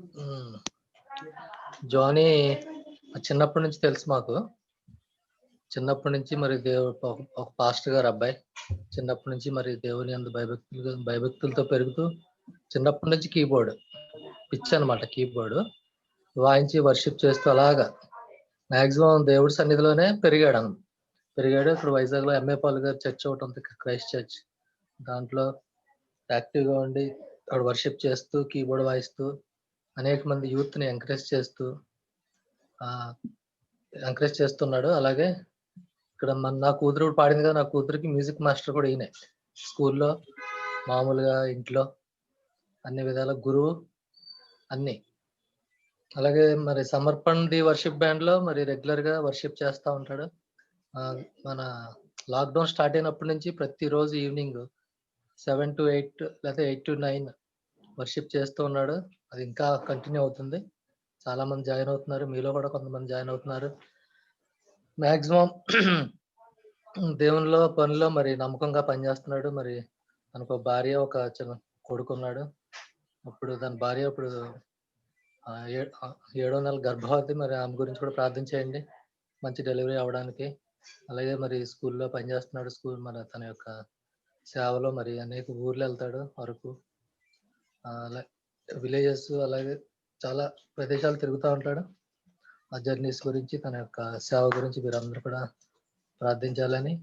హ్మ్. జానీ చిన్నప్పటి నుంచి తెలుసు మాకు. చిన్నప్పటి నుంచి మరి ఒక పాస్టర్ గారి అబ్బాయి. చిన్నప్పటి నుంచి మరి దేవుని యందు భయభక్తులతో పెరుగుతూ చిన్నప్పటి నుంచి పిచ్చనమాట కీబోర్డ్. వాయించి వర్షిప్ చేస్తూ అలాగా మాక్సిమం దేవుడి సన్నిధిలోనే పెరిగాడు. ఇప్పుడు వైజాగ్‌లో ఎంఏ పాల్ గారి చర్చ్ ఒకటి ఉంది, క్రైస్ట్ చర్చ్. దాంట్లో యాక్టివ్‌గా ఉండి అక్కడ వర్షిప్ చేస్తూ, కీబోర్డ్ వాయిస్తూ అనేక మంది యూత్‌ని ఎంకరేజ్ చేస్తున్నాడు. అలాగే ఇక్కడ నా కూతురు పాడింది కదా! నా కూతురికి మ్యూజిక్ మాస్టర్ కూడా ఈయనే. స్కూల్‌లో, మామూలుగా ఇంట్లో అన్ని విధాల గురువు అన్నీ. అలాగే మరి సమర్పణ్ ది వర్షిప్ బ్యాండ్‌లో మరి రెగ్యులర్‌గా వర్షిప్ చేస్తా ఉంటాడు. మన లాక్‌డౌన్ స్టార్ట్ అయినప్పటి నుంచి ప్రతిరోజు ఈవినింగ్ 7-8 లేకపోతే 8-9 వర్షిప్ చేస్తూ ఉన్నాడు. అది ఇంకా కంటిన్యూ అవుతుంది. చాలా మంది జాయిన్ అవుతున్నారు. మీలో కూడా కొంతమంది జాయిన్ అవుతున్నారు. మాక్సిమం దేవునిలో పనిలో మరి నమ్మకంగా పనిచేస్తున్నాడు. మరి తనకు భార్య, ఒక చిన్న కొడుకున్నాడు. దాని భార్య ఇప్పుడు ఏడో నెల గర్భవతి. మరి ఆమె గురించి కూడా ప్రార్థన చేయండి, మంచి డెలివరీ అవ్వడానికి. అలాగే మరి స్కూల్‌లో పనిచేస్తున్నాడు. మన తన యొక్క సేవలో మరి అనేక ఊర్లు వెళ్తాడు. అరకు, విలేజెస్, అలాగే చాలా ప్రదేశాలు తిరుగుతూ ఉంటాడు. ఆ జర్నీస్ గురించి, తన యొక్క సేవ గురించి మీరందరూ కూడా ప్రార్థించాలని,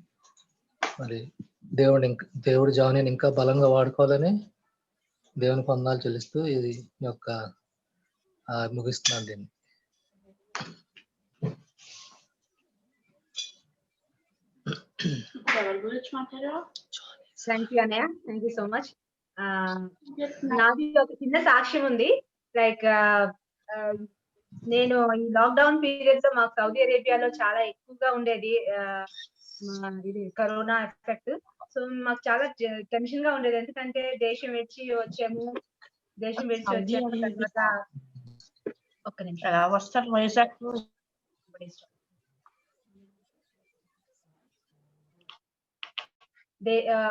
మరి దేవుడు జానీని ఇంకా బలంగా వాడుకోవాలని దేవునికి వందనాలు చెల్లిస్తూ ఇది యొక్క ముగిస్తున్నాను దీన్ని. థ్యాంక్ యూ అన్నయ్య, థ్యాంక్ యూ సో మచ్. నాది ఒక చిన్న సాక్ష్యం ఉంది. లైక్ నేను ఈ లాక్డౌన్ పీరియడ్ లో మాకు సౌదీ అరేబియాలో చాలా ఎక్కువగా ఉండేది ఇది కరోనా ఎఫెక్ట్. సో మాకు చాలా టెన్షన్ గా ఉండేది, ఎందుకంటే దేశం విడిచి వచ్చాము తర్వాత ఒక్క నిమిషం వస్తారు వైజాగ్.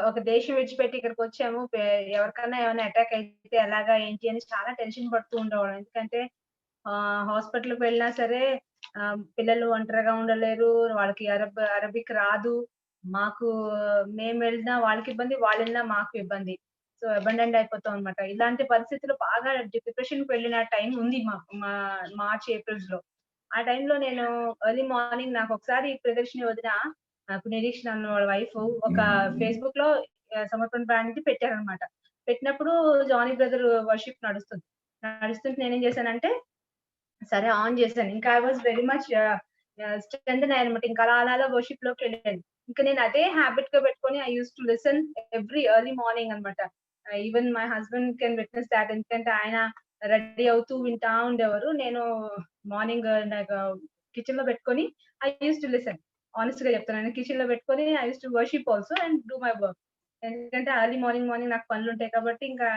ఒక దేశం విడిచిపెట్టి ఇక్కడికి వచ్చాము. ఎవరికన్నా ఏమైనా అటాక్ అయితే ఎలాగా ఏంటి అని చాలా టెన్షన్ పడుతూ ఉండేవాళ్ళం. ఎందుకంటే హాస్పిటల్కి వెళ్ళినా సరే పిల్లలు ఒంటరిగా ఉండలేరు, వాళ్ళకి అరబిక్ రాదు. మేము వెళ్ళినా వాళ్ళకి ఇబ్బంది, వాళ్ళు వెళ్ళినా మాకు ఇబ్బంది. సో అబండెంట్ అయిపోతాం అనమాట. ఇలాంటి పరిస్థితులు బాగా డిప్రెషన్ కి వెళ్ళిన టైం ఉంది మార్చ్ ఏప్రిల్స్ లో. ఆ టైంలో నేను ఎర్లీ మార్నింగ్ నాకు ఒకసారి ప్రదర్శన వదిన నిరీక్షణ అన్న వాళ్ళ వైఫ్ ఒక ఫేస్బుక్ లో సమర్పణ బ్రాండ్ పెట్టారనమాట. పెట్టినప్పుడు జానీ బ్రదర్ వర్షిప్ నడుస్తుంటే నేనేం చేశానంటే సరే ఆన్ చేశాను. ఇంకా I was very much strengthen అయ్యానమాట. ఇంకా అలా వర్షిప్ లోకి వెళ్ళాను. ఇంకా నేను అదే హ్యాబిట్ గా పెట్టుకొని I use to listen every early morning అనమాట. Even my husband can witness that. ఎందుకంటే ఆయన రెడీ అవుతూ వింటా ఉండేవారు. నేను మార్నింగ్ కిచెన్ లో పెట్టుకొని I use to listen. Honest గా చెప్తాను, కిచెన్ లో పెట్టుకొని I use to worship also and do my work. ఎందుకంటే ఎర్లీ మార్నింగ్ నాకు పనులు ఉంటాయి కాబట్టి ఇంకా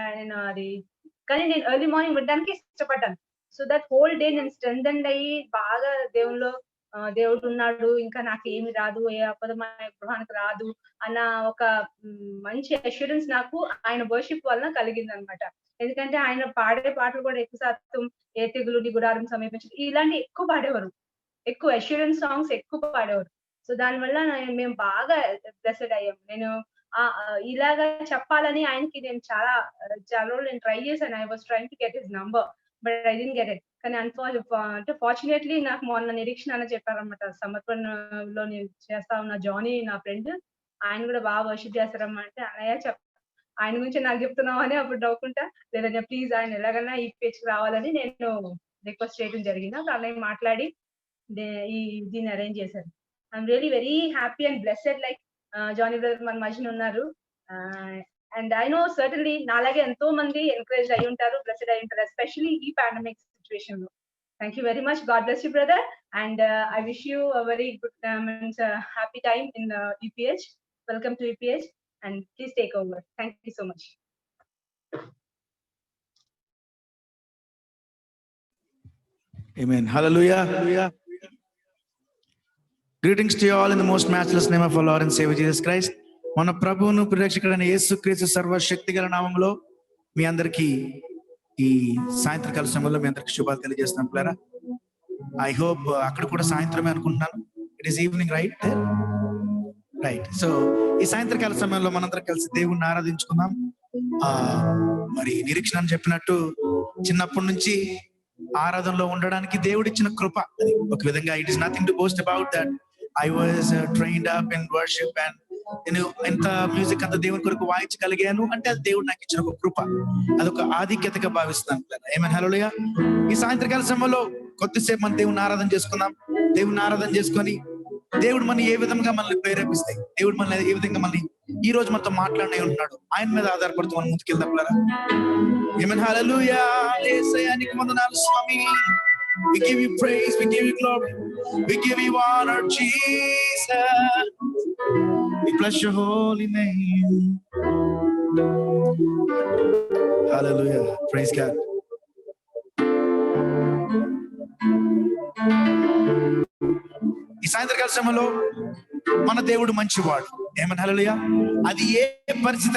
కానీ నేను ఎర్లీ మార్నింగ్ వినడానికి ఇష్టపడ్డాను. సో దట్ హోల్ డే నేను స్ట్రెంథెండ్ అయ్యి బాగా దేవుడు ఉన్నాడు, ఇంకా నాకు ఏమి రాదు, ఏ ఆపద గృహానికి రాదు అన్న ఒక మంచి అష్యూరెన్స్ నాకు ఆయన వర్షిప్ వలన కలిగింది అనమాట. ఎందుకంటే ఆయన పాడే పాటలు కూడా ఎక్కువ శాతం ఏ తెగులు నీ గుడారం సమీపించి ఇలాంటి ఎక్కువ పాడేవారు, ఎక్కువ అష్యూరెన్స్ సాంగ్స్ ఎక్కువ పాడేవారు. సో దానివల్ల మేము బాగా బ్లెస్డ్ అయ్యాం. నేను ఇలాగా చెప్పాలని ఆయనకి నేను చాలా రోజులు నేను ట్రై చేశాను. I was trying to get his number but I didn't get it. కానీ అంటే ఫార్చునేట్లీ నాకు మొన్న నిరీక్షణ అని చెప్పారనమాట. సమర్పణలో నేను చేస్తా ఉన్న జానీ నా ఫ్రెండ్, ఆయన కూడా బాగా వర్షిప్ చేస్తారమ్మా అంటే అన్నయ్య ఆయన గురించి నాకు చెప్తున్నావు అని అప్పుడు నవ్వుకుంటా, లేదన్నా ప్లీజ్ ఆయన ఎలాగైనా ఈ పేజ్కి రావాలని నేను రిక్వెస్ట్ చేయడం జరిగింది. అప్పుడు అన్నయ్య మాట్లాడి దీన్ని అరేంజ్ చేశారు. I'm really very happy and blessed. Like Johnny brother మన మధ్యన ఉన్నారు. అండ్ ఐ నో సర్టన్లీ నాలాగే ఎంతో మంది ఎంకరేజ్ అయి ఉంటారు, బ్లెస్డ్ అయి ఉంటారు, ఎస్పెషల్లీ ఈ పాండమిక్ సిచ్యువేషన్ లో. Thank you very much. God bless you brother. And I wish you a very good happy time in EPH. Welcome to EPH and please take over. Thank you so much. Amen. Hallelujah. Hallelujah. Greetings to you all in the most matchless name of our Lord and Savior Jesus Christ. మన ప్రభువును ప్రియరక్షకుడైన యేసుక్రీస్తు సర్వశక్తి గల నామములో మీ అందరికీ ఈ సాయంత్రకాల సమయంలో మీ అందరికి శుభాలు తెలియజేస్తున్నాం పిల్లరా. ఐ హోప్ అక్కడ కూడా సాయంత్రమే అనుకుంటున్నాను. It is evening right right. So ఈ సాయంత్రకాల సమయంలో మనందరం కలిసి దేవుణ్ణి ఆరాధించుకుందాం. మరి నిరీక్షణ అని చెప్పినట్టు చిన్నప్పటి నుంచి ఆరాధనలో ఉండడానికి దేవుడిచ్చిన కృప. ఒక విధంగా it is nothing to boast about that I was trained up in worship and నేను ఎంత మ్యూజిక్ అంత దేవుని కొరకు వాయించగలిగాను అంటే అది దేవుడు నాకు ఇచ్చిన ఒక కృప, అదొక ఆధిక్యతగా భావిస్తాను. ఏమైనా హల్లెలూయా. ఈ సాయంత్రకాల సమయంలో కొద్దిసేపు మనం దేవుని ఆరాధన చేసుకుందాం. దేవుని ఆరాధన చేసుకొని దేవుడు మన ఏ విధంగా మనల్ని ప్రేరేపిస్తాయి, దేవుడు మనల్ని ఏ విధంగా మనల్ని ఈ రోజు మనతో మాట్లాడనే ఉంటున్నాడు, ఆయన మీద ఆధారపడుతూ మనం ముందుకెళ్దాం. ఏమైనా హల్లెలూయా. యేసయ్యానికి వందనాలు స్వామి. We give you praise, we give you glory, we give you honor, Jesus. We bless your holy name. Hallelujah. Praise God. ఈ సాయంత్రకాల సమయంలో మన దేవుడు మంచివాడు. ఏమన్నా హల్లెలూయా. అది ఏ పరిస్థితి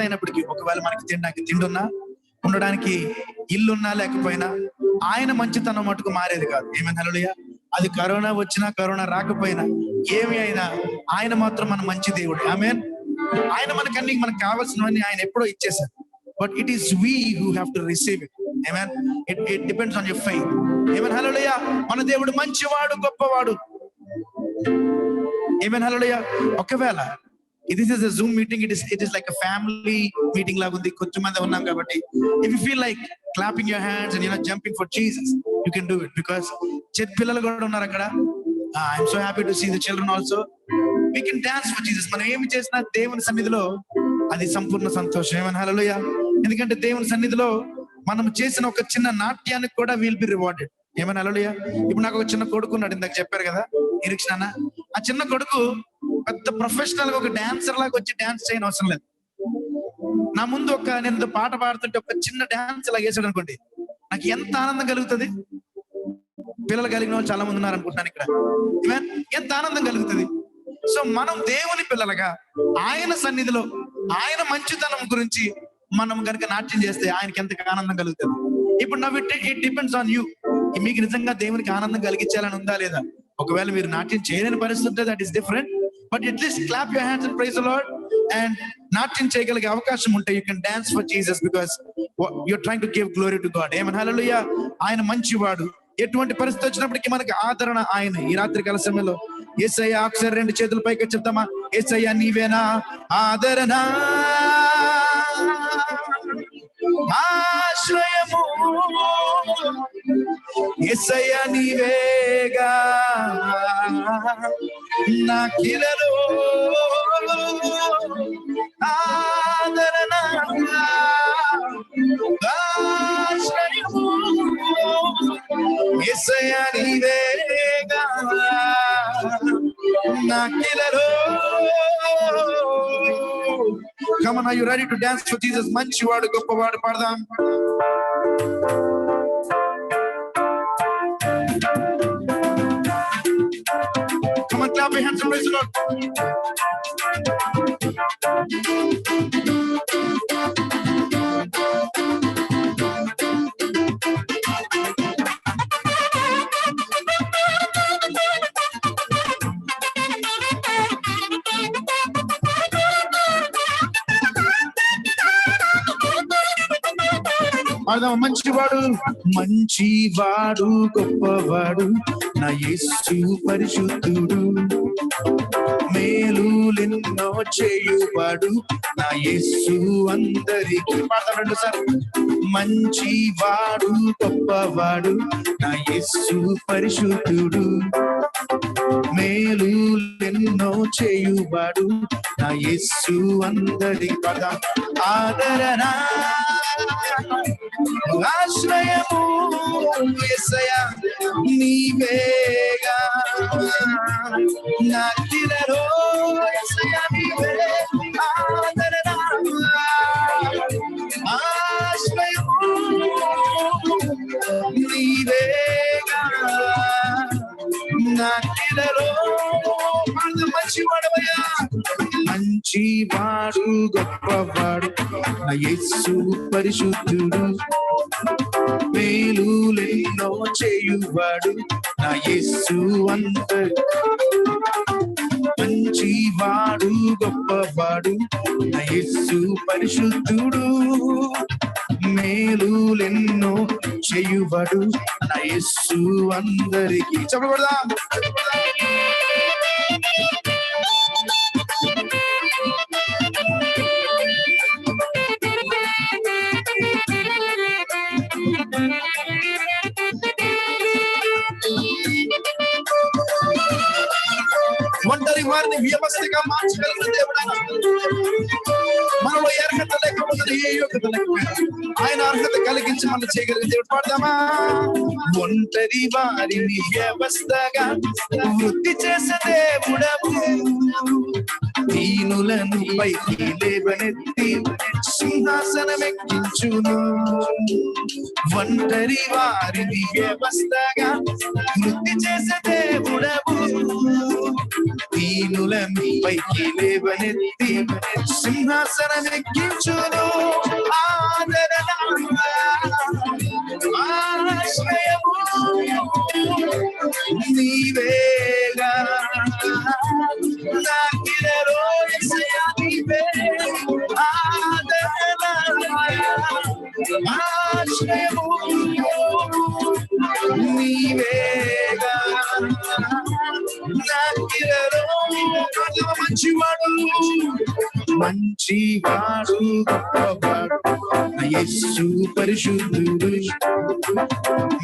అయినప్పటికీ ఒకవేళ మనకి తినడానికి తిండున్నా, ఉండడానికి ఇల్లున్నా లేకపోయినా ఆయన మంచితనం మటుకు మారేది కాదు. ఏమైనా హల్లెలూయా. అది కరోనా వచ్చినా కరోనా రాకపోయినా ఏమి అయినా ఆయన మాత్రం మన మంచి దేవుడు. ఆమేన్. ఆయన మనకు కావాల్సినవన్నీ ఆయన ఎప్పుడో ఇచ్చేసారు. But it is we who have to receive it. Amen. It depends on your faith. Amen. Hallelujah. మన దేవుడు మంచివాడు, గొప్పవాడు. Amen. Hallelujah. ఒకవేళ this is a Zoom meeting, it is like a family meeting లాగా ఉంది. కొంచెం మంది ఉన్నాం కాబట్టి if you feel like clapping your hands and jumping for Jesus, you can do it because పిల్లలు కూడా ఉన్నారు అక్కడ. I'm so happy to see the children also. We can dance for Jesus. మనం ఏమి చేసినా దేవుని సన్నిధిలో అది సంపూర్ణ సంతోషం. ఏమన్నా హల్లెలూయా. ఎందుకంటే దేవుని సన్నిధిలో మనం చేసిన ఒక చిన్న నాట్యానికి కూడా విల్ బి రివార్డెడ్. ఏమన్నా హల్లెలూయా. ఇప్పుడు నాకు ఒక చిన్న కొడుకు ఉన్నాడు, ఇందాక చెప్పారు కదా నిరీక్షణ. ఆ చిన్న కొడుకు పెద్ద ప్రొఫెషనల్ గా ఒక డాన్సర్ లాగా వచ్చి డాన్స్ చేయని అవసరం లేదు. నా ముందు నేను పాట పాడుతుంటే ఒక చిన్న డాన్స్ లాగా వేసాడు అనుకోండి, నాకు ఎంత ఆనందం కలుగుతుంది. పిల్లలు కలిగిన వాళ్ళు చాలా మంది ఉన్నారు అనుకుంటున్నాను ఇక్కడ. ఎంత ఆనందం కలుగుతుంది. సో మనం దేవుని పిల్లలుగా ఆయన సన్నిధిలో ఆయన మంచితనం గురించి మనం కనుక నాట్యం చేస్తే ఆయనకి ఎంత ఆనందం కలుగుతుంది. ఇప్పుడు ఇట్ డిపెండ్స్ ఆన్ యూ. మీకు నిజంగా దేవునికి ఆనందం కలిగించాలని ఉందా లేదా? ఒకవేళ మీరు నాట్యం చేయలేని పరిస్థితి ఉంటే that is different. But at least clap your hands and praise the Lord. And నాట్యం చేయగలిగే అవకాశం ఉంటే you can dance for Jesus because you're trying to give glory to God. ఏమన్నా హల్లెలూయా. ఆయన మంచివాడు. ఎటువంటి పరిస్థితి వచ్చినప్పటికీ మనకి ఆదరణ ఆయన. ఈ రాత్రి కాల సమయంలో యేసయ్యా ఒకసారి 2 చేతుల పైకి చెప్తామా? యేసయ్యా నీవేనా ఆదరణ, ఆశ్రయము, యేసయ్యా నీవేగా నా కిలలో ఆదరణ, ఆశ్రయము, యేసయ్యా నీవేగా నా కిలలో. Come on, are you ready to dance for Jesus? మంచివాడు, గొప్పవాడు పాడదాం. Come on, clap your hands and praise the Lord. మంచివాడు, మంచివాడు, గొప్పవాడు నా యేసు పరిశుద్ధుడు, మేలులెన్నో చేయువాడు నా యేసు అందరికీ. పాడతాం 2 సార్లు. మంచివాడు, గొప్పవాడు నా యేసు పరిశుద్ధుడు, మేలులెన్నో చేయువాడు నా యేసు అందరికీ. పాడతాం. ఆదరణ, ఆశ్రయము, యేసయ్యా నీవేగా నా కిలలో, యేసయ్యా నీవే ఆదరణ, ఆశ్రయము నీవేగా నా కిలలో. మంచివాడవయ్యా, మంచివాడు, గొప్పవాడు నా యేసు పరిశుద్ధుడు, మేలులెన్నో చేయువాడు నా యేసు మంచివాడు, గొప్పవాడు నా యేసు పరిశుద్ధుడు, మేలులెన్నో చేయువాడు నా యేసు అందరికీ. చెప్పకూడదా? ఒంటరి వారిని వ్యవస్థగా మార్చగలిగిన దేవుడు మనలో అర్హత లేకపోతే ఏ యోగ్యత లేకపోయినా ఆయన అర్హత కలిగించి మనం చేయగలిగిన దేవుడు. పాడదామా? ఒంటరి వారిని వ్యవస్థగా వృద్ధి చేసే దేవుడవు, దీనులను పైకి లేవనెత్తి సింహాసనమెక్కించును. ఒంటరి వారిని వ్యవస్థగా వృద్ధి చేసే దేవుడవు, దీనులను పైకి లేవనెత్తి సింహాసనమెక్కించును. ఆదరణ ఆశ్రయము నీవేగా, నాకిరో యేసయ్యా నీవే. ఆదరణ ఆశ్రయము నీవేగా, నాకిరో మంచివాడు, మంచివాడు, గొప్పవాడు నా యేసు పరిశుద్ధుడు,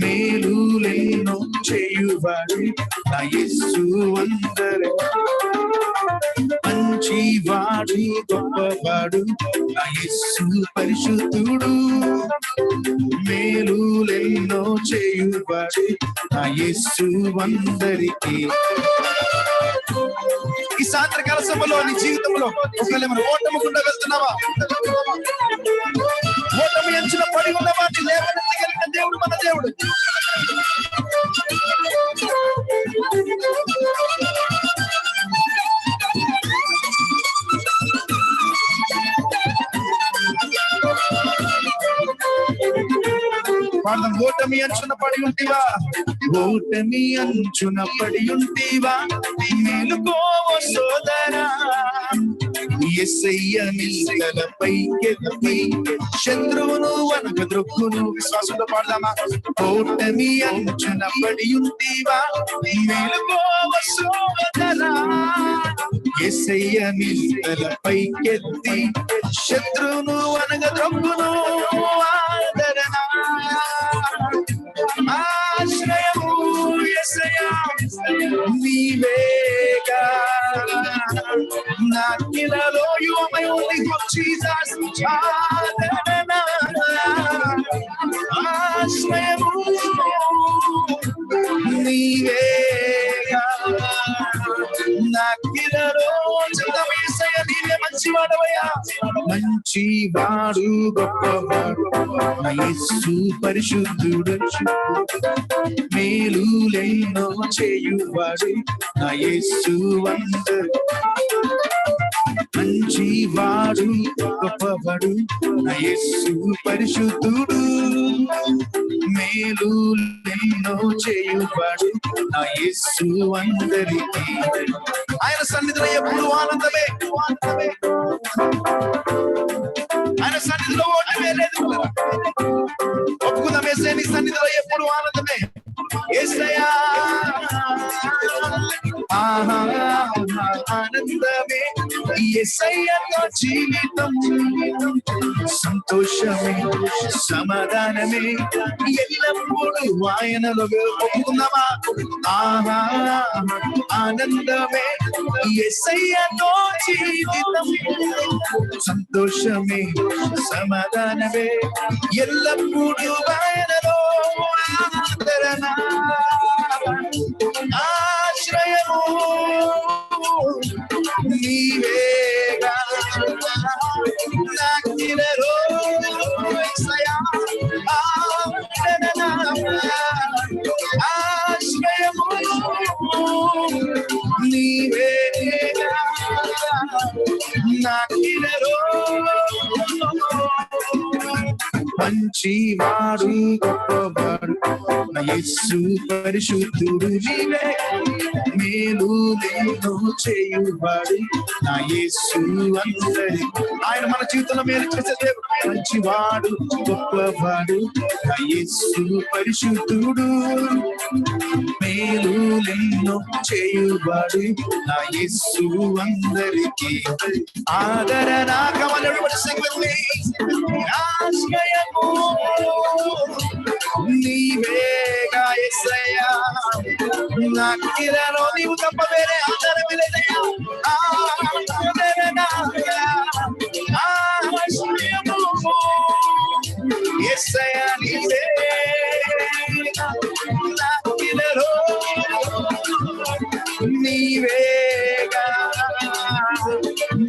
మేలులెన్నో చేయువాడు నా యేసు మంచివాడు, గొప్పవాడు నా యేసు పరిశుద్ధుడు, మేలులెన్నో చేయువాడు నా యేసు అందరికీ. ఈ సాయంత్రకాల సభలో నీ జీవితంలో ఒకవేళ మనం ఓటమి గుండా వెళ్తున్నావా? ఓటమి ఎంచిన పడి ఉన్న వాటిని లేవనెత్తగలిగిన దేవుడు మన దేవుడు. ఓటమి అంచున పడి ఉంటివా, ఓటమి అంచున పడి ఉంటివా, మేలుకోవో సోదరా, యేసయ్య నీలపైకెత్తి శత్రువును వనకద్రొక్కును. విశ్వాసంతో పాడదామా? ఓటమి అంచున పడి ఉంటివా, మేలుకోవో సోదరా, యేసయ్య నీలపైకెత్తి శత్రువును వనకద్రొక్కును. ఆదరణ ఆశ్రయము యేసయ్యా నీవేగా, నాకిలలో you are my only hope Jesus. ఆదరణ ఆశ్రయము నీవేగా, నాకిలలో యేసయ్యా నీవే మంచివాడవయ్యా, మంచివాడు, గొప్పవాడు నా యేసు పరిశుద్ధుడు, మేలులెన్నో చేయువాడు నా యేసు మంచివాడు, గొప్పవాడు నా యేసు పరిశుద్ధుడు, మేలులెన్నో చేయువాడు నా యేసు అందరికీ. ఆయన సన్నిధిలో ఎప్పుడు ఆనందమే, ఆయన సన్నిధిలో ఓటమే లేదు. ఒప్పుకుందాం, యేసయ్య నీ సన్నిధిలో ఎప్పుడు ఆనందమే. యేసయ్యా ఆనందమే, యేసయ్యతో జీవితం సంతోషమే, సమాధానమే ఎల్లప్పుడూ ఆయనలో. ఒప్పుకుందామా? ఆనందమే, యేసయ్యతో జీవితం సంతోషమే, సమాధానమే ఎల్లప్పుడూ ఆయనలో. ఆదరణ ఆశ్రయము నీవేగా, నాకిరో యేసయ్యా ఆదరణ ఆశ్రయము నీవేగా, నాకిరో మంచివాడు గొప్పవాడు నా యేసు పరిశుద్ధుడు నీవే మేలు మేలు చేయువాడు నా యేసు అందరి ఆయన మన జీవితంలో మేలు చేసే దేవుడు మంచివాడు గొప్పవాడు నా యేసు పరిశుద్ధుడు మేలు ఎన్నో చేయువాడు నా యేసు అందరికీ ఆదరణ Come on, everybody sing with me. ఆశ్రయము నీవేగా యేసయ్యా నాకిలలో నీవు తప్ప వేరే ఆధారమే లేదయ్యా ఆదరణ ఆశ్రయము యేసయ్యా నీవే నాకిలలో నీవేగా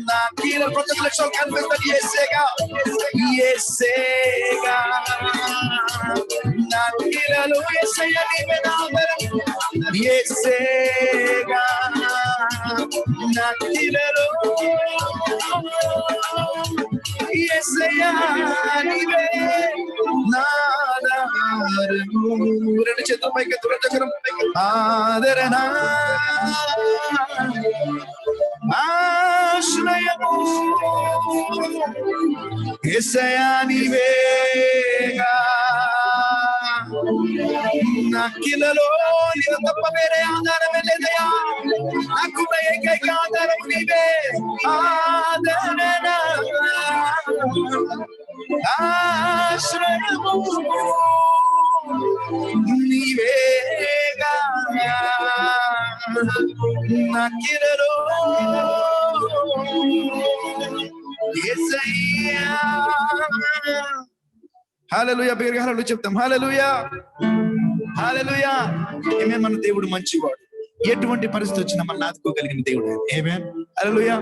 నాకిల ప్రొటెక్షన్ కనిపిస్తుంది యేసేగా నాకిలలో యేసయ్యా నీవే నాదరం యేసేగా నాకిలలో యేసయ్యా నీవే నాదరము రెండు చేతుల పైకి దురచకరం ఆదరణ ఆశ్రయము యేసయ్యా నీవేగా నాకిలలో నీవు తప్ప వేరే ఆధారమే లేదయ్యా నాకు ఏకైక ఆధారం నీవే ఆదరణ ఆశ్రయము నీవేగా నాకిలలో యేసయ్యా హల్లెలూయా బిగ్గరగా హల్లెలూయా చెప్తాం హల్లెలూయా హల్లెలూయా ఆమేన్ మన దేవుడు మంచివాడు ఎటువంటి పరిస్థితి వచ్చినా మనల్ని ఆదుకోగలిగిన దేవుడు amen hallelujah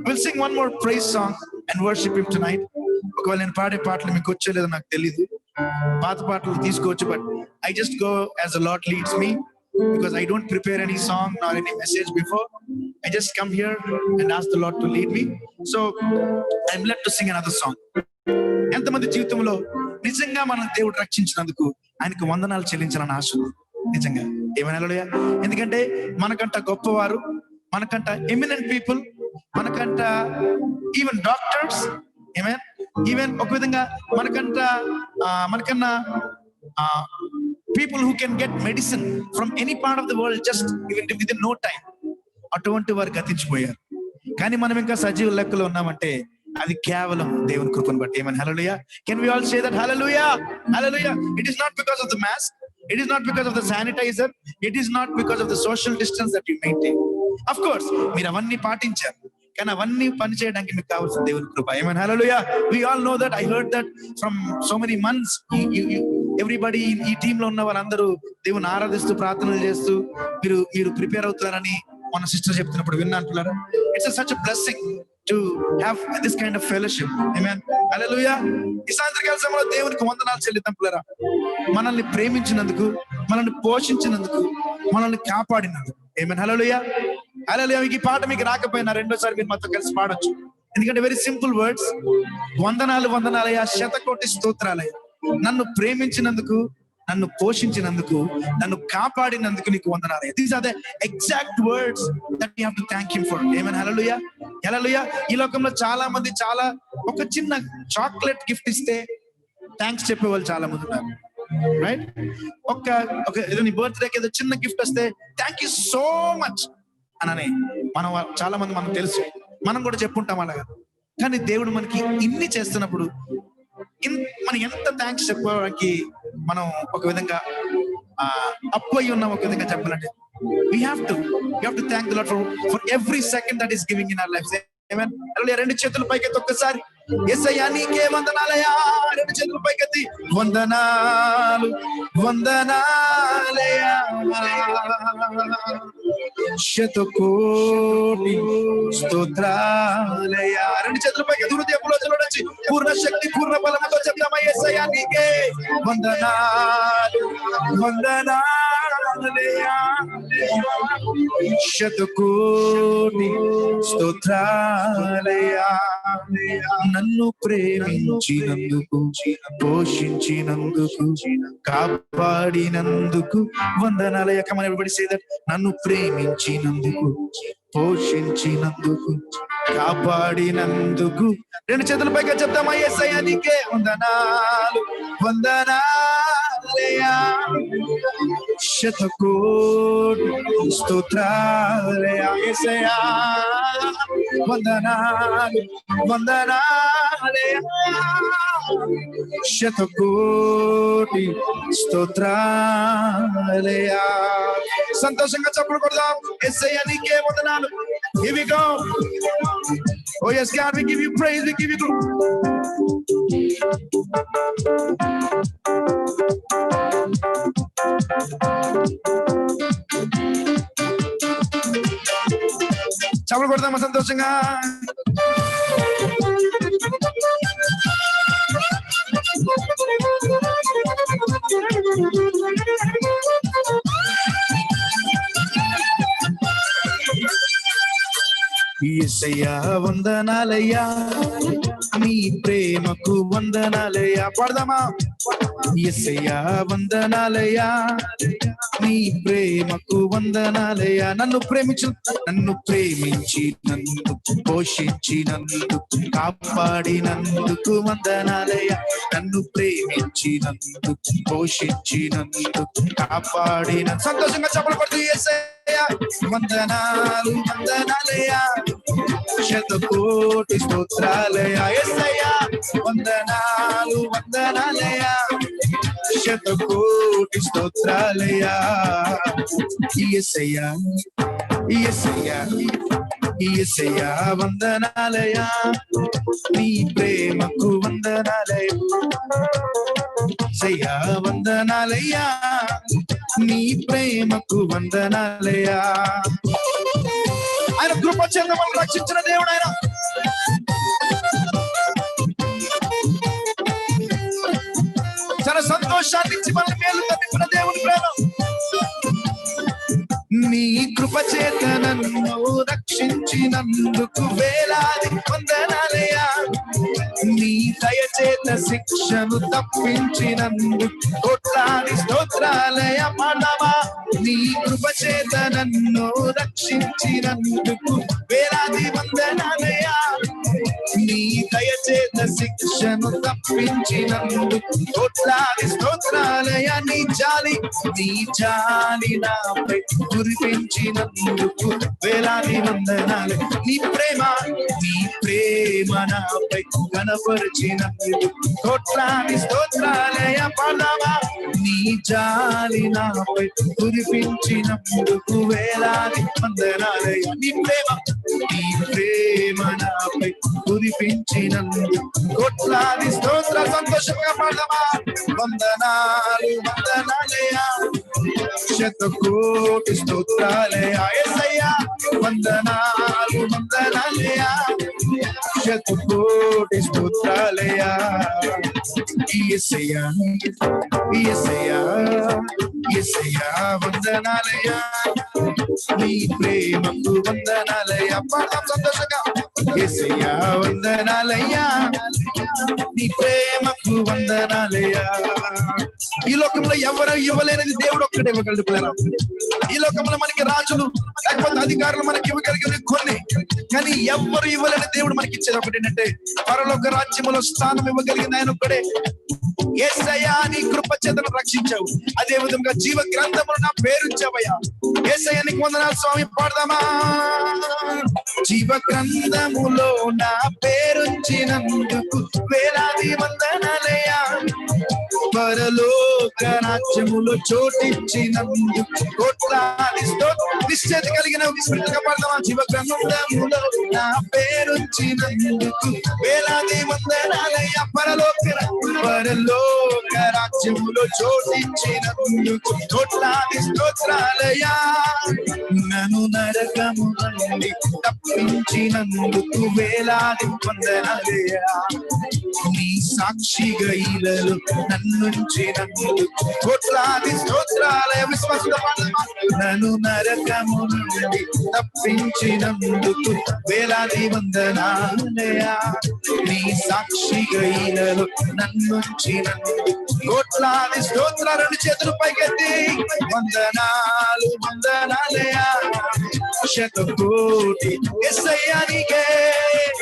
will sing one more praise song and worship him tonight ఒకవేళ నేను పాడే పాటలు మీకు వచ్చేలేదో నాకు తెలియదు పాత పాటలు తీసుకోవచ్చు but I just go as the Lord leads me because I don't prepare any song nor any message before. I just come here and ask the Lord to lead me. So I'm led to sing another song. ఎంతమంది జీవితంలో నిజంగా మన దేవుడు రక్షించినందుకు ఆయనకు వందనాలు చెల్లించాలని ఆశ నిజంగా ఏమైనా హల్లెలూయా ఎందుకంటే మనకంట గొప్పవారు మనకంట ఎమినెంట్ పీపుల్ మనకంట ఈవెన్ డాక్టర్స్ ఏమైనా ఈవెన్ ఒక విధంగా మనకన్నా people who can get medicine from any part of the world just within no time అటువంటి వారు గతించిపోయారు కానీ మనం ఇంకా సజీవ లెక్కలో ఉన్నామంటే అది కేవలం దేవుని కృపను బట్టి ఏమని hallelujah can we all say that hallelujah hallelujah it is not because of the mask it is not because of the sanitiser it is not because of the social distance that you maintain of course మీరు అవన్నీ పాటించారు కానీ అవన్నీ పని చేయడానికి మీకు కావాల్సిన దేవుని కృప ఏమని hallelujah we all know that I heard that from so many months everybody ఈ టీమ్ లో ఉన్న వాళ్ళందరూ దేవుని ఆరాధిస్తూ ప్రార్థనలు చేస్తూ మీరు ప్రిపేర్ అవుతారని మన సిస్టర్ చెప్తున్నప్పుడు విన్నా అంటున్నారు it's such a blessing to have this kind of fellowship amen hallelujah ఈ సాయంత్రకాల సమయంలో దేవునికి వందనాలు చెల్లిద్దాం పిల్లరా మనల్ని ప్రేమించినందుకు మనల్ని పోషించినందుకు మనల్ని కాపాడినందుకు ఆమేన్ హల్లెలూయా హల్లెలూయా ఈ పాట మీకు రాకపోయినా రెండోసారి మీరు మాతో కలిసి పాడొచ్చు ఎందుకంటే వెరీ సింపుల్ వర్డ్స్ వందనాలయ్యా శతకోటి స్తోత్రాలయ్యా నన్ను ప్రేమించినందుకు నన్ను పోషించినందుకు నన్ను కాపాడినందుకు నీకు వందనాలయ్యా these are the exact words that you have to thank him for amen హల్లెలూయా హల్లెలూయా ఈ లోకంలో చాలా మంది చాలా ఒక చిన్న చాక్లెట్ గిఫ్ట్ ఇస్తే థాంక్స్ చెప్పేవాళ్ళు చాలా మంది ఉన్నారు రైట్ ఒక ఏదో నీ బర్త్డేకి ఏదో చిన్న గిఫ్ట్ వస్తే థ్యాంక్ యూ సో మచ్ అనని మనం చాలా మంది మనకు తెలుసు మనం కూడా చెప్పుంటాం అలాగా కానీ దేవుడు మనకి ఇన్ని చేస్తున్నప్పుడు మనం ఎంత థ్యాంక్స్ చెప్పడానికి మనం ఒక విధంగా అప్పు అయి ఉన్నాం ఒక విధంగా చెప్పాలంటే we have to thank the Lord for every second that is giving in our lives amen హల్లెలూయా రెండు చేతుల పైకెత్తి ఒక్కసారి యేసయ్యా నీకే వందనాలయ్యా రెండు చేతుల పైకెత్తి వందనాలయ్యా శతకోటి స్తోత్రాలయ్యా రెండు చేతుల పైకెత్తి హృదయంలో నుంచి పూర్ణ శక్తి పూర్ణ బలముతో చెప్తామా యేసయ్యా నీకే వందనాలయ్యా శతకోటి స్తోత్రాలయ్యా నన్ను ప్రేమించినందుకు, పోషించినందుకు, కాపాడినందుకు వందనాలయ్యా. Come on everybody say that. నన్ను ప్రేమించినందుకు, పోషించినందుకు, కాపాడినందుకు. రెండు చేతుల పైగా చెప్తామా? యేసయ్యా నీకే వందనాలు, వందనాలయ్యా. శతకోటి స్తోత్రాలయ్యా యేసయ్యా. వందనాలు, వందనాలయ్యా. శతకోటి స్తోత్రాలయ్యా. సంతోషంగా చప్పుడు కొడదాం. యేసయ్యా నీకే వందనాలు. Here we go. Oh yes, God, we give you praise, we give you glory. చప్పుడు కొడదామా సంతోషంగా? యేసయ్యా వందనాలయ్యా, నీ ప్రేమకు వందనాలయ్యా. పాడదామా? యేసయ్యా వందనాలయ్యా, నీ ప్రేమకు వందనాలయ్యా. నన్ను ప్రేమించి నన్ను పోషించినందుకు, కాపాడినందుకు వందనాలయ్యా. నన్ను ప్రేమించినందుకు, పోషించినందుకు, కాపాడిన. సంతోషంగా చప్పలు కొడుతూ యేసయ్యా వందనాలు, వందనాలయ్యా. శతకోటి స్తోత్రాలయ్యా యేసయ్యా. వందనాలు, వందనాలయ్యా. శతకోటి స్తోత్రాలయ్యా యేసయ్యా, యేసయ్యా, యేసయ్యా వందనాలయ్యా. నీ ప్రేమకు వందనాలయ్యా. యేసయ్యా వందనాలయ్యా, నీ ప్రేమకు వందనాలయ్యా. ఆయన కృప చేత మనల్ని రక్షించిన దేవుడు ఆయన. చాలా సంతోషాన్ని ఇచ్చి మన మేలు తప్పిన దేవుని ప్రేమ. నీ కృప చేత నన్ను రక్షించినందుకు వేలాది వందనాలయ్యా. నీ దయ చేత శిక్షను తప్పించినందుకు కోట్లాది స్తోత్రాలయ. పాడమా? నీ కృప చేత నన్ను రక్షించినందుకు వేలాది వందనాలయ్యా. నీ దయ చేత శిక్షను తప్పించినందుకు కోట్లాది స్తోత్రాలయ. నీ జాలి నాపై కురిపించినందుకు వేలాది వందనాలు. నీ ప్రేమ నాపై కనపరిచినందుకు కోట్లాది స్తోత్రాలయ. పాడమా? నీ జాలి నాపై కురిపించినందుకు వేలాది వందనాలయ. నీ ప్రేమ నాపై కురిపించినందుకు కోట్లాది స్తోత్ర. సంతోషంగా పాడమా? వందనాలు, వందనాలయ్యా. శతకోటి స్తోత్రాలయ్యా యేసయ్యా. వందనాలు, వందనాలయ్యా. శతకోటి స్తోత్రాలయ్యా యేసయ్యా, యేసయ్యా, యేసయ్యా వందనాలయ్యా. నీ ప్రేమకు వందనాలయ్యా. పాడదాం సంతోషంగా. యేసయ్యా వందనాలయ్యా, నీ ప్రేమకు వందనాలయ్యా. ఈ లోకంలో ఎవరు ఇవ్వలేనిది దేవుడు ఒక్కడే ఇవ్వగలడు పిల్లలు. ఈ లోకంలో మనకి రాజులు లేకపోతే అధికారులు మనకి ఇవ్వగలిగినవి కొన్ని, కానీ ఎవ్వరు ఇవ్వలేని దేవుడు మనకి ఇచ్చేది ఒకటి ఏంటంటే పరలోక రాజ్యములో స్థానం ఇవ్వగలిగింది ఆయన ఒక్కడే. యేసయ్యా నీ కృప చేతను రక్షించావు, అదే విధంగా జీవ గ్రంథములు నా పేరుంచావయ్యా. యేసయ్యా నీకు వందనాలు స్వామి. పాడదామా? జీవ గ్రంథములో నా పేరుంచినందుకు వేలాది వందనాలయ్యా. పరలోక రాజ్యములో చోటిచ్చినందుకు కోట్లాది నిశ్చేత కలిగిన పడదామా? జీవ గ్రంథములో నా పేరుంచినందుకు వేలాది వందనాలయ్యా. పరలోక రాజ్యములో చోటిచ్చినందుకు కోట్లాది స్తోత్రాలయ్యా. నన్ను నరకము నుండి తప్పించినందుకు వేలాది వందనాలయ్యా. నీ సాక్షిగా ఇలలో నన్నుంచినందుకు కోట్లాది స్తోత్రాలయ. విశ్వాసంతో నన్ను నరకము నుండి తప్పించినందుకు వేలాది వందనాలయ్యా. నీ సాక్షిగా ఇలలో నన్నుంచినందుకు కోట్లాది స్తోత్రాలు. రెండు చేతులు పైకెత్తి వందనాలు వందనాలయ్యా. శతకోటి యేసయ్యా నీకే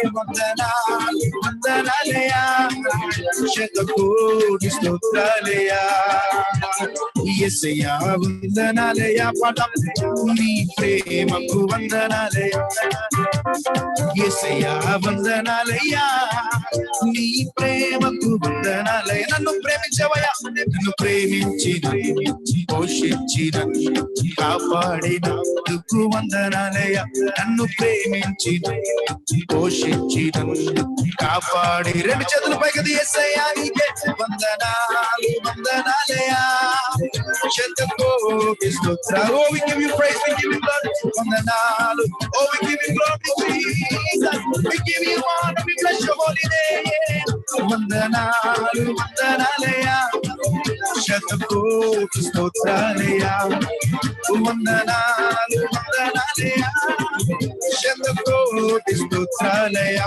వందనాలు వందనాలయ్యా. శతకోటి స్తోత్రాలయ్యా. యేసయ్యా వందనాలయ్యా. పాఠం నీ ప్రేమకు వందనాలయ్యా. యేసయ్యా వందనాలయ్యా. నీ ప్రేమకు వందనాలయ్యా. నన్ను ప్రేమించవయ్యా. నన్ను ప్రేమించి పోషించిన కాపాడినందుకు వందనాలయ్యా. నన్ను ప్రేమించి పోషించిన కాపాడి. రెండు చేతుల పైకి యేసయ్యా నీకే వందనాలు వందనాలయ్యా. శతకోటి స్తోత్రాలు. Oh, we give you praise, we give you glory. వందనాలు. Oh, we give you glory, Jesus. We give you honor, we bless your holy name. వందనాలు వందనాలయ్యా. శతకోటి స్తోత్రాలయ్యా. వందనాలు వందనాలయ్యా. శతకోటి స్తోత్రాలయ్యా.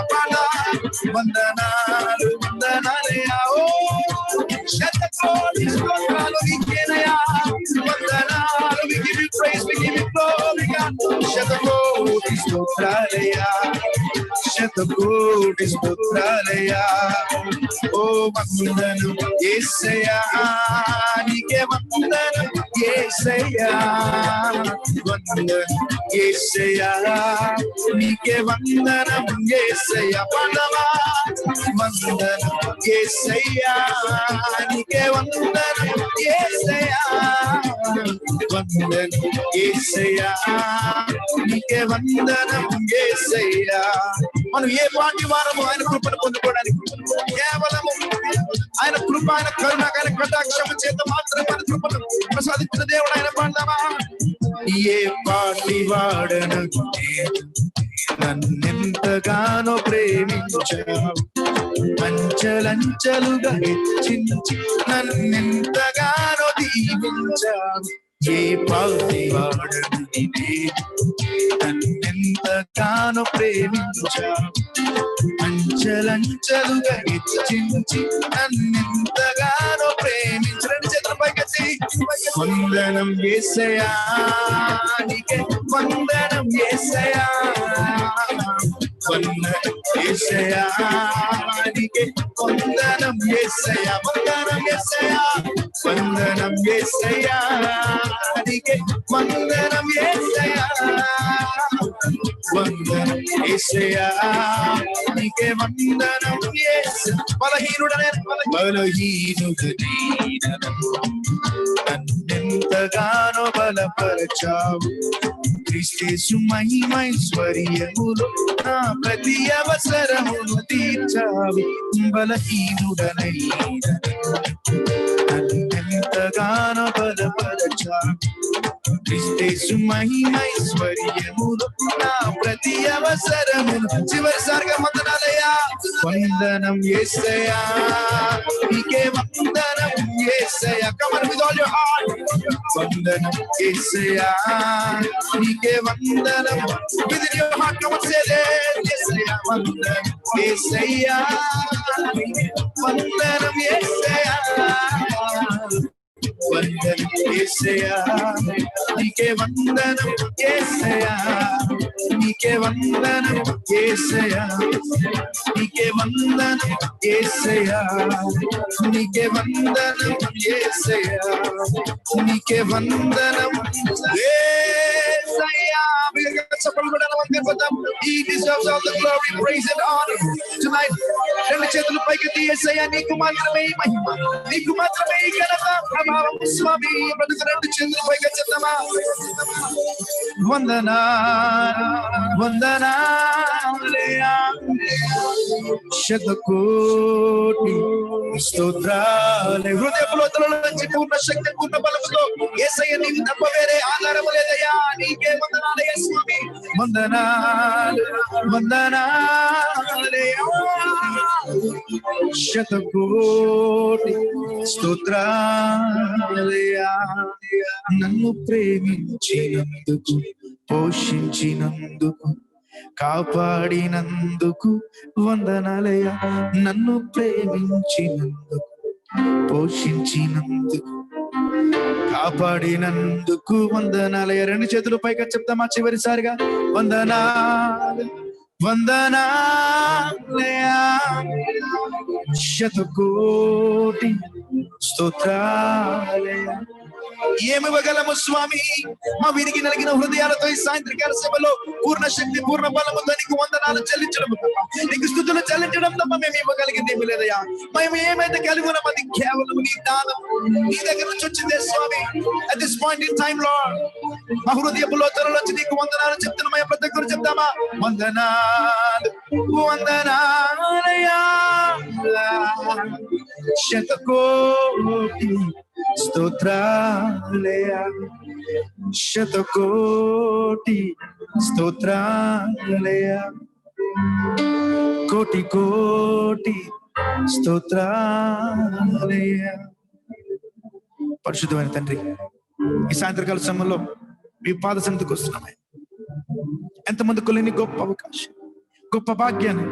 వందనాలు వందనాలయ్యా. ఓ శతకోటి స్తోత్రాలు నీకేనయ్యా. వందనాలు. We give you praise, we give you glory, God. శతకోటి స్తోత్రాలయ్యా. శతకోటి స్తోత్రాలయ్యా. ఓ వందనం యేసయ్యా నీకే వందనం యేసయ్యా. వందనం యేసయ్యా నీకే వందనం యేసయ్యా. పడవా వందనం యేసయ్యా నీకే వందనం యేసయ్యా. వందనం యేసయ్యా నీకే వందనం యేసయ్యా. మనం ఏ పాటి వారము ఆయన కృపను పొందుకోవడానికి కేవలము ఆయన కృప, ఆయన కరుణ, ఆయన కటాక్షము చేత మాత్రం మన కృపను ప్రసాదించిన దేవుడు ఆయన. పాడదామా? ఏ పాటి వాడను నన్నెంతగానో ప్రేమించావు. అంచెలంచెలుగా హెచ్చించి నన్నెంతగానో దీవించావు. ఏ పాటి వాడను నన్నెంతగానో ప్రేమించావు. అంచెలంచెలుగా హెచ్చించి నన్నెంతగానో ప్రేమించు. రెండు చేతుల పైకెత్తి వందనం యేసయ్యా నీకే వందనం యేసయ్యా. వందనం యేసయ్యా నీకే వందనం యేసయ్యా. వందనం యేసయ్యా. వందనం యేసయ్యా నీకే వందనం యేసయ్యా. వందనం యేసయ్యా నీకే వందనం యేసయ్యా. బలహీనుడనే నన్నెంతగానో బలపరచావు. క్రీస్తు మహిమైశ్వర్యములో నా ప్రతి అవసరమును తీర్చావు. బలహీనుడనై నన్నెంతగానో బలపరచావు. క్రీస్తు మహిమైశ్వర్యములో నా ప్రతి అవసరమును. చివరిసారిగా వందనాలయ్యా. వందనం యేసయ్యా నీకే వందనం యేసయ్యా. Come on with all your heart. వందనం యేసయ్యా నీకే వందనం. Within your heart, come on, say that. యేసయ్యా వందనం యేసయ్యా వందనం యేసయ్యా. వందనం యేసయ్యా నీకే వందనం యేసయ్యా. నీకే వందనం యేసయ్యా. నీకే వందనం యేసయ్యా. నీకే వందనం యేసయ్యా. నీకే వందనం యేసయ్యా. చప్పట్లు కూడా కనపడతాం. He deserves all the glory, praise and honor tonight. రెండు చేతులు పైకెత్తి యేసయ్యా నీకు మాత్రమే మహిమ, నీకు మాత్రమే ఘనత, ప్రభావం స్వామి. బ్రతుకు రెండు చేతులు పైకెత్తుతామా. వందనా వందనాలయా శతకోటి స్తోత్రాలే. హృదయపులోతుల నుంచి పూర్ణ శక్తి పూర్ణ బలముతో యేసయ్య నీకు తప్ప వేరే ఆధారం లేదయ్యా. నీకే వందనాలయ స్వామి. వందనాలు వందనాలయా శతకోటి స్తోత్రాలయా. నన్ను ప్రేమించినందుకు, పోషించినందుకు, కాపాడినందుకు వందనాలయ్యా. నన్ను ప్రేమించినందుకు, పోషించినందుకు, కాపాడినందుకు వందనాలయ్యా. రెండు చేతులు పైగా చెప్తామా చివరిసారిగా. వందనాలు వందనాలయా శతకోటి స్తోత్రాలయా. ఏమివ్వగలము స్వామి మా విరిగి నలిగిన హృదయాలతో ఈ సాయంత్రకాల సభలో పూర్ణ శక్తి పూర్ణ బలముతో నీకు వందనాలు చెల్లించడం తప్ప, నీకు స్తుతులు చెల్లించడం తప్ప మేము ఇవ్వగలిగింది ఏమి లేదయ్యా. మేము ఏమైతే కలిగి ఉన్నాం అది కేవలం నీ దానం, నీ దగ్గర నుంచి వచ్చిందే స్వామి. At this point in time, Lord, మా హృదయపులో త్వరలోంచి నీకు వందనాలు చెప్తున్నామయ్యా. ప్రతి ఒక్కరు చెప్తామా. వందనాలు వందనాలయా శతకోటి స్తోత్రాలయా శతకోటి స్తోత్రాలయా కోటి కోటి స్తోత్రాలయా. పరిశుద్ధమైన తండ్రి, ఈ సాయంత్రకాల సమయంలో మీ పాద సన్నిధికి వస్తున్నామే. ఎంతమంది కొలేని గొప్ప అవకాశం, గొప్ప భాగ్యాన్ని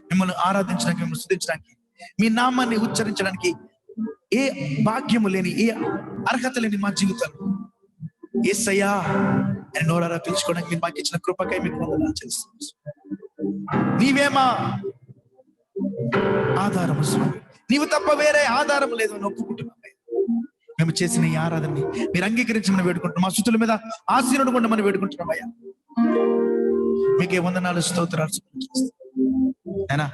మిమ్మల్ని ఆరాధించడానికి, మిమ్మల్ని స్తుతించడానికి, మీ నామాన్ని ఉచ్చరించడానికి ఏ భాగ్యము లేని, ఏ అర్హత లేని మా జీవితాలు యేసయ్యా అని నోరారా పిలుచుకోవడానికి మీరు మాకు ఇచ్చిన కృపకై మీకు వందనాలు చెల్లిస్తున్నాం. నీవే మా ఆధారము స్వామి, నీవు తప్ప వేరే ఆధారం లేదు అని ఒప్పుకుంటున్నాం. మేము చేసిన ఈ ఆరాధనని మీరు అంగీకరించమని వేడుకుంటున్నాం. మా స్తుతుల మీద ఆశీనుడు ఉండమని వేడుకుంటున్నాం అయ్యా. మీకే వందనాలు స్తోత్రాలు అయినా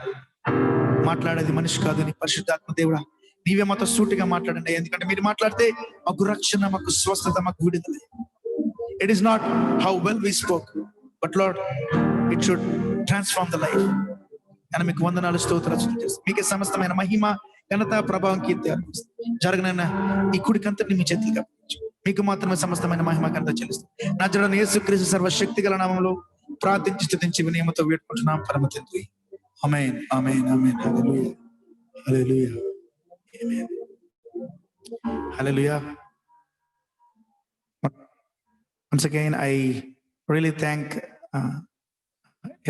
మాట్లాడేది మనిషి కాదు, నీ పరిశుద్ధాత్మ దేవుడా నీవే మాతో సూటిగా మాట్లాడండి. ఎందుకంటే మీరు మాట్లాడితే మాకు రక్షణ, మాకు స్వస్థత, మాకు విడుదల. It is not how well we spoke, but Lord it should transform the life. కానీ మీకు వందనాలు స్తోత్రాలు చేస్తాం. మీకే సమస్తమైన మహిమ, ఘనత, ప్రభావం, కీర్తి జరగనైనా ఈ కుడికంతటిని మీ చేతులుగా మీకు మాత్రమే సమస్తమైన మహిమ ఘనత చెల్లిస్తాం. నా జడని యేసుక్రీస్తు సర్వశక్తి గల నామములో ప్రార్థించి స్తుతించి వినయముతో వేడుకుంటున్నాం పరమ తండ్రి. ఆమేన్ ఆమేన్ ఆమేన్. హల్లెలూయా హల్లెలూయా ఆమేన్ హల్లెలూయా. Once again I really thank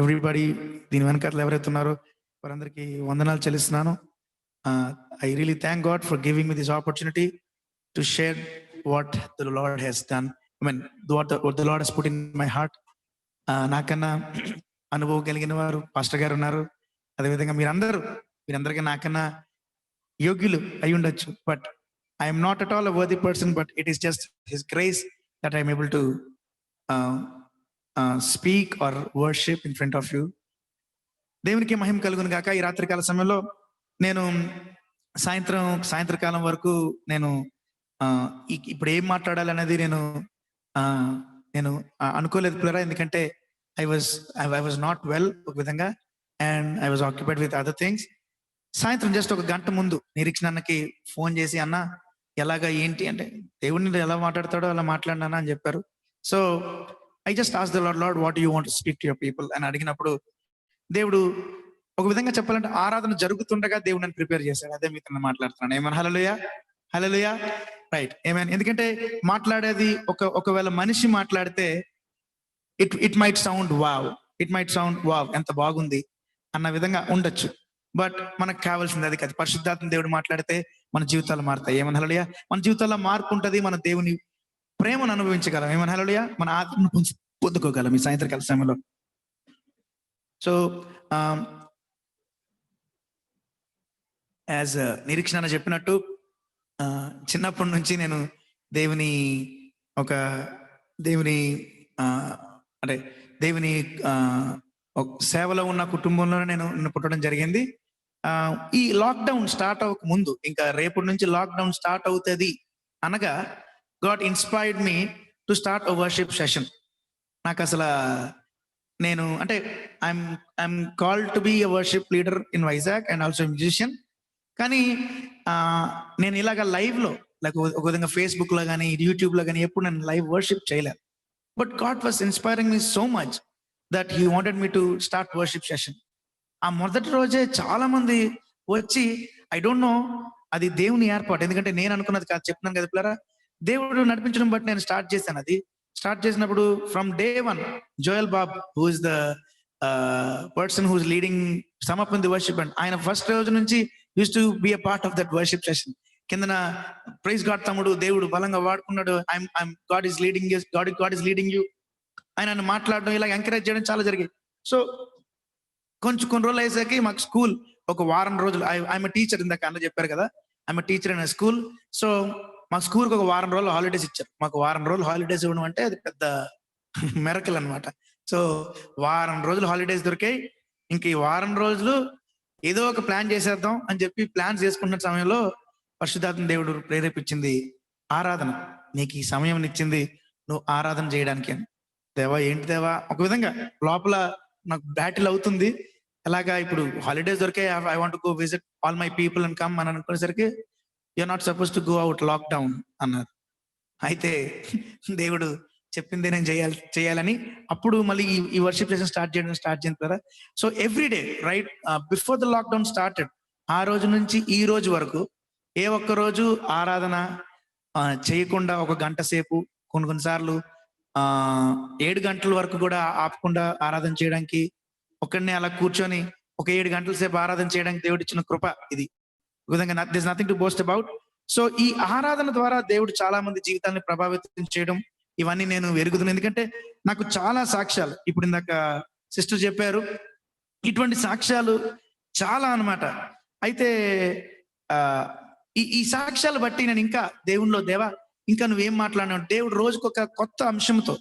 everybody. దీని వెనకాల ఎవరైతే ఉన్నారో వారందరికీ వందనాలు చెల్లిస్తున్నాను. I really thank God for giving me this opportunity to share what the Lord has done. I mean, what the Lord has put in my heart. నాకన్నా అనుభవం కలిగిన వారు పాస్టర్ గారు ఉన్నారు. అదేవిధంగా మీరందరికీ నాకన్నా యోగ్యులు అయి ఉండొచ్చు. But I'm not at all a worthy person, but it is just his grace that I'm able to speak or worship in front of you. దేవునికి మహిమ కలుగును గాక. ఈ రాత్రికాల సమయంలో నేను సాయంత్రకాలం వరకు నేను ఇప్పుడు ఏం మాట్లాడాలి అనేది నేను అనుకోలేదు పిల్లరా. ఎందుకంటే ఐ వాజ్ నాట్ వెల్ ఒక విధంగా, and I was occupied with other things. సాయంత్రం జస్ట్ ఒక గంట ముందు నిరీక్షణ అన్నకి ఫోన్ చేసి, అన్న ఎలాగా ఏంటి అంటే, దేవుడిని ఎలా మాట్లాడతాడో అలా మాట్లాడినా అని చెప్పారు. So I just asked the lord what you want to speak to your people అని అడిగినప్పుడు దేవుడు ఒక విధంగా చెప్పాలంటే ఆరాధన జరుగుతుండగా దేవుడు నన్ను ప్రిపేర్ చేశాడు. అదే మీతో మాట్లాడుతున్నాను. ఏమన్నా హల్లెలూయా హల్లెలూయా రైట్ ఏమైనా. ఎందుకంటే మాట్లాడేది ఒకవేళ మనిషి మాట్లాడితే ఇట్ మైట్ సౌండ్ వావ్ ఎంత బాగుంది అన్న విధంగా ఉండొచ్చు. బట్ మనకు కావాల్సింది అది కాదు. పరిశుద్ధాత్మ దేవుడు మాట్లాడితే మన జీవితాలు మారుతాయి. ఏమన్నా హల్లెలూయా. మన జీవితాల్లో మార్పు ఉంటుంది. మన దేవుని ప్రేమను అనుభవించగలం. ఏమన్నా హల్లెలూయా. మన ఆత్మను పొందుకోగలం ఈ సాయంత్రకాల సమయంలో. సో యాజ్ నిరీక్షణ చెప్పినట్టు చిన్నప్పటి నుంచి నేను దేవుని అంటే దేవుని సేవలో ఉన్న కుటుంబంలోనే నేను పుట్టడం జరిగింది. ఈ లాక్డౌన్ స్టార్ట్ అవ్వక ముందు, ఇంకా రేపటి నుంచి లాక్డౌన్ స్టార్ట్ అవుతుంది అనగా God inspired me to start a worship session. నాకు అసలు నేను అంటే I'm called to be a worship leader in Vizag and also musician. కానీ నేను ఇలాగ లైవ్లో లైక్ ఒక విధంగా ఫేస్బుక్లో కానీ యూట్యూబ్లో కానీ ఎప్పుడు నేను లైవ్ వర్షిప్ చేయలేదు. But God was inspiring me so much that he wanted me to start worship session. ఆ మొదటి రోజే చాలా మంది వచ్చి, ఐ డోంట్ నో అది దేవుని ఏర్పాటు, ఎందుకంటే నేను అనుకున్నది కాదు, చెప్తున్నాను కదా పిల్లరా, దేవుడు నడిపించడం బట్టి నేను స్టార్ట్ చేశాను. అది స్టార్ట్ చేసినప్పుడు from day 1 Joel Bob who is the person who is leading sum up in the worship, and ఆయన ఫస్ట్ రోజు నుంచి use to be a part of that worship session. కిందన ప్రైజ్ గాడ్ తమ్ముడు, దేవుడు బలంగా వాడుకున్నాడు, God is leading you, God is leading you, ఆయన మాట్లాడడం, ఇలా ఎంకరేజ్ చేయడం చాలా జరిగాయి. సో కొన్ని రోజులు అయ్యేసరికి మాకు స్కూల్ ఒక వారం రోజులు, ఐఎమ్ టీచర్, ఇందాక అన్న చెప్పారు కదా, I'm teacher in school. So మా స్కూల్కి ఒక వారం రోజులు హాలిడేస్ ఇచ్చారు. మాకు వారం రోజులు హాలిడేస్ ఇవ్వడం అంటే అది పెద్ద మెరకల్ అనమాట. సో వారం రోజులు హాలిడేస్ దొరికాయి. ఇంక ఈ వారం రోజులు ఏదో ఒక ప్లాన్ చేసేద్దాం అని చెప్పి ప్లాన్ చేసుకున్న సమయంలో పరిశుద్ధాత్మ దేవుడు ప్రేరేపించింది ఆరాధన. నీకు ఈ సమయం ఇచ్చింది నువ్వు ఆరాధన చేయడానికి అని. దేవా ఏంటి దేవా, ఒక విధంగా లోపల నాకు బ్యాటిల్ అవుతుంది. ఎలాగా ఇప్పుడు హాలిడేస్ దొరికే, I want go visit all my people and come అని అనుకునేసరికి you're not suppose to go out, lockdown అన్నారు. అయితే దేవుడు చెప్పింది నేను చేయాలని అప్పుడు మళ్ళీ ఈ వర్షిప్ సెషన్ స్టార్ట్ చేసిన కదా. So every day right before the lockdown started, ఆ రోజు నుంచి ఈ రోజు వరకు ఏ ఒక్క రోజు ఆరాధన చేయకుండా ఒక గంట సేపు, కొన్నిసార్లు 7 గంటల వరకు కూడా ఆపకుండా ఆరాధన చేయడానికి, ఒక్కడినే అలా కూర్చొని ఒక 7 గంటల సేపు ఆరాధన చేయడానికి దేవుడు ఇచ్చిన కృప ఇది. ఒక విధంగా this nothing to boast about. So ఈ ఆరాధన ద్వారా దేవుడు చాలా మంది జీవితాన్ని ప్రభావితం చేయడం, ఇవన్నీ నేను ఎరుగుతున్నాను. ఎందుకంటే నాకు చాలా సాక్ష్యాలు, ఇప్పుడు ఇందాక సిస్టర్ చెప్పారు, ఇటువంటి సాక్ష్యాలు చాలా అన్నమాట. అయితే ఈ సాక్ష్యాలు బట్టి నేను ఇంకా దేవునిలో, దేవా ఇంకా నువ్వేం మాట్లాడినావు, దేవుడు రోజుకు ఒక కొత్త అంశంతో,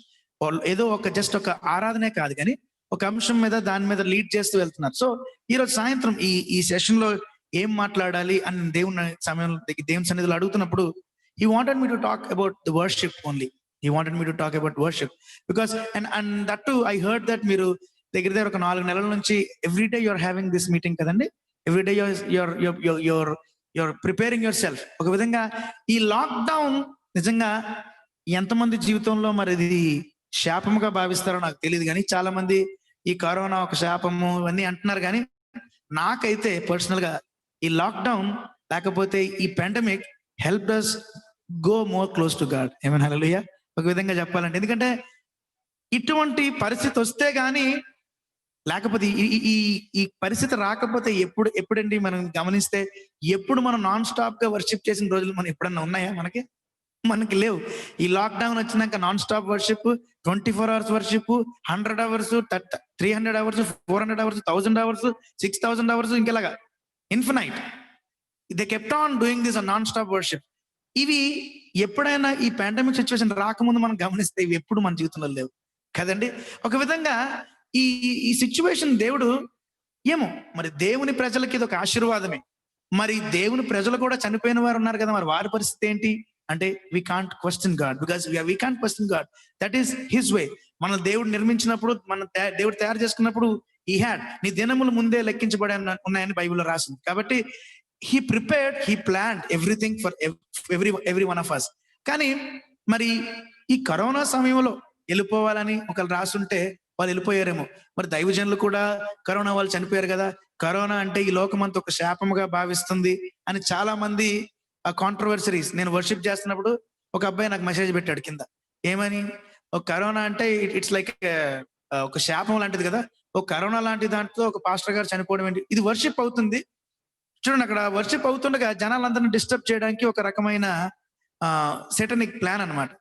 ఏదో ఒక జస్ట్ ఒక ఆరాధనే కాదు కానీ ఒక అంశం మీద దాని మీద లీడ్ చేస్తూ వెళ్తున్నారు. సో ఈరోజు సాయంత్రం ఈ సెషన్ లో ఏం మాట్లాడాలి అని దేవుని సన్నిధిలో అడుగుతున్నప్పుడు, he wanted me to talk about the worship only. He wanted me to talk about worship because and that too I heard that మీరు దగ్గర ఒక 4 నెలల నుంచి every day you're having this meeting కదండి. Every day you're preparing yourself. ఒక విధంగా ఈ lockdown నిజంగా ఎంతమంది జీవితంలో మరి ఇది శాపముగా భావిస్తారో నాకు తెలియదు, కానీ చాలా మంది ఈ కరోనా ఒక శాపము ఇవన్నీ అంటున్నారు. కానీ నాకైతే పర్సనల్ గా ఈ లాక్డౌన్ లేకపోతే ఈ pandemic help us go more close to God. ఏమైనా హల్లెలూయా. ఒక విధంగా చెప్పాలంటే, ఎందుకంటే ఇటువంటి పరిస్థితి వస్తే గానీ, లేకపోతే ఈ పరిస్థితి రాకపోతే ఎప్పుడండి మనం గమనిస్తే, ఎప్పుడు మనం నాన్ స్టాప్ గా వర్షిప్ చేసిన రోజులు మనం ఎప్పుడన్నా ఉన్నాయా? మనకి లేవు. ఈ లాక్డౌన్ వచ్చినాక non stop worship, 24 hours worship, 100 hours, 300 hours, 400 hours, 1000 hours, 6000 hours, ఇంకెలాగా infinite. They kept on doing this non stop worship. ఇవి ఎప్పుడైనా ఈ పాండమిక్ సిచ్యువేషన్ రాకముందు మనం గమనిస్తే ఇవి ఎప్పుడు మన జీవితంలో లేవు కదండి. ఒక విధంగా ఈ సిచ్యువేషన్ దేవుడు ఏమో మరి దేవుని ప్రజలకి ఇది ఒక ఆశీర్వాదమే. మరి దేవుని ప్రజలు కూడా చనిపోయిన వారు ఉన్నారు కదా, మరి వారి పరిస్థితి ఏంటి అంటే, we can't question God because we can't question God. That is his way. మన దేవుడు నిర్మించినప్పుడు, దేవుడు తయారు చేసుకున్నప్పుడు he had నీ దినములు ముందే లెక్కించబడి ఉన్నాయని బైబిల్లో రాసింది. కాబట్టి he prepared, he planned everything for every one of us. కానీ మరి ఈ కరోనా సమయంలో వెళ్ళిపోవాలని ఒకళ్ళు రాసుంటే వాళ్ళు వెళ్ళిపోయారేమో. మరి దైవజనులు కూడా కరోనా వాళ్ళు చనిపోయారు కదా, కరోనా అంటే ఈ లోకమంతా ఒక శాపముగా భావిస్తుంది అని చాలా మంది కాంట్రవర్సరీస్. నేను వర్షిప్ చేస్తున్నప్పుడు ఒక అబ్బాయి నాకు మెసేజ్ పెట్టాడు కింద, ఏమని, ఒక కరోనా అంటే ఇట్స్ లైక్ ఒక శాపం లాంటిది కదా, ఒక కరోనా లాంటి దాంట్లో ఒక పాస్టర్ గారు చనిపోవడం ఏంటి, ఇది వర్షిప్ అవుతుంది. చూడండి, అక్కడ వర్షిప్ అవుతుండగా జనాలందరినీ డిస్టర్బ్ చేయడానికి ఒక రకమైన సెటనిక్ ప్లాన్ అనమాట.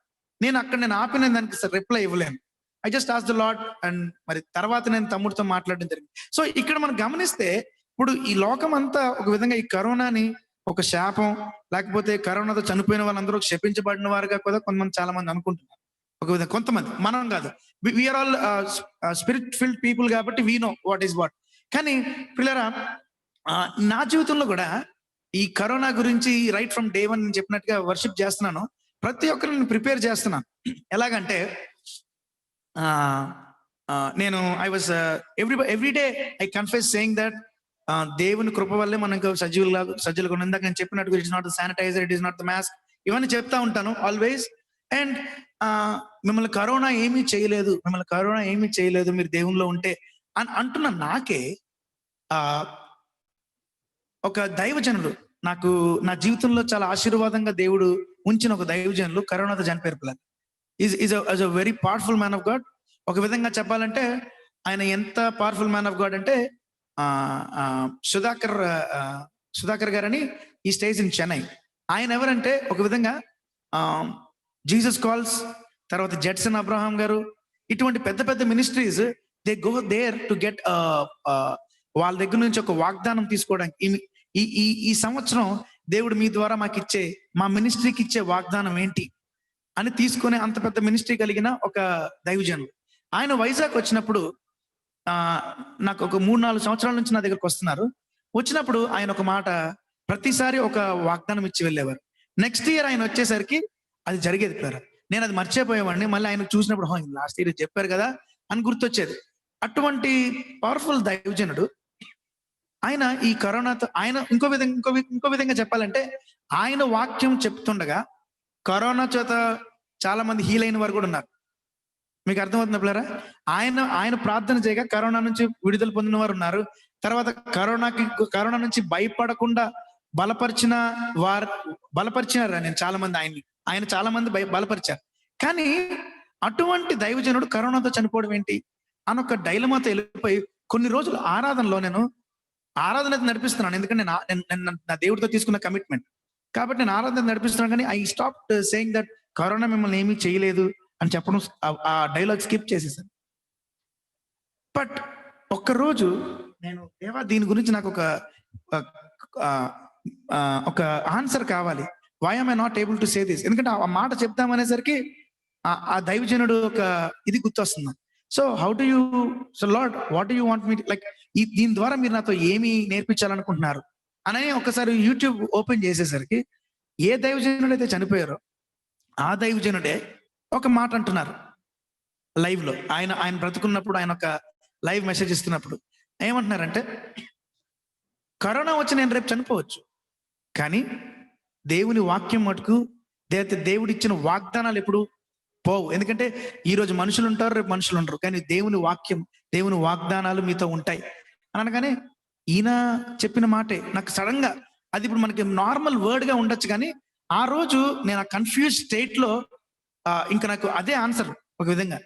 నేను ఆపిన దానికి రిప్లై ఇవ్వలేను. I just ask the lord, and మరి తర్వాత నేను తమ్ముడితో మాట్లాడడం జరిగింది. సో ఇక్కడ మనం గమనిస్తే, ఇప్పుడు ఈ లోకం అంతా ఒక విధంగా ఈ కరోనాని ఒక శాపం, లేకపోతే కరోనాతో చనిపోయిన వాళ్ళందరూ శపించబడిన వారుగా కూడా కొంతమంది చాలా మంది అనుకుంటున్నారు. ఒక విధంగా కొంతమంది, మనం కాదు, we're all spirit filled people కాబట్టి we know what is what. కానీ పిల్లరా, నా జీవితంలో కూడా ఈ కరోనా గురించి రైట్ ఫ్రమ్ డే 1 నేను చెప్పినట్టుగా వర్షిప్ చేస్తున్నాను. ప్రతి ఒక్కరిని ప్రిపేర్ చేస్తున్నాను. ఎలాగంటే నేను I was every day I confess saying that దేవుని కృప వల్లే మనకు సజ్జులుగా ఇందాక నేను చెప్పినట్టుగా it is not the sanitiser, it is not the mask, ఇవన్నీ చెప్తా ఉంటాను ఆల్వేస్. అండ్ మిమ్మల్ని కరోనా ఏమీ చేయలేదు, మిమ్మల్ని కరోనా ఏమీ చేయలేదు మీరు దేవునిలో ఉంటే అని అంటున్న నాకే ఒక దైవజనుడు, నాకు నా జీవితంలో చాలా ఆశీర్వాదంగా దేవుడు ఉంచిన ఒక దైవజనులు కరోనాతో చనిపోయారు పిల్లలు. Is a very powerful man of God. ఒక విధంగా చెప్పాలంటే ఆయన ఎంత పవర్ఫుల్ మ్యాన్ ఆఫ్ గాడ్ అంటే సుధాకర్ గారని ఈ స్టేజ్ ఇన్ చెన్నై. ఆయన ఎవరంటే ఒక విధంగా జీసస్ కాల్స్, తర్వాత జడ్సన్ అబ్రహాం గారు, ఇటువంటి పెద్ద పెద్ద ministries they go there to get వాళ్ళ దగ్గర నుంచి ఒక వాగ్దానం తీసుకోవడానికి. ఈ సంవత్సరం దేవుడు మీ ద్వారా మాకు ఇచ్చే, మా మినిస్ట్రీకి ఇచ్చే వాగ్దానం ఏంటి అని తీసుకునే అంత పెద్ద మినిస్ట్రీ కలిగిన ఒక దైవజనులు. ఆయన వైజాగ్ వచ్చినప్పుడు నాకు ఒక 3-4 సంవత్సరాల నుంచి నా దగ్గరకు వస్తున్నారు. వచ్చినప్పుడు ఆయన ఒక మాట, ప్రతిసారి ఒక వాగ్దానం ఇచ్చి వెళ్ళేవారు. నెక్స్ట్ ఇయర్ ఆయన వచ్చేసరికి అది జరిగేది కదా. నేను అది మర్చిపోయేవాడిని. మళ్ళీ ఆయన చూసినప్పుడు లాస్ట్ ఇయర్ చెప్పారు కదా అని గుర్తొచ్చేది. అటువంటి పవర్ఫుల్ దైవజనుడు ఆయన ఈ కరోనాతో, ఆయన ఇంకో విధంగా చెప్పాలంటే ఆయన వాక్యం చెప్తుండగా కరోనా చేత చాలా మంది హీల్ అయిన వారు కూడా ఉన్నారు. మీకు అర్థమవుతుంది పిల్లరా? ఆయన ప్రార్థన చేయగా కరోనా నుంచి విడుదల పొందిన వారు ఉన్నారు. తర్వాత కరోనా నుంచి భయపడకుండా బలపరిచినారు నేను చాలా మంది, ఆయన చాలా మంది బలపరిచారు. కానీ అటువంటి దైవజనుడు కరోనాతో చనిపోవడం ఏంటి అని ఒక డైలమాతో వెళ్ళిపోయి కొన్ని రోజులు ఆరాధనలో నేను ఆరాధన నడిపిస్తున్నాను. ఎందుకంటే నా దేవుడితో తీసుకున్న కమిట్మెంట్ కాబట్టి నేను ఆరాధన నడిపిస్తున్నాను. కానీ I stop saying that corona మిమ్మల్ని ఏమీ చేయలేదు అని చెప్పడం, ఆ డైలాగ్ స్కిప్ చేసేసాను. బట్ ఒక్కరోజు నేను దేవా దీని గురించి నాకు ఒక ఆన్సర్ కావాలి. Why am I not able to say this? ఎందుకంటే ఆ మాట చెప్తామనేసరికి ఆ దైవజనుడు ఒక ఇది గుర్తొస్తుంది. So Lord what do you want me, like దీని ద్వారా మీరు నాతో ఏమి నేర్పించాలనుకుంటున్నారు అని ఒకసారి యూట్యూబ్ ఓపెన్ చేసేసరికి ఏ దైవజనుడు అయితే చనిపోయారో ఆ దైవజనుడే ఒక మాట అంటున్నారు లైవ్ లో. ఆయన బ్రతుకున్నప్పుడు ఆయన ఒక లైవ్ మెసేజ్ ఇస్తున్నప్పుడు ఏమంటున్నారంటే, కరోనా వచ్చి నేను రేపు చనిపోవచ్చు, కానీ దేవుని వాక్యం మటుకు దేవుడు ఇచ్చిన వాగ్దానాలు ఎప్పుడు పోవు. ఎందుకంటే ఈ రోజు మనుషులు ఉంటారు, రేపు మనుషులు ఉంటారు, కానీ దేవుని వాక్యం, దేవుని వాగ్దానాలు మీతో ఉంటాయి అని అనగానే ఈయన చెప్పిన మాటే నాకు సడన్ గా, అది ఇప్పుడు మనకి నార్మల్ వర్డ్ గా ఉండొచ్చు, కానీ ఆ రోజు నేను ఆ కన్ఫ్యూజ్ స్టేట్ లో ఇంకా నాకు అదే ఆన్సర్. ఒక విధంగా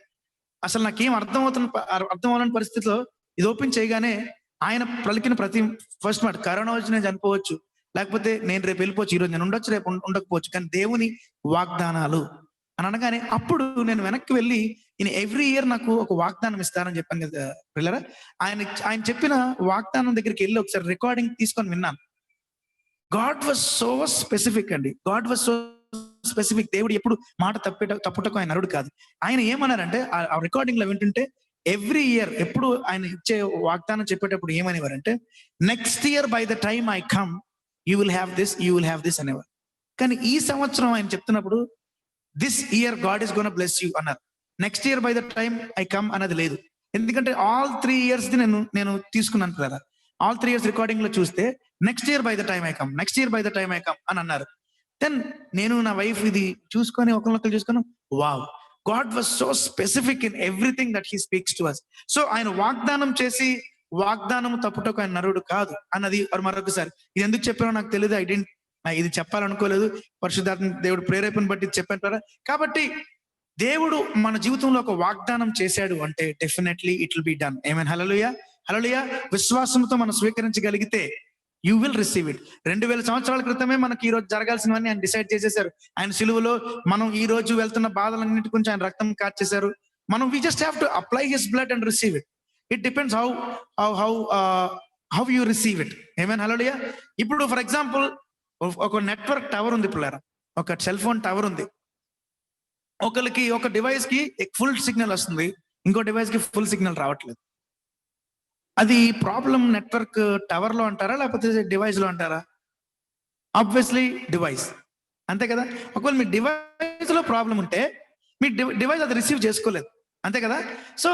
అసలు నాకేం అర్థం అవ్వాలని పరిస్థితిలో ఇది ఓపెన్ చేయగానే ఆయన పలికిన ప్రతి ఫస్ట్ మాట, కరోనా వచ్చి నేను చనిపోవచ్చు, లేకపోతే నేను రేపు వెళ్ళిపోవచ్చు, ఈరోజు నేను ఉండొచ్చు, రేపు ఉండకపోవచ్చు, కానీ దేవుని వాగ్దానాలు అని అనగానే అప్పుడు నేను వెనక్కి వెళ్ళి ఈయన ఎవ్రీ ఇయర్ నాకు ఒక వాగ్దానం ఇస్తారని చెప్పాను కదా పిల్లరా. ఆయన చెప్పిన వాగ్దానం దగ్గరికి వెళ్ళి ఒకసారి రికార్డింగ్ తీసుకొని విన్నాను. గాడ్ వాజ్ సో స్పెసిఫిక్ అండి. God was so specific. దేవుడు ఎప్పుడు మాట తప్పుటకు ఆయన నరుడు కాదు. ఆయన ఏమన్నారంటే ఆ రికార్డింగ్ లో వింటుంటే ఎవ్రీ ఇయర్ ఎప్పుడు ఆయన ఇచ్చే వాగ్దానం చెప్పేటప్పుడు ఏమనేవారంటే, next year by the time I come you will have this అనేవారు. కానీ ఈ సంవత్సరం ఆయన చెప్తున్నప్పుడు this year God is gonna bless you అన్నారు. Next year by the time I come అన్నది లేదు. ఎందుకంటే ఆల్ 3 years నేను తీసుకున్నాను కదా. ఆల్ 3 years రికార్డింగ్ లో చూస్తే next year by the time I come అని అన్నారు. దెన్ నేను నా వైఫ్ ఇది చూసుకొని ఒకరినొకరు చూసుకొని, wow, God was so specific in everything that he speaks to us. So ఆయన వాగ్దానం చేసి వాగ్దానం తప్పుటకు ఆయన నరుడు కాదు అన్నది మరొకసారి. ఇది ఎందుకు చెప్పానో నాకు తెలియదు, ఇది చెప్పాలనుకోలేదు, పరిశుద్ధాత్మ దేవుడు ప్రేరేపణ బట్టి చెప్పారు. కాబట్టి దేవుడు మన జీవితంలో ఒక వాగ్దానం చేశాడు అంటే definitely it will be done. Amen. Hallelujah, hallelujah. విశ్వాసంతో మనం స్వీకరించగలిగితే యూ విల్ రిసీవ్ ఇట్. 2000 సంవత్సరాల క్రితమే మనకి ఈ రోజు జరగాల్సినవన్నీ ఆయన డిసైడ్ చేసేసారు. ఆయన సిలువలో మనం ఈ రోజు వెళ్తున్న బాధలన్నిటి గురించి ఆయన రక్తం కార్చేశారు. మనం we just have to apply his blood and receive it. It depends how you receive it. Amen. Hallelujah. ఇప్పుడు ఫర్ ఎగ్జాంపుల్ ఒక నెట్వర్క్ టవర్ ఉంది పిల్లరా, ఒక సెల్ ఫోన్ టవర్ ఉంది. ఒకరికి ఒక డివైస్ కి ఫుల్ సిగ్నల్ వస్తుంది, ఇంకో డివైస్ కి ఫుల్ సిగ్నల్ రావట్లేదు. అది ప్రాబ్లం నెట్వర్క్ టవర్ లో అంటారా లేకపోతే డివైస్ లో అంటారా? ఆబ్వియస్లీ డివైస్, అంతే కదా. ఒకవేళ మీ డివైస్ లో ప్రాబ్లం ఉంటే మీ డివైస్ అది రిసీవ్ చేసుకోలేదు, అంతే కదా. సో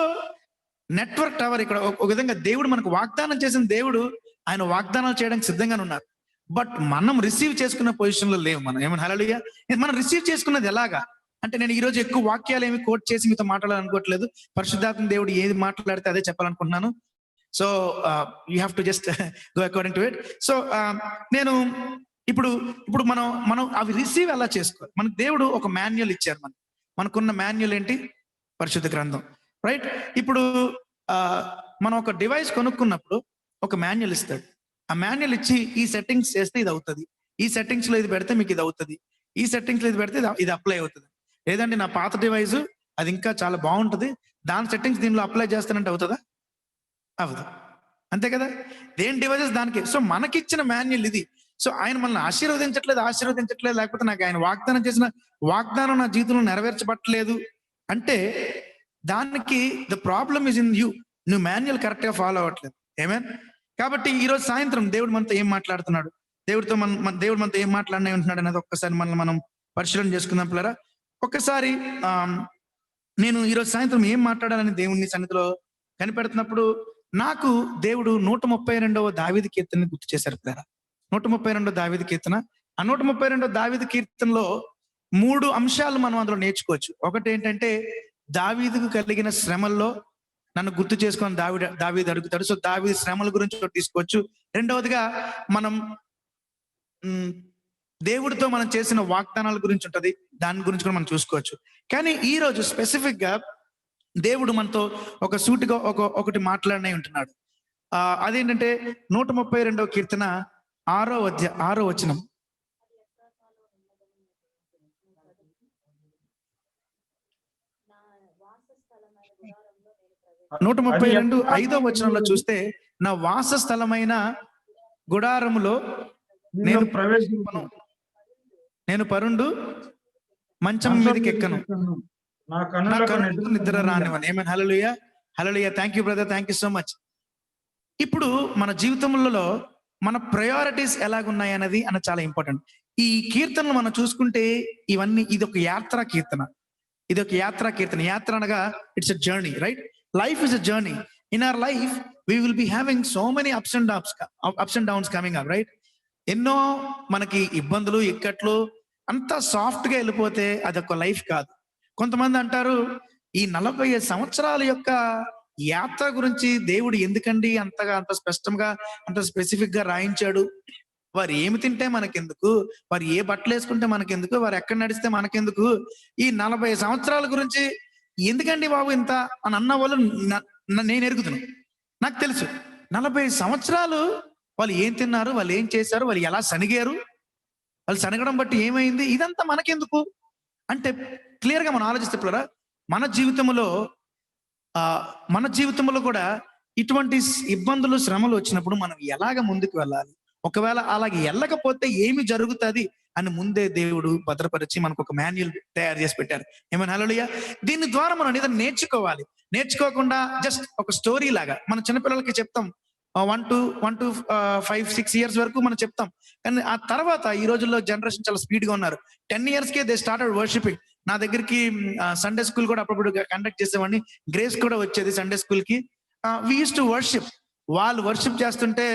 నెట్వర్క్ టవర్ ఇక్కడ ఒక విధంగా దేవుడు మనకు వాగ్దానం చేసిన దేవుడు, ఆయన వాగ్దానాలు చేయడానికి సిద్ధంగానే ఉన్నారు. బట్ మనం రిసీవ్ చేసుకున్న పొజిషన్ లో లేవు. మనం ఏమన్నా హల్లెలూయా. మనం రిసీవ్ చేసుకున్నది ఎలాగా అంటే, నేను ఈ రోజు ఎక్కువ వాక్యాలు ఏమి కోట్ చేసి మీతో మాట్లాడాలనుకోవట్లేదు. పరిశుద్ధాత్మ దేవుడు ఏది మాట్లాడితే అదే చెప్పాలనుకుంటున్నాను. So you have to just go according to it. So నేను ఇప్పుడు మనం అవి రిసీవ్ ఎలా చేసుకోవాలి? మనకు దేవుడు ఒక మాన్యువల్ ఇచ్చారు. మనకున్న మాన్యువల్ ఏంటి? పరిశుద్ధ గ్రంథం, రైట్. ఇప్పుడు మనం ఒక డివైస్ కొనుక్కున్నప్పుడు ఒక మాన్యువల్ ఇస్తాడు. ఆ మాన్యువల్ ఇచ్చి ఈ సెట్టింగ్స్ చేస్తే ఇది అవుతుంది, ఈ సెట్టింగ్స్ లో ఇది పెడితే మీకు ఇది అవుతుంది, ఈ సెట్టింగ్స్ లో ఇది పెడితే ఇది అప్లై అవుతుంది. లేదంటే నా పాత డివైస్ అది ఇంకా చాలా బాగుంటుంది, దాని సెట్టింగ్స్ దీనిలో అప్లై చేస్తానంటే అవుతుందా? అవదు, అంతే కదా. దేని డివైజెస్ దానికి. సో మనకిచ్చిన మాన్యువల్ ఇది. సో ఆయన మనల్ని ఆశీర్వదించట్లేదు, లేకపోతే నాకు ఆయన వాగ్దానం చేసిన వాగ్దానం నా జీవితంలో నెరవేర్చబట్టలేదు అంటే దానికి the problem is in you. నువ్వు మాన్యువల్ కరెక్ట్ గా ఫాలో అవ్వట్లేదు. ఆమేన్. కాబట్టి ఈ రోజు సాయంత్రం దేవుడు మనతో ఏం మాట్లాడుతున్నాడు, దేవుడు మనతో ఏం మాట్లాడినే ఉంటున్నాడు అనేది ఒక్కసారి మనం పరిశీలన చేసుకుందాం పిల్లరా. ఒక్కసారి నేను ఈరోజు సాయంత్రం ఏం మాట్లాడాలని దేవుని సన్నిధిలో కనిపెడుతున్నప్పుడు నాకు దేవుడు 132వ దావీదు కీర్తనని గుర్తు చేశారు పిల్లరా. 132వ దావీదు కీర్తన. ఆ 132వ దావీదు కీర్తనలో 3 అంశాలు మనం అందులో నేర్చుకోవచ్చు. ఒకటి ఏంటంటే, దావీదుకు కలిగిన శ్రమల్లో నన్ను గుర్తు చేసుకొని దావీదు అడుగుతాడు. సో దావీదు శ్రమల గురించి తీసుకోవచ్చు. రెండవదిగా మనం దేవుడితో మనం చేసిన వాగ్దానాల గురించి ఉంటది, దాని గురించి కూడా మనం చూసుకోవచ్చు. కానీ ఈ రోజు స్పెసిఫిక్ గా దేవుడు మనతో ఒక సూటిగా ఒకటి మాట్లాడనే ఉంటున్నాడు. అదేంటంటే 132వ కీర్తన 6వ వచనం. 132 5వ వచనంలో చూస్తే, నా వాసస్థలమైన గుడారములో నేను పరుండు మంచం మీదకి ఎక్కను, నా కన్నులకు నిద్ర రానివ్వను. ఆమేన్. హల్లెలూయా, హల్లెలూయా. Thank you brother, thank you so much. ఇప్పుడు మన జీవితంలో మన ప్రయారిటీస్ ఎలాగున్నాయి అన్నది చాలా ఇంపార్టెంట్. ఈ కీర్తనలు మనం చూసుకుంటే ఇది ఒక యాత్రా కీర్తన. యాత్ర అనగా it's a journey, right? Life is a journey. In our life, we will be having so many ups and downs coming up, right? ఎన్నో మనకి ఇబ్బందులు, ఇక్కట్లు అంతా సాఫ్ట్ గా వెళ్ళిపోతే అదొక లైఫ్ కాదు. కొంతమంది అంటారు, ఈ 45 సంవత్సరాల యొక్క యాత్ర గురించి దేవుడు ఎందుకండి అంత స్పష్టంగా అంత స్పెసిఫిక్ గా రాయించాడు? వారు ఏమి తింటే మనకెందుకు, వారు ఏ బట్టలు వేసుకుంటే మనకెందుకు, వారు ఎక్కడ నడిస్తే మనకెందుకు, ఈ 40 సంవత్సరాల గురించి ఎందుకండి బాబు ఇంత అని అన్న వాళ్ళు నేను ఎరుగుతున్నాను. నాకు తెలుసు 40 సంవత్సరాలు వాళ్ళు ఏం తిన్నారు, వాళ్ళు ఏం చేశారు, వాళ్ళు ఎలా సనిగారు, వాళ్ళు సనగడం బట్టి ఏమైంది, ఇదంతా మనకెందుకు అంటే క్లియర్ గా మనం ఆలోచిస్తే పిల్లరా, మన జీవితంలో కూడా ఇటువంటి ఇబ్బందులు, శ్రమలు వచ్చినప్పుడు మనం ఎలాగ ముందుకు వెళ్ళాలి, ఒకవేళ అలాగే వెళ్ళకపోతే ఏమి జరుగుతుంది అని ముందే దేవుడు భద్రపరిచి మనకు ఒక మాన్యువల్ తయారు చేసి పెట్టారు. ఏమైనా హల్లెలూయా. దీని ద్వారా మనం ఏదైనా నేర్చుకోవాలి. నేర్చుకోకుండా జస్ట్ ఒక స్టోరీ లాగా మన చిన్నపిల్లలకి చెప్తాం, 1 to 5, 6 years వరకు మనం చెప్తాం. కానీ ఆ తర్వాత ఈ రోజుల్లో జనరేషన్ చాలా స్పీడ్ గా ఉన్నారు. 10 years K they started worshipping. నా దగ్గరికి సండే స్కూల్ కూడా అప్పుడప్పుడు కండక్ట్ చేసేవాడిని. గ్రేస్ కూడా వచ్చేది సండే స్కూల్ కి. వి యూస్ టు వర్షిప్. వాళ్ళు వర్షిప్ చేస్తుంటే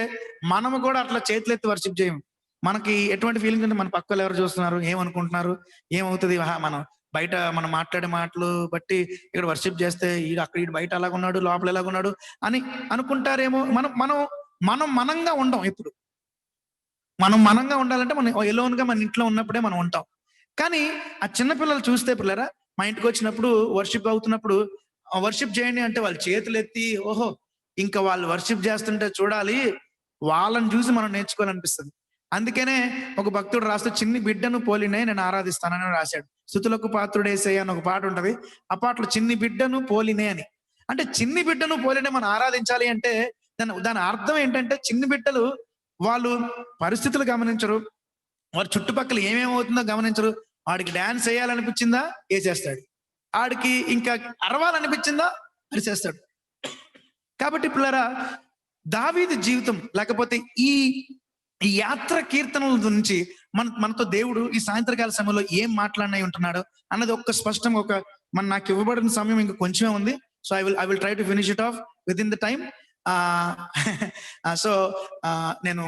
మనము కూడా అట్లా చేతులెత్తి వర్షిప్ చేయము. మనకి ఎటువంటి ఫీలింగ్ అంటే, మన పక్కలు ఎవరు చూస్తున్నారు, ఏమనుకుంటున్నారు, ఏమవుతుంది, మనం బయట మనం మాట్లాడే మాటలు బట్టి ఇక్కడ వర్షిప్ చేస్తే అక్కడ బయట ఎలాగున్నాడు, లోపల ఎలాగున్నాడు అని అనుకుంటారేమో. మనంగా ఉండం. ఎప్పుడు మనం మనంగా ఉండాలంటే మనం ఎలోన్ గా మన ఇంట్లో ఉన్నప్పుడే మనం ఉంటాం. కానీ ఆ చిన్నపిల్లలు చూస్తే పిల్లరా, మా ఇంటికి వచ్చినప్పుడు వర్షిప్ అవుతున్నప్పుడు వర్షిప్ చేయండి అంటే వాళ్ళు చేతులు ఎత్తి, ఓహో ఇంకా వాళ్ళు వర్షిప్ చేస్తుంటే చూడాలి, వాళ్ళని చూసి మనం నేర్చుకోవాలనిపిస్తుంది. అందుకనే ఒక భక్తుడు రాస్తూ, చిన్ని బిడ్డను పోలినే నేను ఆరాధిస్తానని రాశాడు. స్తుతులకు పాత్రుడేసయ్య అని ఒక పాట ఉంటది. ఆ పాటలో చిన్ని బిడ్డను పోలినే అని, అంటే చిన్ని బిడ్డను పోలినే మనం ఆరాధించాలి అంటే దాని అర్థం ఏంటంటే, చిన్ని బిడ్డలు వాళ్ళు పరిస్థితులు గమనించరు, వారి చుట్టుపక్కల ఏమేమవుతుందో గమనించరు, ఆడికి డాన్స్ వేయాలనిపించిందా వేసేస్తాడు, ఆడికి ఇంకా అరవాలనిపించిందా అరిచేస్తాడు. కాబట్టి పిల్లరా, దావీదు జీవితం లేకపోతే ఈ ఈ యాత్ర కీర్తనల నుంచి మనతో దేవుడు ఈ సాయంత్రకాల సమయంలో ఏం మాట్లాడినై ఉంటున్నాడు అన్నది ఒక్క స్పష్టంగా నాకు ఇవ్వబడిన సమయం ఇంకా కొంచెమే ఉంది. So I will try to finish it of with in the time. So నేను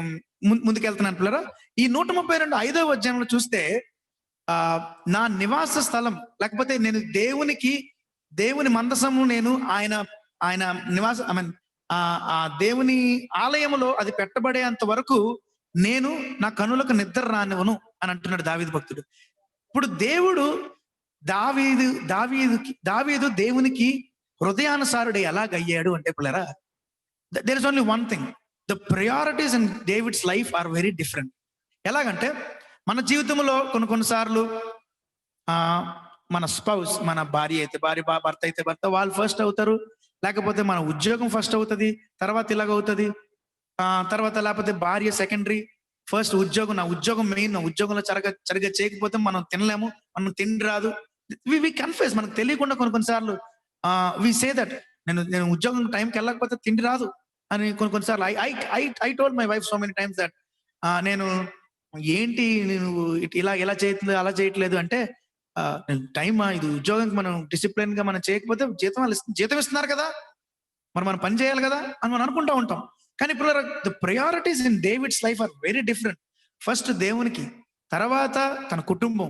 ముందుకెళ్తున్నాను పిల్లరా. ఈ 132 5వ అధ్యాయంలో చూస్తే నా నివాస స్థలం లేకపోతే నేను దేవుని మందసము నేను ఆయన నివాస ఆ దేవుని ఆలయములో అది పెట్టబడేంత వరకు నేను నా కనులకు నిద్ర రానివ్వను అని అంటున్నాడు దావీదు భక్తుడు. ఇప్పుడు దావీదు దేవునికి హృదయానుసారుడు ఎలాగయ్యాడు అంటే పిల్లరా, there is only one thing, the priorities in David's life are very different. ఎలాగంటే మన జీవితంలో కొన్నిసార్లు మన స్పౌస్, మన భార్య అయితే భార్య, భర్త అయితే భర్త, వాళ్ళు ఫస్ట్ అవుతారు. లేకపోతే మన ఉద్యోగం ఫస్ట్ అవుతుంది, తర్వాత ఇలాగ అవుతుంది. తర్వాత లేకపోతే భార్య సెకండరీ, ఫస్ట్ ఉద్యోగం, నా ఉద్యోగం మెయిన్. నా ఉద్యోగంలో సరిగా చేయకపోతే మనం తినలేము, మనం తిండి రాదు. వి కన్ఫ్యూజ్, మనకు తెలియకుండా కొన్నిసార్లు వి సే దట్ నేను ఉద్యోగం టైంకి వెళ్ళకపోతే తిండి రాదు అని కొన్నిసార్లు I told my wife so many times that నేను ఏంటి ఇలా చేయట్లేదు అలా చేయట్లేదు అంటే, టైమా ఇది ఉద్యోగంకి మనం డిసిప్లిన్ గా మనం చేయకపోతే జీతం ఇస్తున్నారు కదా, మరి మనం పని చేయాలి కదా అని మనం అనుకుంటా ఉంటాం. కానీ ఇప్పుడు the priorities in David's life are very different. First దేవునికి, తర్వాత తన కుటుంబం,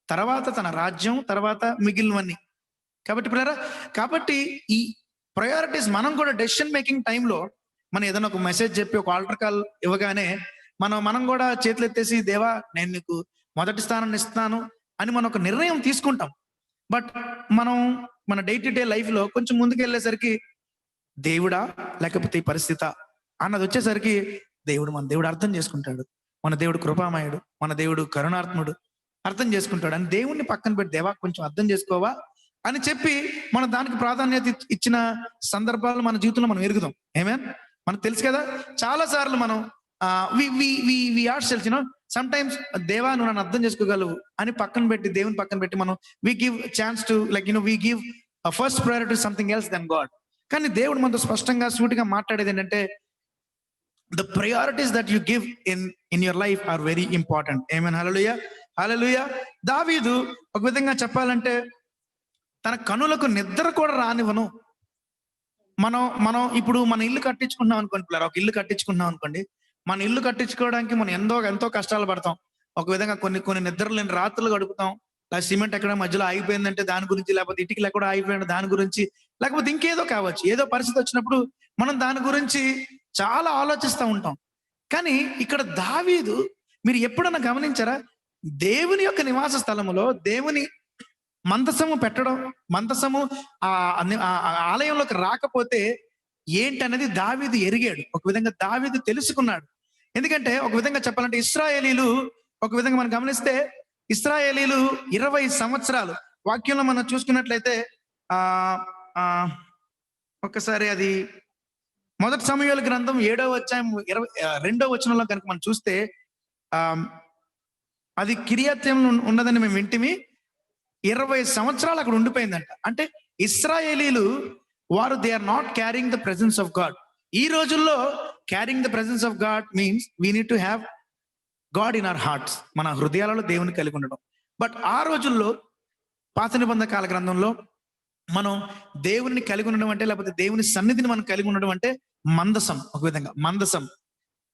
తర్వాత తన రాజ్యం, తర్వాత మిగిలినవన్నీ. కాబట్టి ఈ ప్రయారిటీస్ మనం కూడా డెసిషన్ మేకింగ్ టైంలో మనం ఏదైనా ఒక మెసేజ్ చెప్పి ఒక ఆల్టర్ కాల్ ఇవ్వగానే మనం కూడా చేతులు ఎత్తేసి దేవా నేను నీకు మొదటి స్థానాన్ని ఇస్తున్నాను అని మనం ఒక నిర్ణయం తీసుకుంటాం. బట్ మన డే టు డే లైఫ్ లో కొంచెం ముందుకు వెళ్ళేసరికి దేవుడా లేకపోతే ఈ పరిస్థితి అన్నది వచ్చేసరికి మన దేవుడు అర్థం చేసుకుంటాడు, మన దేవుడు కృపామయుడు, మన దేవుడు కరుణాత్ముడు, అర్థం చేసుకుంటాడు అని దేవుణ్ణి పక్కన పెట్టి దేవా కొంచెం అర్థం చేసుకోవా అని చెప్పి మనం దానికి ప్రాధాన్యత ఇచ్చిన సందర్భాలు మన జీవితంలో మనం ఎరుగుదాం. ఏమేన్ మనకు తెలుసు కదా, చాలా సార్లు మనం సమ్ టైమ్స్ దేవా నువ్వు నన్ను అర్థం చేసుకోగలవు అని పక్కన పెట్టి దేవుని పక్కన పెట్టి మనం we give chance to we give first priority something else then God. కానీ దేవుడు మనతో స్పష్టంగా సూటిగా మాట్లాడేది ఏంటంటే the priorities that you give in your life are very important. Amen. Hallelujah. Hallelujah. దావీదు ఒక విధంగా చెప్పాలంటే తన కనులకు నిద్ర కూడా రానివ్వను. మనం ఇప్పుడు మన ఇల్లు కట్టించుకుంటున్నాం అనుకోండి పిల్లలు, ఒక ఇల్లు కట్టించుకుంటున్నాం అనుకోండి, మన ఇల్లు కట్టించుకోవడానికి మనం ఎంతో కష్టాలు పడతాం. ఒక విధంగా కొన్ని నిద్ర లేని రాత్రులు గడుపుతాం. లేదా సిమెంట్ ఎక్కడ మధ్యలో ఆగిపోయిందంటే దాని గురించి, లేకపోతే ఇటుకలు ఎక్కడ ఆగిపోయిన దాని గురించి, లేకపోతే ఇంకేదో కావచ్చు, ఏదో పరిస్థితి వచ్చినప్పుడు మనం దాని గురించి చాలా ఆలోచిస్తూ ఉంటాం. కానీ ఇక్కడ దావీదు మీరు ఎప్పుడన్నా గమనించారా, దేవుని యొక్క నివాస స్థలములో దేవుని మందసము పెట్టడం, మందసము ఆ ఆలయంలోకి రాకపోతే ఏంటనేది దావీదు ఎరిగాడు. ఒక విధంగా దావీదు తెలుసుకున్నాడు. ఎందుకంటే ఒక విధంగా చెప్పాలంటే ఇశ్రాయేలీలు ఒక విధంగా మనం గమనిస్తే ఇశ్రాయేలీలు 20 సంవత్సరాలు వాక్యంలో మనం చూసుకున్నట్లయితే ఒక్కసారి అది మొదటి సమూయేలు గ్రంథం 7వ అధ్యాయం 22వ వచనంలో కనుక మనం చూస్తే అది కిర్యతైములో ఉన్నదని మేము వింటిమి. 20 సంవత్సరాలు అక్కడ ఉండిపోయిందంట. అంటే ఇశ్రాయేలీలు వారు they are not carrying the presence of God. ఈ రోజుల్లో carrying the presence of God means we need to have God in our hearts. మన హృదయాలలో దేవుని కలిగి ఉండడం. బట్ ఆ రోజుల్లో పాత నిబంధన కాల గ్రంథంలో మనం దేవుని కలిగి ఉండడం అంటే, లేకపోతే దేవుని సన్నిధిని మనం కలిగి ఉండడం అంటే మందసం, ఒక విధంగా మందసం.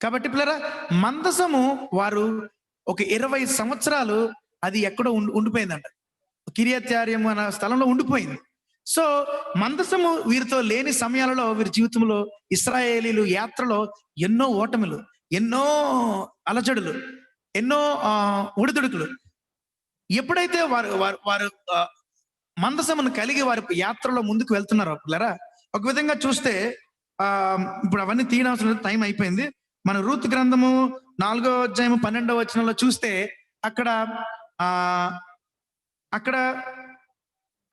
కాబట్టి పిల్లరా మందసము వారు ఒక 20 సంవత్సరాలు అది ఎక్కడో ఉండిపోయిందంట, కిర్యత్యారీం అనే స్థలంలో ఉండిపోయింది. సో మందసము వీరితో లేని సమయాలలో వీరి జీవితంలో ఇశ్రాయేలీలు యాత్రలో ఎన్నో ఓటములు, ఎన్నో అలజడులు, ఎన్నో ఒడిదుడుకులు. ఎప్పుడైతే వారు మందసమును కలిగి వారి యాత్రలో ముందుకు వెళ్తున్నారో పిల్లరా, ఒక విధంగా చూస్తే ఇప్పుడు అవన్నీ తీయనవసరం, టైం అయిపోయింది. మన రూతు గ్రంథము 4వ అధ్యాయము 12వ వచనంలో చూస్తే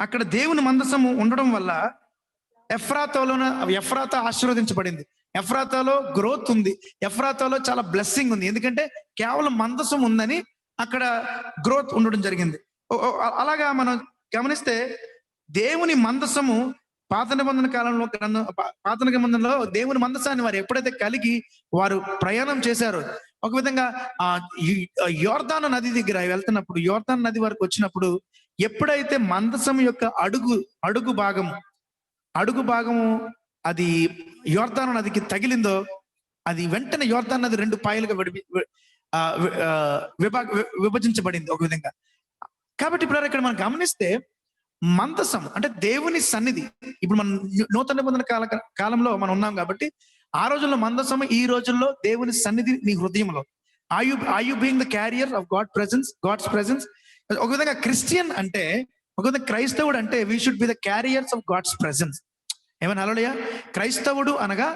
అక్కడ దేవుని మందసము ఉండడం వల్ల ఎఫ్రాతా ఆశీర్వదించబడింది. ఎఫ్రాతాలో గ్రోత్ ఉంది, ఎఫ్రాతాలో చాలా బ్లెస్సింగ్ ఉంది. ఎందుకంటే కేవలం మందసం ఉందని అక్కడ గ్రోత్ ఉండడం జరిగింది. అలాగా మనం గమనిస్తే దేవుని మందసము పాత నిబంధన కాలంలో పాత నిబంధనలో దేవుని మందసాన్ని వారు ఎప్పుడైతే కలిగి వారు ప్రయాణం చేశారో, ఒక విధంగా యోర్దాను నది దగ్గర వెళ్తున్నప్పుడు, యోర్దాను నది వరకు వచ్చినప్పుడు ఎప్పుడైతే మందసం యొక్క అడుగు భాగము అది యోర్దాను నదికి తగిలిందో, అది వెంటనే యోర్దాను నది 2 పాయలుగా విభజించబడింది ఒక విధంగా. కాబట్టి ఇప్పుడు ఇక్కడ మనం గమనిస్తే మందసం అంటే దేవుని సన్నిధి. ఇప్పుడు మనం నూతన నిబంధన కాలంలో మనం ఉన్నాం కాబట్టి ఆ రోజుల్లో మందసం, ఈ రోజుల్లో దేవుని సన్నిధి నీ హృదయంలో. Are you being the carrier of God's presence. ఒక విధంగా క్రిస్టియన్ అంటే, ఒక విధంగా క్రైస్తవుడు అంటే we should be the carriers of God's presence. ఏమన్నా హల్లెలూయా. క్రైస్తవుడు అనగా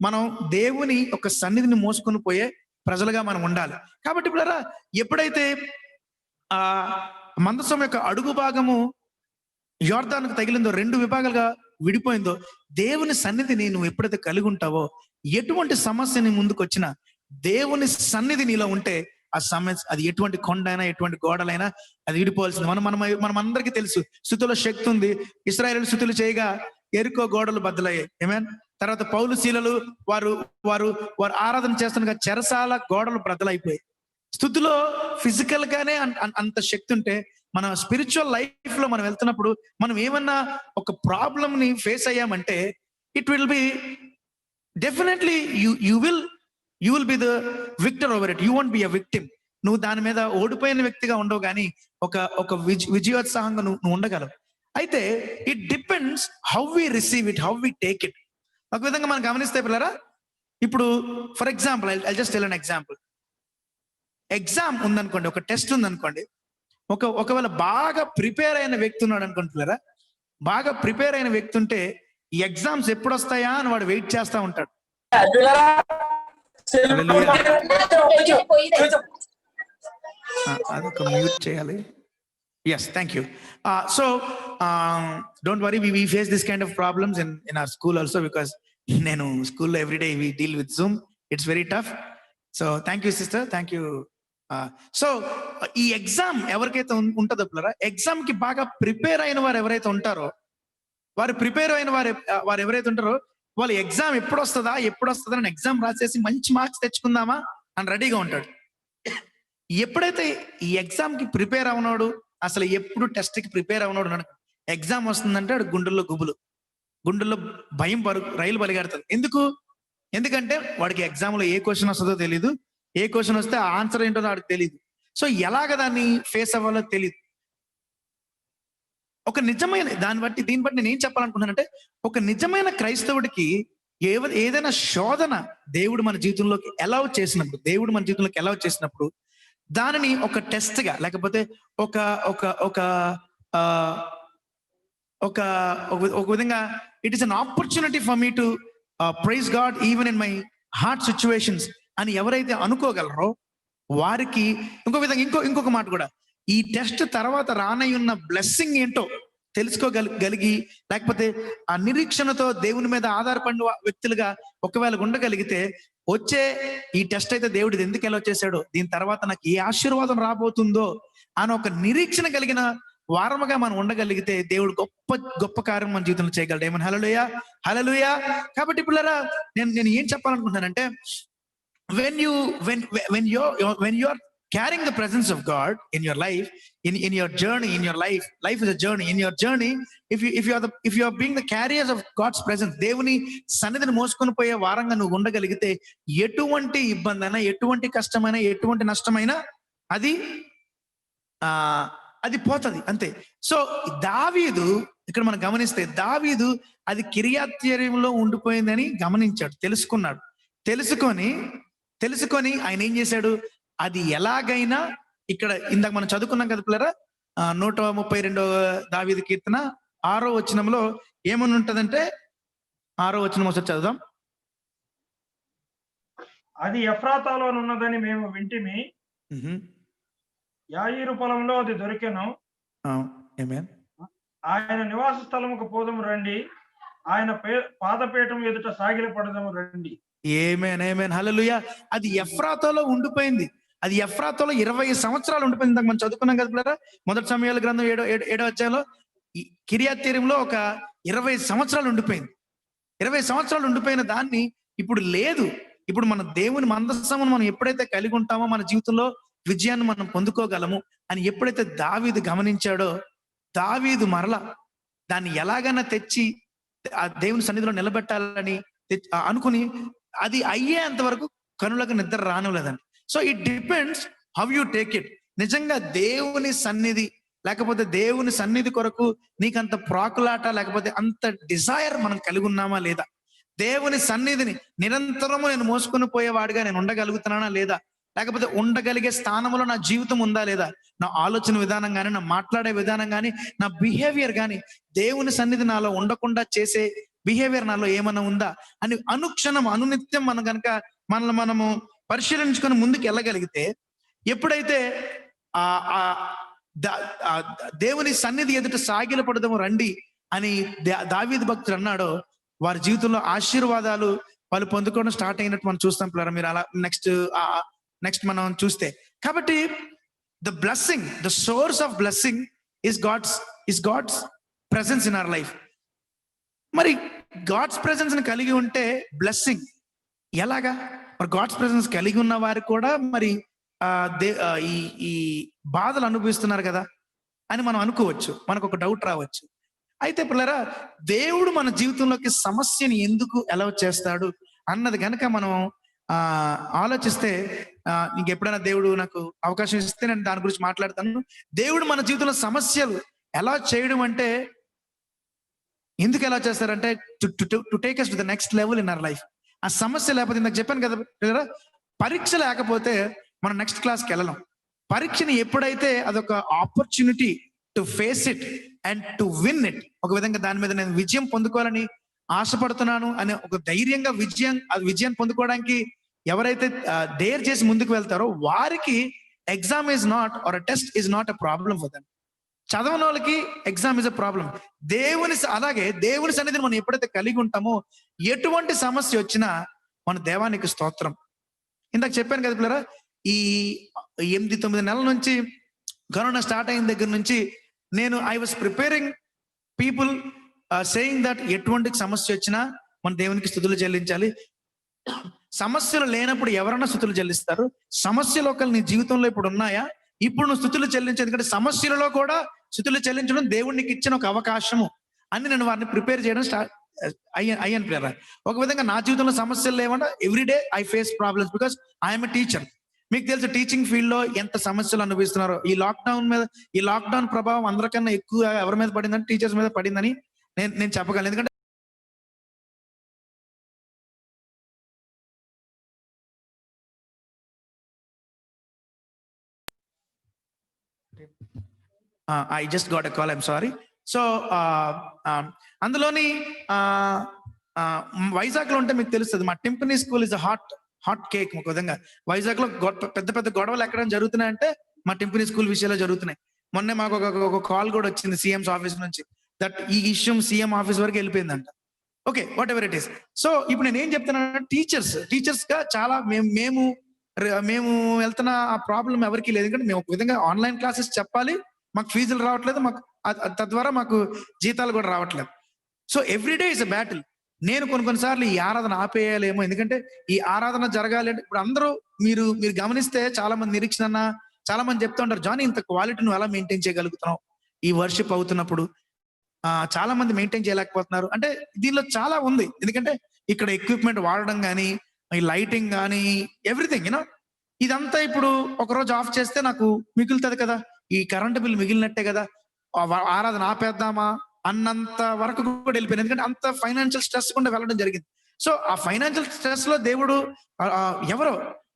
మనం దేవుని ఒక సన్నిధిని మోసుకొని పోయే ప్రజలుగా మనం ఉండాలి. కాబట్టి ఇప్పుడు ఎప్పుడైతే ఆ మందసం యొక్క అడుగు భాగము యోర్దానుకు తగిలిందో, 2 విభాగాలుగా విడిపోయిందో, దేవుని సన్నిధిని నువ్వు ఎప్పుడైతే కలిగి ఉంటావో, ఎటువంటి సమస్య నీ ముందుకు వచ్చినా దేవుని సన్నిధి నీలో ఉంటే ఆ సమస్య, అది ఎటువంటి కొండైనా ఎటువంటి గోడలైనా అది విడిపోవాల్సింది. మనం అందరికీ తెలుసు, స్తుతిలో శక్తి ఉంది. ఇశ్రాయేలు స్తుతులు చేయగా ఎరుకో గోడలు బద్దలయ్యాయి. ఆమేన్. తర్వాత పౌలు శీలలు వారు ఆరాధన చేస్తుండగా చెరసాల గోడలు బద్దలైపోయాయి. స్తుతిలో ఫిజికల్ గానే అంత శక్తి ఉంటే, మన స్పిరిచువల్ లైఫ్ లో మనం వెళ్తున్నప్పుడు మనం ఏమన్నా ఒక ప్రాబ్లమ్ ని ఫేస్ అయ్యామంటే, it will be definitely you will be the victor over it. You won't be a victim. నువ్వు దాని మీద ఓడిపోయిన వ్యక్తిగా ఉండవు, కానీ ఒక విజయోత్సాహంగా నువ్వు ఉండగలవు. అయితే it depends how we receive it, how we take it. ఒక విధంగా మనం గమనిస్తే పిల్లరా, ఇప్పుడు for example I just tell an example. Exam ఉందనుకోండి, ఒక టెస్ట్ ఉందనుకోండి, ఒకవేళ బాగా ప్రిపేర్ అయిన వ్యక్తి ఉన్నాడు అనుకుంటున్నారా, బాగా ప్రిపేర్ అయిన వ్యక్తి ఉంటే ఈ ఎగ్జామ్స్ ఎప్పుడు వస్తాయా అని వాడు వెయిట్ చేస్తా ఉంటాడు. అదొక మ్యూట్ చేయాలి. Yes, thank you. So don't worry, we face this kind of problems in our school also, because nenu school lo every day we deal with Zoom. It's very tough. So thank you sister, thank you. So ఈ exam ఎవరికైతే ఉంటుందో పిల్లరా, exam కి బాగా prepare అయిన వారు ఎవరైతే ఉంటారో, వారు ఎవరైతే ఉంటారో, వాళ్ళు ఎగ్జామ్ ఎప్పుడు వస్తుందా అని ఎగ్జామ్ రాసేసి మంచి మార్క్స్ తెచ్చుకుందామా అని రెడీగా ఉంటాడు. ఎప్పుడైతే ఈ ఎగ్జామ్ కి ప్రిపేర్ అవునాడు, అసలు ఎప్పుడు టెస్ట్ కి ప్రిపేర్ అవునాడు, ఎగ్జామ్ వస్తుందంటే ఆడు గుండెల్లో భయం రైలు బలిగాడుతుంది. ఎందుకంటే వాడికి ఎగ్జామ్ లో ఏ క్వశ్చన్ వస్తుందో తెలియదు, ఏ క్వశ్చన్ వస్తే ఆన్సర్ ఏంటో వాడికి తెలియదు. సో ఎలాగ దాన్ని ఫేస్ అవ్వాలో తెలియదు. ఒక నిజమైన దీన్ని బట్టి నేను ఏం చెప్పాలనుకుంటున్నానంటే, ఒక నిజమైన క్రైస్తవుడికి ఏదైనా శోధన దేవుడు మన జీవితంలోకి అలౌ చేసినప్పుడు దానిని ఒక టెస్ట్ గా, లేకపోతే ఒక విధంగా it is an opportunity for me to praise God even in my heart situations అని ఎవరైతే అనుకోగలరో వారికి ఇంకొక మాట కూడా, ఈ టెస్ట్ తర్వాత రానయ్యున్న బ్లెస్సింగ్ ఏంటో తెలుసుకోగలిగి, లేకపోతే ఆ నిరీక్షణతో దేవుని మీద ఆధారపడిన వ్యక్తులుగా ఒకవేళ ఉండగలిగితే, వచ్చే ఈ టెస్ట్ అయితే దేవుడు ఎందుకు ఎలా చేశాడో, దీని తర్వాత నాకు ఏ ఆశీర్వాదం రాబోతుందో అని ఒక నిరీక్షణ కలిగిన వారముగా మనం ఉండగలిగితే దేవుడు గొప్ప కార్యం మన జీవితంలో చేయగలడు. ఏమని హల్లెలూయా. కాబట్టి పిల్లరా, నేను ఏం చెప్పాలనుకుంటున్నానంటే, when you're carrying the presence of God in your life, in your journey, in your life is a journey. In your journey, if you are being the carriers of God's presence, దేవుని సన్నిధిని మోసుకొని పోయే వారంగా నువ్వు ఉండగలిగితే, ఎటువంటి ఇబ్బంది అయినా, ఎటువంటి కష్టమైనా, ఎటువంటి నష్టమైనా అది పోతుంది అంతే. సో దావీదు ఇక్కడ మనం గమనిస్తే, దావీదు అది కిర్యత్యరీములో ఉండిపోయిందని గమనించాడు, తెలుసుకొని ఆయన ఏం చేశాడు, అది ఎలాగైనా ఇక్కడ ఇందాక మనం చదువుకున్నాం కదా పిల్లరా, 132 దావీదు కీర్తన 6వ వచనంలో ఏమని ఉంటదంటే, 6వ వచనం ఒకసారి చదువుదాం. అది ఎఫ్రాతాలోనున్నదని మేము వింటిమి, యాయీరు పొలంలో అది దొరికెను, ఆయన నివాస స్థలముకు పోదము రండి, ఆయన పాదపీఠం ఎదుట సాగిల పడదము రండి. ఆమేన్ హల్లెలూయా. అది ఎఫ్రాతాలో ఉండిపోయింది. అది ఎఫ్రాతోలో 20 సంవత్సరాలు ఉండిపోయింది. ఇందాక మనం చదువుకున్నాం కదా పిల్లరా, మొదటి సమయాల గ్రంథం 7వ అధ్యాయంలో ఈ కిర్యాతీరంలో ఒక 20 సంవత్సరాలు ఉండిపోయింది. 20 సంవత్సరాలు ఉండిపోయిన దాన్ని ఇప్పుడు లేదు. ఇప్పుడు మన దేవుని మందసమును మనం ఎప్పుడైతే కలిగి ఉంటామో మన జీవితంలో విజయాన్ని మనం పొందుకోగలము అని ఎప్పుడైతే దావీదు గమనించాడో, దావీదు మరలా దాన్ని ఎలాగైనా తెచ్చి ఆ దేవుని సన్నిధిలో నిలబెట్టాలని అనుకుని అది అయ్యేంత వరకు కనులకు నిద్ర రానివ్వలేదండి. So it depends how you take it. నిజంగా దేవుని సన్నిధి లేకపోతే దేవుని సన్నిధి కొరకు నీకంత ప్రాకులాట లేకపోతే అంత డిజైర్ మనం కలిగి ఉన్నామా లేదా? దేవుని సన్నిధిని నిరంతరము నేను మోసుకొని పోయేవాడిగా నేను ఉండగలుగుతున్నానా లేదా? లేకపోతే ఉండగలిగే స్థానంలో నా జీవితం ఉందా లేదా? నా ఆలోచన విధానం కానీ, నా మాట్లాడే విధానం కానీ, నా బిహేవియర్ కానీ దేవుని సన్నిధి నాలో ఉండకుండా చేసే బిహేవియర్ నాలో ఏమైనా ఉందా అని అనుక్షణం అనునిత్యం మనం కనుక మనము పరిశీలించుకొని ముందుకు వెళ్ళగలిగితే, ఎప్పుడైతే దేవుని సన్నిధి ఎదుట సాగిలపడదాము రండి అని దావీదు భక్తుడు అన్నాడో, వారి జీవితంలో ఆశీర్వాదాలు వాళ్ళు పొందుకోవడం స్టార్ట్ అయినట్టు మనం చూస్తాం పిల్లరా. మీరు అలా నెక్స్ట్ మనం చూస్తే, కాబట్టి the blessing, the source of blessing is God's presence in our life. మరి గాడ్స్ ప్రెసెన్స్ ని కలిగి ఉంటే బ్లెస్సింగ్ ఎలాగా? మరి గాడ్స్ ప్రెసెన్స్ కలిగి ఉన్న వారు కూడా మరి ఈ బాధలు అనుభవిస్తున్నారు కదా అని మనం అనుకోవచ్చు, మనకు ఒక డౌట్ రావచ్చు. అయితే పిల్లరా, దేవుడు మన జీవితంలోకి సమస్యని ఎందుకు అలౌ చేస్తాడు అన్నది కనుక మనం ఆలోచిస్తే, ఇంకెప్పుడైనా దేవుడు నాకు అవకాశం ఇస్తే నేను దాని గురించి మాట్లాడతాను. దేవుడు మన జీవితంలో సమస్యలు ఎలా చేయడం అంటే, ఎందుకు ఎలా చేస్తారంటే to take us to the next level in our life. ఆ సమస్య లేకపోతే, నాకు చెప్పాను కదా, పరీక్ష లేకపోతే మనం నెక్స్ట్ క్లాస్కి వెళ్ళలేం. పరీక్షని ఎప్పుడైతే అదొక opportunity to face it and to win it, ఒక విధంగా దాని మీద నేను విజయం పొందుకోవాలని ఆశపడుతున్నాను అనే ఒక ధైర్యంగా విజయాన్ని పొందుకోవడానికి ఎవరైతే డేర్ చేసి ముందుకు వెళ్తారో వారికి exam is not or test is not a problem for them. చదవని వాళ్ళకి ఎగ్జామ్ ఇస్ ఎ ప్రాబ్లం. అలాగే దేవుని సన్నిధిని మనం ఎప్పుడైతే కలిగి ఉంటామో ఎటువంటి సమస్య వచ్చినా మన దేవానికి స్తోత్రం. ఇందాక చెప్పాను కదా పిల్లరా, ఈ 8-9 నెలల నుంచి కరోనా స్టార్ట్ అయిన దగ్గర నుంచి నేను I was preparing people saying that ఎటువంటి సమస్య వచ్చినా మన దేవునికి స్తుతులు చెల్లించాలి. సమస్యలు లేనప్పుడు ఎవరన్నా స్తుతులు చెల్లిస్తారు. సమస్యలు ఒకళ్ళు నీ జీవితంలో ఇప్పుడు ఉన్నాయా, ఇప్పుడు నువ్వు స్తుతులు చెల్లించు. ఎందుకంటే సమస్యలలో కూడా స్తుతులు చెల్లించడం దేవునికి ఇచ్చిన ఒక అవకాశము అని నేను వారిని ప్రిపేర్ చేయడం అయ్యాను పిల్లరా. ఒక విధంగా నా జీవితంలో సమస్యలు లేవన్నా everyday I face problems because I'm a teacher. మీకు తెలుసు టీచింగ్ ఫీల్డ్ లో ఎంత సమస్యలు అనుభవిస్తున్నారో. ఈ లాక్డౌన్ ప్రభావం అందరికన్నా ఎక్కువ ఎవరి మీద పడిందని, టీచర్స్ మీద పడిందని నేను చెప్పగలను. ఎందుకంటే I just got a call, I'm sorry. So అందులోని వైజాగ్ లో ఉంటే మీకు తెలుస్తుంది, మా టింపనీ స్కూల్ ఇస్ హాట్ కేక్. ఒక విధంగా వైజాగ్ లో పెద్ద గొడవలు ఎక్కడ జరుగుతున్నాయంటే మా టింపనీ స్కూల్ విషయాల్లో జరుగుతున్నాయి. మొన్నే మాకు ఒక కాల్ కూడా వచ్చింది సీఎంస్ ఆఫీస్ నుంచి, దట్ ఈ ఇష్యూ సీఎం ఆఫీస్ వరకు వెళ్ళిపోయిందంట. Okay, whatever it is. So ఇప్పుడు నేను ఏం చెప్తున్నాను, టీచర్స్ గా చాలా మేము వెళ్తున్న ఆ ప్రాబ్లం ఎవరికి లేదు. ఎందుకంటే మేము ఒక విధంగా ఆన్లైన్ క్లాసెస్ చెప్పాలి, మాకు ఫీజులు రావట్లేదు, మాకు తద్వారా మాకు జీతాలు కూడా రావట్లేదు. So everyday is a battle. నేను కొన్నిసార్లు ఈ ఆరాధన ఆపేయాలేమో, ఎందుకంటే ఈ ఆరాధన జరగాలి అంటే ఇప్పుడు అందరూ మీరు గమనిస్తే చాలా మంది నిరీక్షణ, చాలా మంది చెప్తూ ఉంటారు, జానీ ఇంత క్వాలిటీ నువ్వు ఎలా మెయింటైన్ చేయగలుగుతున్నావు ఈ వర్షిప్ అవుతున్నప్పుడు? చాలా మంది మెయింటైన్ చేయలేకపోతున్నారు. అంటే దీనిలో చాలా ఉంది, ఎందుకంటే ఇక్కడ ఎక్విప్మెంట్ వాడడం కానీ, ఈ లైటింగ్ కానీ, ఎవ్రీథింగ్ యూనో. ఇదంతా ఇప్పుడు ఒకరోజు ఆఫ్ చేస్తే నాకు మిగులుతుంది కదా, ఈ కరెంటు బిల్ మిగిలినట్టే కదా, ఆరాధన ఆపేద్దామా అన్నంత వరకు కూడా వెళ్ళిపోయింది. ఎందుకంటే అంత ఫైనాన్షియల్ స్ట్రెస్ కూడా వెళ్ళడం జరిగింది. సో ఆ ఫైనాన్షియల్ స్ట్రెస్ లో దేవుడు ఎవరో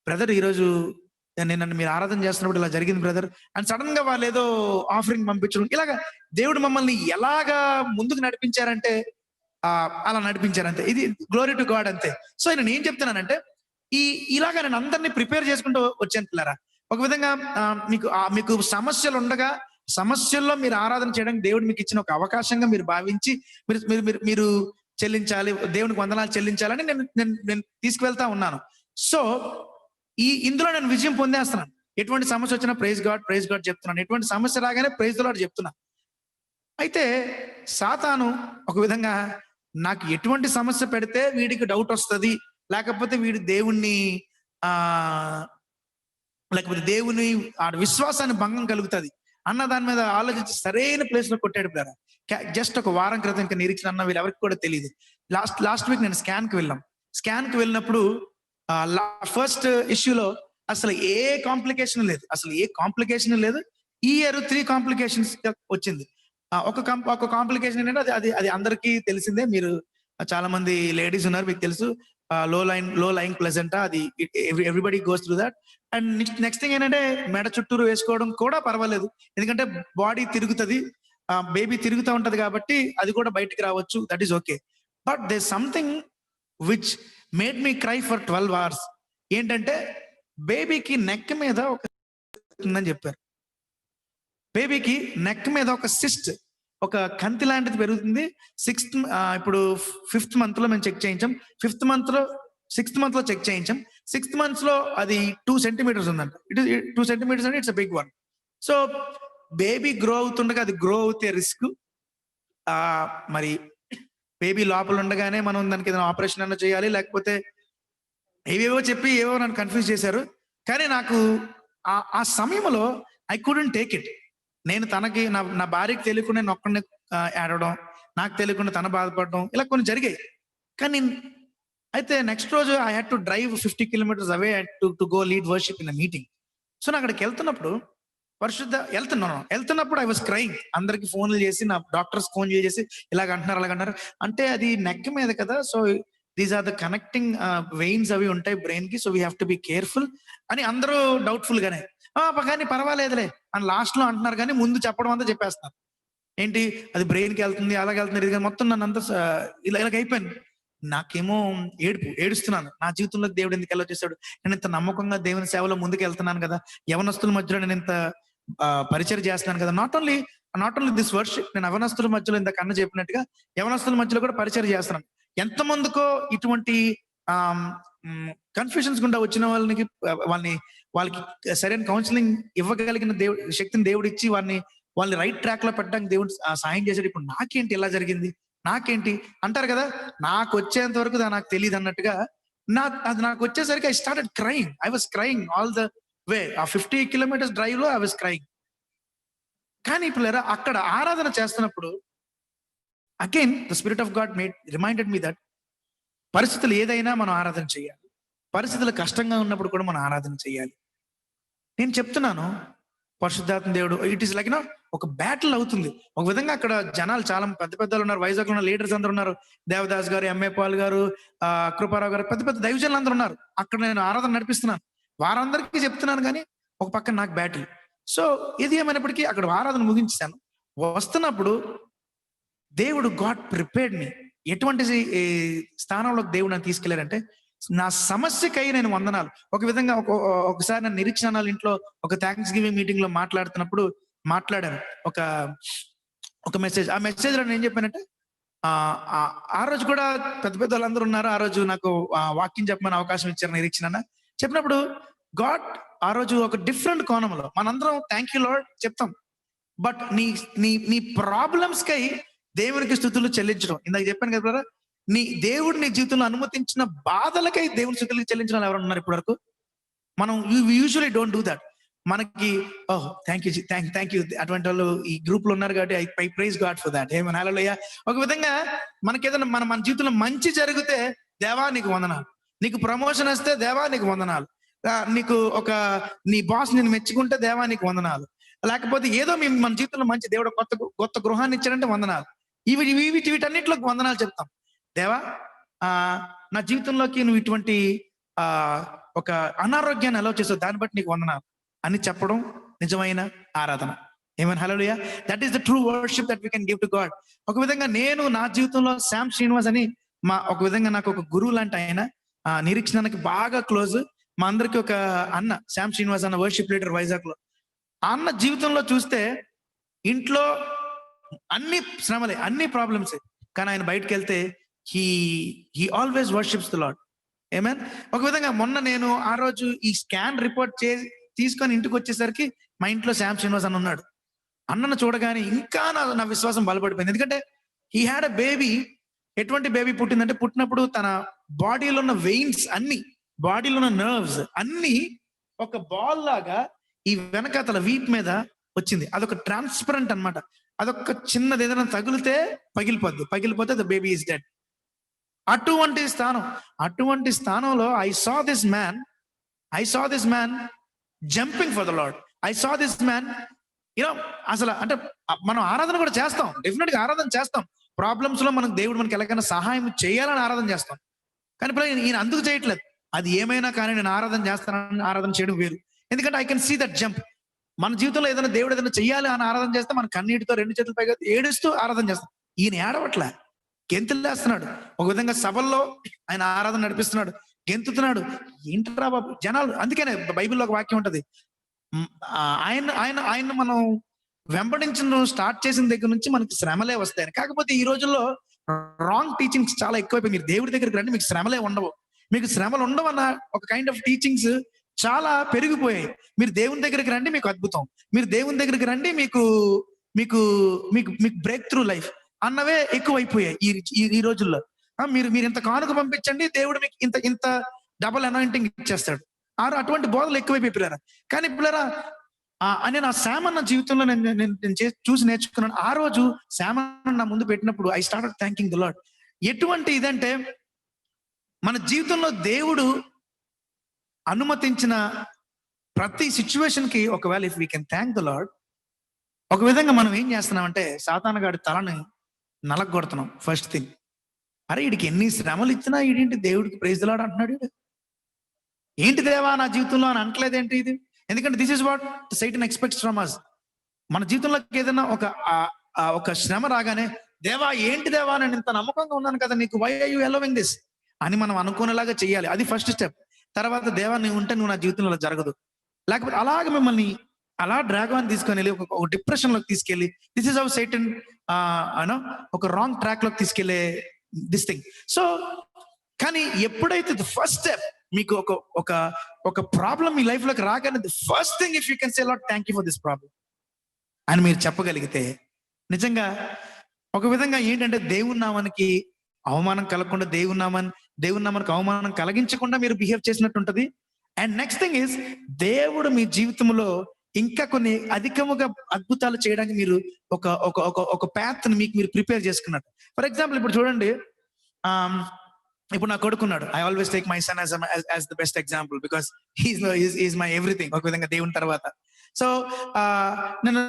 బ్రదర్ ఈరోజు నన్ను మీరు ఆరాధన చేస్తున్నప్పుడు ఇలా జరిగింది బ్రదర్ అని సడన్ గా వాళ్ళు ఏదో ఆఫరింగ్ పంపించడం, ఇలాగా దేవుడు మమ్మల్ని ఎలాగా ముందుకు నడిపించారంటే అలా నడిపించారంతే. ఇది గ్లోరీ టు గాడ్ అంతే. సో నేను ఏం చెప్తున్నానంటే ఇలాగా నేను అందరినీ ప్రిపేర్ చేసుకుంటూ వచ్చాను పిల్లరా. ఒక విధంగా మీకు సమస్యలు ఉండగా సమస్యల్లో మీరు ఆరాధన చేయడానికి దేవుడు మీకు ఇచ్చిన ఒక అవకాశంగా మీరు భావించి మీరు చెల్లించాలి, దేవునికి వందనాలు చెల్లించాలని నేను తీసుకువెళ్తా ఉన్నాను. సో ఇందులో నేను విజయం పొందేస్తున్నాను. ఎటువంటి సమస్య వచ్చినా ప్రైజ్ గాడ్ చెప్తున్నాను, ఎటువంటి సమస్య రాగానే ప్రైజ్ ద లార్డ్ చెప్తున్నా. అయితే సాతాను ఒక విధంగా నాకు ఎటువంటి సమస్య పెడితే వీడికి డౌట్ వస్తుంది, లేకపోతే వీడి దేవుణ్ణి లేకపోతే దేవుని ఆ విశ్వాసాన్ని భంగం కలుగుతుంది అన్న దాని మీద ఆలోచించి సరైన ప్లేస్ లో కొట్టాడు బ్రదర్. జస్ట్ ఒక వారం క్రితం ఇంకా నిరీక్షణ అన్న వీళ్ళు ఎవరికి కూడా తెలియదు. లాస్ట్ వీక్ నేను స్కాన్ కి వెళ్ళినప్పుడు ఫస్ట్ ఇష్యూలో అసలు ఏ కాంప్లికేషన్ లేదు. ఈ ఇయర్ 3 కాంప్లికేషన్స్ వచ్చింది. ఒక కాంప్లికేషన్ ఏంటంటే అది అందరికీ తెలిసిందే. మీరు చాలా మంది లేడీస్ ఉన్నారు, మీకు తెలుసు. లో లైన్ ప్లెజెంటా, అది everybody goes through that. And next thing ఏంటంటే మెడ చుట్టూరు వేసుకోవడం కూడా పర్వాలేదు, ఎందుకంటే బాడీ తిరుగుతుంది, బేబీ తిరుగుతూ ఉంటది కాబట్టి అది కూడా బయటికి రావచ్చు, that is okay. But they something which made me cry for 12 hours. ఏంటంటే బేబీకి నెక్ మీద ఉందని చెప్పారు. బేబీకి నెక్ మీద ఒక సిస్ట్, ఒక కంతి లాంటిది పెరుగుతుంది. ఇప్పుడు 5th month లో మేము చెక్ చేయించాం. 6th month లో చెక్ చేయించాం. 6th month లో అది 2 centimeters ఉందంట. 2 centimeters అంటే it's a big one. So baby grow అవుతుండగా అది గ్రో అవుతే రిస్క్. మరి బేబీ లోపల ఉండగానే మనం దానికి ఏదైనా ఆపరేషన్ అన్నా చేయాలి, లేకపోతే ఏవేవో చెప్పి ఏవో నన్ను కన్ఫ్యూజ్ చేశారు. కానీ నాకు ఆ సమయంలో ఐ కుడెంట్ టేక్ ఇట్. నేను తనకి నా భార్యకి తెలియకుండా నేను ఒక్కడిని ఏడవడం, నాకు తెలియకుండా తన బాధపడడం, ఇలా కొన్ని జరిగాయి. కానీ అయితే నెక్స్ట్ రోజు I had to drive 50 kilometers away to go lead worship in meeting. So నేను అక్కడికి వెళ్తున్నప్పుడు వెళ్తున్నప్పుడు ఐ వాస్ క్రైయింగ్. అందరికి ఫోన్లు చేసి, నా డాక్టర్స్ ఫోన్ చేసి ఇలాగ అంటున్నారు. అంటే అది నెక్ మీద కదా, so these are the connecting veins అవి ఉంటాయి బ్రెయిన్ కి, so we have to be careful అని అందరూ డౌట్ఫుల్ గానే, కానీ పర్వాలేదులే అని లాస్ట్ లో అంటున్నారు. కానీ ముందు చెప్పడం అంతా చెప్పేస్తున్నారు. ఏంటి అది బ్రెయిన్ కి వెళ్తుంది, అలాగే వెళ్తుంది, ఇది మొత్తం నన్ను అంతా ఇలాగ అయిపోయింది. నాకేమో ఏడుస్తున్నాను. నా జీవితంలో దేవుడు ఎందుకు ఎలా చేశాడు? నేను ఇంత నమ్మకంగా దేవుని సేవలో ముందుకు వెళ్తున్నాను కదా, యవనస్తుల మధ్యలో నేను ఇంత పరిచయం చేస్తున్నాను కదా. నాట్ ఓన్లీ దిస్ వర్షిప్, నేను యవనస్తుల మధ్యలో ఇంత కన్నా చెప్పినట్టుగా యవనస్తుల మధ్యలో కూడా పరిచయం చేస్తున్నాను. ఎంతమందికో ఇటువంటి కన్ఫ్యూషన్స్ గుండా వచ్చిన వాళ్ళకి సరైన కౌన్సిలింగ్ ఇవ్వగలిగిన శక్తిని దేవుడు ఇచ్చి వాళ్ళని రైట్ ట్రాక్ లో పెట్టడానికి దేవుడు సాయం చేశాడు. ఇప్పుడు నాకేంటి ఇలా జరిగింది, నాకేంటి అంటారు కదా, నాకు వచ్చేంత వరకు నాకు తెలియదు అన్నట్టుగా నాకు వచ్చేసరికి I started crying. I was crying all the way. ఆ 50 kilometers డ్రైవ్ లో ఐ వాస్ క్రైయింగ్. కానీ ఇప్పుడు అక్కడ ఆరాధన చేస్తున్నప్పుడు again the spirit of God reminded me that పరిస్థితులు ఏదైనా మనం ఆరాధన చేయాలి. పరిస్థితులు కష్టంగా ఉన్నప్పుడు కూడా మనం ఆరాధన చేయాలి. నేను చెప్తున్నాను, పరిశుద్ధాత్మ దేవుడు ఇట్ ఈస్ లైక్ ఒక బ్యాటిల్ అవుతుంది. ఒక విధంగా అక్కడ జనాలు చాలా పెద్ద ఉన్నారు, వైజాగ్ లో ఉన్న లీడర్స్ అందరూ ఉన్నారు, దేవదాస్ గారు, ఎంఏ పాల్ గారు, కృపారావు గారు, పెద్ద దైవజనులు అందరూ ఉన్నారు. అక్కడ నేను ఆరాధన నడిపిస్తున్నాను, వారందరికీ చెప్తున్నాను. కానీ ఒక పక్కన నాకు బ్యాటిల్. సో ఇది ఏమైనప్పటికీ అక్కడ ఆరాధన ముగించాను. వస్తున్నప్పుడు దేవుడు గాడ్ ప్రిపేర్డ్ మీ. ఎటువంటి స్థానంలో దేవుడు నన్ను తీసుకెళ్లారంటే, నా సమస్యకై నేను వందనాలు. ఒక విధంగా ఒకసారి నన్ను నిరీక్షణాలు ఇంట్లో ఒక థ్యాంక్స్ గివింగ్ మీటింగ్ లో మాట్లాడాను ఒక మెసేజ్. ఆ మెసేజ్ లో నేను ఏం చెప్పానంటే, ఆ రోజు కూడా పెద్ద వాళ్ళందరూ ఉన్నారు. ఆ రోజు నాకు వాక్యం చెప్పమని అవకాశం ఇచ్చారు నిరీక్షణ. చెప్పినప్పుడు గాడ్ ఆ రోజు ఒక డిఫరెంట్ కోణంలో, మనందరం థ్యాంక్ యూ లార్డ్ చెప్తాం, బట్ నీ ప్రాబ్లమ్స్ కై దేవునికి స్తుతులు చెల్లించడం. ఇందాక చెప్పాను కదా బ్రదర్, దేవుడు నీ జీవితంలో అనుమతించిన బాధలకై దేవుని స్తుతులు చెల్లించడం ఎవరు ఉన్నారు ఇప్పటి వరకు? మనం యూజువలీ డోంట్ డూ దట్. మనకి థ్యాంక్ యూ అటువంటి వాళ్ళు ఈ గ్రూప్ లో ఉన్నారు కాబట్టి I praise God for that. ఏమన్నా హల్లెలూయా. ఒక విధంగా మనకి ఏదైనా మన జీవితంలో మంచి జరిగితే దేవా నీకు వందనాలు, నీకు ప్రమోషన్ వస్తే దేవా నీకు వందనాలు, నీకు నీ బాస్ నేను మెచ్చుకుంటే దేవా నీకు వందనాలు, లేకపోతే ఏదో మన జీవితంలో మంచి దేవుడు కొత్త గృహాన్ని ఇచ్చాడంటే వందనాలు. వీటన్నిటిలోకి వందనాలు చెప్తాం. దేవా నా జీవితంలోకి నువ్వు ఇటువంటి ఒక అనారోగ్యాన్ని అలౌ చేసావు, దాన్ని బట్టి నీకు వందనాలు అని చెప్పడం నిజమైన ఆరాధన. ఏమన్నా హల్లెలూయా. That is the true worship that we can give to God. ఒక విధంగా నేను నా జీవితంలో శామ్ శ్రీనివాస్ అని ఒక విధంగా నాకు ఒక గురువు లాంటి ఆయన, నిరీక్షణకి బాగా క్లోజ్. మా అందరికి ఒక అన్న శామ్ శ్రీనివాస్ అన్న వర్షిప్ లీడర్ వైజాగ్ లో. ఆ అన్న జీవితంలో చూస్తే ఇంట్లో అన్ని శ్రమలే, అన్ని ప్రాబ్లమ్సే, కానీ ఆయన బయటకు వెళ్తే he always worships the Lord. ఆమేన్. ఒక విధంగా మొన్న నేను ఆ రోజు ఈ స్కాన్ రిపోర్ట్ తీసుకొని ఇంటికి వచ్చేసరికి మా ఇంట్లో శ్యామ్ శ్రీనివాస్ అని ఉన్నాడు. అన్నను చూడగానే ఇంకా నా విశ్వాసం బలపడిపోయింది. ఎందుకంటే హీ హ్యాడ్ అ బేబీ. ఎటువంటి బేబీ పుట్టిందంటే, పుట్టినప్పుడు తన బాడీలో ఉన్న వెయిన్స్ అన్ని, బాడీలో ఉన్న నర్వ్స్ అన్ని ఒక బాల్ లాగా ఈ వెనకాతల వీప్ మీద వచ్చింది. అదొక ట్రాన్స్పరెంట్ అన్నమాట. అదొక చిన్నది ఏదైనా తగిలితే పగిలిపోతే ద బేబీ ఈస్ డెడ్. అటువంటి స్థానంలో I saw this man jumping for the lord. I saw this man అసలు అంటే మనం ఆరాధన కూడా చేస్తాం, డెఫినెట్ గా ఆరాధన చేస్తాం. ప్రాబ్లమ్స్ లో దేవుడు మనకి ఎలాగైనా సహాయం చేయాలని ఆరాధన చేస్తాం. కానీ ఇప్పుడు ఈయన అందుకు చేయట్లేదు. అది ఏమైనా కానీ నేను ఆరాధన చేస్తానని ఆరాధన చేయడం వేరు. ఎందుకంటే I can see that jump. మన జీవితంలో ఏదైనా దేవుడు ఏదైనా చెయ్యాలి అని ఆరాధన చేస్తే మన కన్నీటితో 2 చేతుల పైగా ఏడుస్తూ ఆరాధన చేస్తాం. ఈయన ఏడవట్లే, గెంతులేస్తున్నాడు. ఒక విధంగా సభల్లో ఆయన ఆరాధన నడిపిస్తున్నాడు, గెంతుతున్నాడు. ఏంట్రా బాబు జనాలు. అందుకనే బైబిల్లో ఒక వాక్యం ఉంటది, ఆయన మనం వెంబడించడం స్టార్ట్ చేసిన దగ్గర నుంచి మనకి శ్రమలే వస్తాయి. కాకపోతే ఈ రోజుల్లో రాంగ్ టీచింగ్స్ చాలా ఎక్కువైపోయి. మీరు దేవుడి దగ్గరికి రండి, మీకు శ్రమలే ఉండవు, మీకు శ్రమలు ఉండవన్న ఒక కైండ్ ఆఫ్ టీచింగ్స్ చాలా పెరిగిపోయాయి. మీరు దేవుని దగ్గరికి రండి, మీకు అద్భుతం. మీరు దేవుని దగ్గరికి రండి, మీకు మీకు మీకు మీకు బ్రేక్ త్రూ లైఫ్ అన్నవే ఎక్కువైపోయాయి ఈ రోజుల్లో. మీరు ఇంత కానుక పంపించండి, దేవుడు మీకు ఇంత డబల్ అనాయింటింగ్ ఇచ్చేస్తాడు. అటువంటి బోధలు ఎక్కువైపోయి పిల్లరా. కానీ పిల్లరా అని నా శామన్న జీవితంలో నేను చూసి నేర్చుకున్నాను. ఆ రోజు శామన్న నా ముందు పెట్టినప్పుడు I started thanking the lord. ఎటువంటి ఇదంటే, మన జీవితంలో దేవుడు అనుమతించిన ప్రతి సిచ్యువేషన్ కి ఒకవేళ if we can thank the lord, ఒక విధంగా మనం ఏం చేస్తున్నామంటే సాతానుగాడి తలని నలగొడుతున్నాం. ఫస్ట్ థింగ్, అరే వీడికి ఎన్ని శ్రమలు ఇచ్చినా ఈడేంటి దేవుడికి ప్రైజ్ ది లార్డ్ అంటున్నాడు, ఏంటి దేవా నా జీవితంలో అని అంటలేదేంటి ఇది. ఎందుకంటే this is what సైటన్ expects from us. మన జీవితంలోకి ఏదైనా ఒక శ్రమ రాగానే, దేవా ఏంటి దేవా నేను ఇంత నమ్మకంగా ఉన్నాను కదా నీకు, why are you allowing this అని మనం అనుకునేలాగా చెయ్యాలి. అది ఫస్ట్ స్టెప్. తర్వాత దేవా నువ్వు ఉంటే నువ్వు నా జీవితంలో జరగదు, లేకపోతే అలాగే మిమ్మల్ని అలా డ్రాగన్ తీసుకొని వెళ్ళి ఒక డిప్రెషన్ లోకి తీసుకెళ్ళి, దిస్ ఇస్ హౌ సైటన్ ఒక రాంగ్ ట్రాక్ లోకి తీసుకెళ్లే దిస్ థింగ్. సో కానీ ఎప్పుడైతే ది ఫస్ట్ స్టెప్ మీకు ఒక ప్రాబ్లం మీ లైఫ్ లోకి రాగానే, the first thing if you can say lord thank you for this problem అని మీరు చెప్పగలిగితే, నిజంగా ఒక విధంగా ఏంటంటే దేవుని నామానికి అవమానం కలగకుండా, దేవుని నామానికి అవమానం కలిగించకుండా మీరు బిహేవ్ చేసినట్టు ఉంటది. అండ్ నెక్స్ట్ థింగ్ ఇస్, దేవుడు మీ జీవితంలో ఇంకా కొన్ని అధికముగా అద్భుతాలు చేయడానికి మీరు ఒక పాత్ ని మీరు ప్రిపేర్ చేసుకున్నట్టు. ఫర్ ఎగ్జాంపుల్ ఇప్పుడు చూడండి, ఇప్పుడు నా కొడుకున్నాడు. I always take my son as the best example because he's my everything ఒక విధంగా దేవుని తర్వాత. సో నేను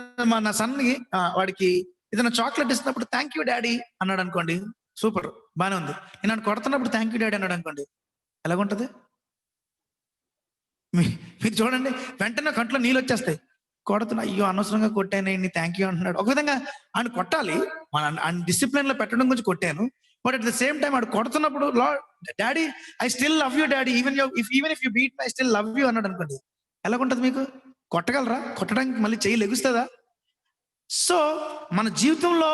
నా సన్ కి వాడికి ఏదైనా చాక్లెట్ ఇస్తున్నప్పుడు థ్యాంక్ యూ డాడీ అన్నాడు అనుకోండి, సూపర్ బానే ఉంది. నేను కొడుతున్నప్పుడు థ్యాంక్ యూ డాడీ అన్నాడు అనుకోండి, ఎలాగుంటది? మీరు చూడండి, వెంటనే కంట్లో నీళ్ళు వచ్చేస్తాయి. కొడుతున్నా, అయ్యో అనవసరంగా కొట్టాను థ్యాంక్ యూ అంటున్నాడు. ఒక విధంగా ఆయన కొట్టాలి, ఆయన డిసిప్లిన్ లో పెట్టడం గురించి కొట్టాను. But at the same time ఆడు కొడుతున్నప్పుడు, daddy I still love you daddy, even if you beat I still love you అన్నాడు అనుకోండి, ఎలాగుంటది? మీకు కొట్టగలరా? కొట్టడానికి మళ్ళీ చెయ్యి లెగుస్తుందా? సో మన జీవితంలో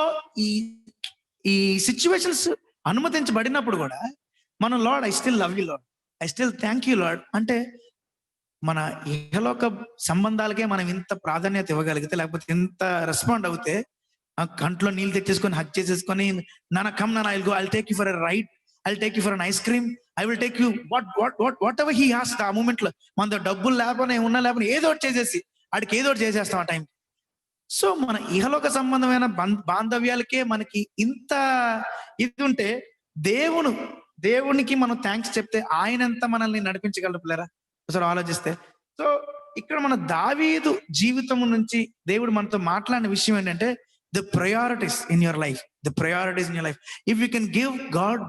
ఈ సిచ్యువేషన్స్ అనుమతించబడినప్పుడు కూడా మనం, lord I still love you lord, I still thank you lord అంటే, మన ఇహలోక సంబంధాలకే మనం ఇంత ప్రాధాన్యత ఇవ్వగలిగితే, లేకపోతే ఇంత రెస్పాండ్ అవుతే, కంట్లో నీళ్ళు తెచ్చేసుకొని హక్ చేసేసుకొని, నాన్న కమ్ నాన్న, I'll take you for a ride, I'll take you for an ice cream, I will take you whatever he has ఆ మూమెంట్ లో. మన డబ్బులు లేకపోయినా లేకపోయినా ఏదో ఒకటి చేసేసి ఆడికి ఏదో ఒకటి చేసేస్తాం ఆ టైం. సో మన ఇహలోక సంబంధమైన బాంధవ్యాలకే మనకి ఇంత ఇది ఉంటే, దేవునికి మనం థ్యాంక్స్ చెప్తే ఆయన ఎంత మనల్ని నడిపించగలరు పిల్లరా ఒకసారి ఆలోచిస్తే. సో ఇక్కడ మన దావీదు జీవితం నుంచి దేవుడు మనతో మాట్లాడిన విషయం ఏంటంటే, the priorities in your life, if you can give God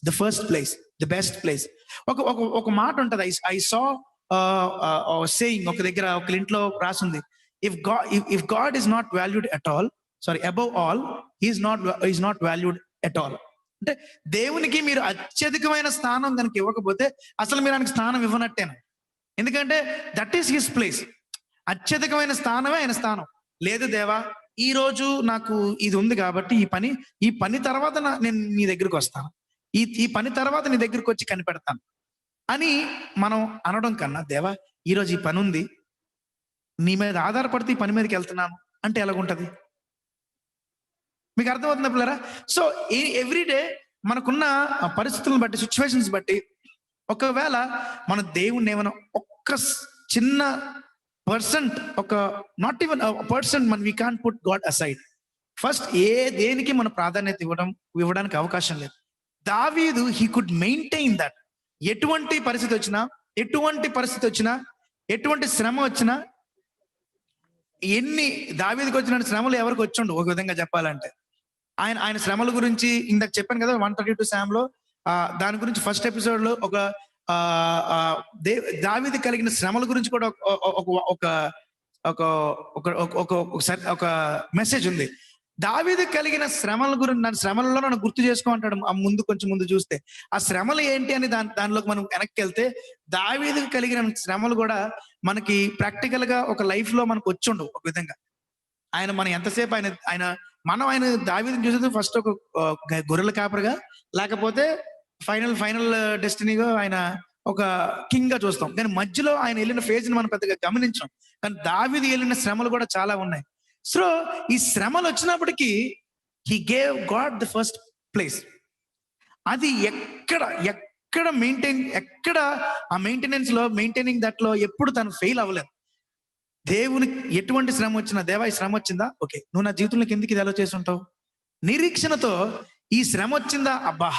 the first place, the best place. ఒక మాట ఉంటది, I saw saying ఒక దగ్గర ఒక ఇంట్లో రాసింది, if God is not valued at all, above all, he is not valued at all. అంటే దేవునికి మీరు అత్యధికమైన స్థానం కనుక ఇవ్వకపోతే అసలు మీరు ఆయనకి స్థానం ఇవ్వనట్టేనా. ఎందుకంటే దట్ ఈస్ హిస్ ప్లేస్. అత్యధికమైన స్థానమే ఆయన స్థానం. లేదు దేవా, ఈ రోజు నాకు ఇది ఉంది కాబట్టి ఈ పని తర్వాత నేను నీ దగ్గరికి వస్తాను, ఈ పని తర్వాత నీ దగ్గరికి వచ్చి కనిపెడతాను అని మనం అనడం కన్నా, దేవా ఈరోజు ఈ పని ఉంది, నీ మీద ఆధారపడితే ఈ పని మీదకి వెళ్తున్నాను అంటే ఎలాగుంటది? మీకు అర్థమవుతుందా పిల్లరా? సో ఎవ్రీడే మనకున్న పరిస్థితులను బట్టి, సిచ్యువేషన్స్ బట్టి, ఒకవేళ మన దేవుణ్ణి ఏమైనా ఒక్క చిన్న పర్సెంట్, ఒక నాట్ ఈవెన్ పర్సెంట్, మన we can't put God aside. First దేనికి మన ప్రాధాన్యత ఇవ్వడానికి అవకాశం లేదు. దావీదు హీ కుడ్ మెయింటైన్ దట్. ఎటువంటి పరిస్థితి వచ్చినా, ఎటువంటి శ్రమ వచ్చినా, దావీదుకి వచ్చిన శ్రమలు ఎవరికి వచ్చిండు ఒక విధంగా చెప్పాలంటే, ఆయన శ్రమల గురించి ఇందాక చెప్పాను కదా 132 శామ్లో, దాని గురించి ఫస్ట్ ఎపిసోడ్ లో ఒక దావీదు కలిగిన శ్రమల గురించి కూడా ఒక మెసేజ్ ఉంది. దావీదు కలిగిన శ్రమల గురించి, శ్రమలలో నన్ను గుర్తు చేసుకోమంటాడు కొంచెం ముందు చూస్తే. ఆ శ్రమలు ఏంటి అని దానిలోకి మనం వెనక్కి వెళ్తే, దావీదు కలిగిన శ్రమలు కూడా మనకి ప్రాక్టికల్ గా ఒక లైఫ్ లో మనకు వచ్చుండవు ఒక విధంగా. మనం ఎంతసేపు ఆయన దావీదుని చూసేది ఫస్ట్ ఒక గొర్రెల కాపరిగా, లేకపోతే ఫైనల్ డెస్టినీగా ఆయన ఒక కింగ్ గా చూస్తాం. కానీ మధ్యలో ఆయన వెళ్ళిన ఫేజ్ ని మనం పెద్దగా గమనించాం. కానీ దావీదు వెళ్ళిన శ్రమలు కూడా చాలా ఉన్నాయి. సో ఈ శ్రమలు వచ్చినప్పటికీ he gave God the first place. అది ఎక్కడ ఆ మెయింటైనింగ్ దట్లో ఎప్పుడు తను ఫెయిల్ అవ్వలేదు. దేవునికి ఎటువంటి శ్రమ వచ్చినా, దేవా ఈ శ్రమ వచ్చిందా, ఓకే, నువ్వు నా జీవితంలోకి ఎందుకు ఇది ఎలా చేసి ఉంటావు, నిరీక్షణతో ఈ శ్రమ వచ్చిందా అబ్బా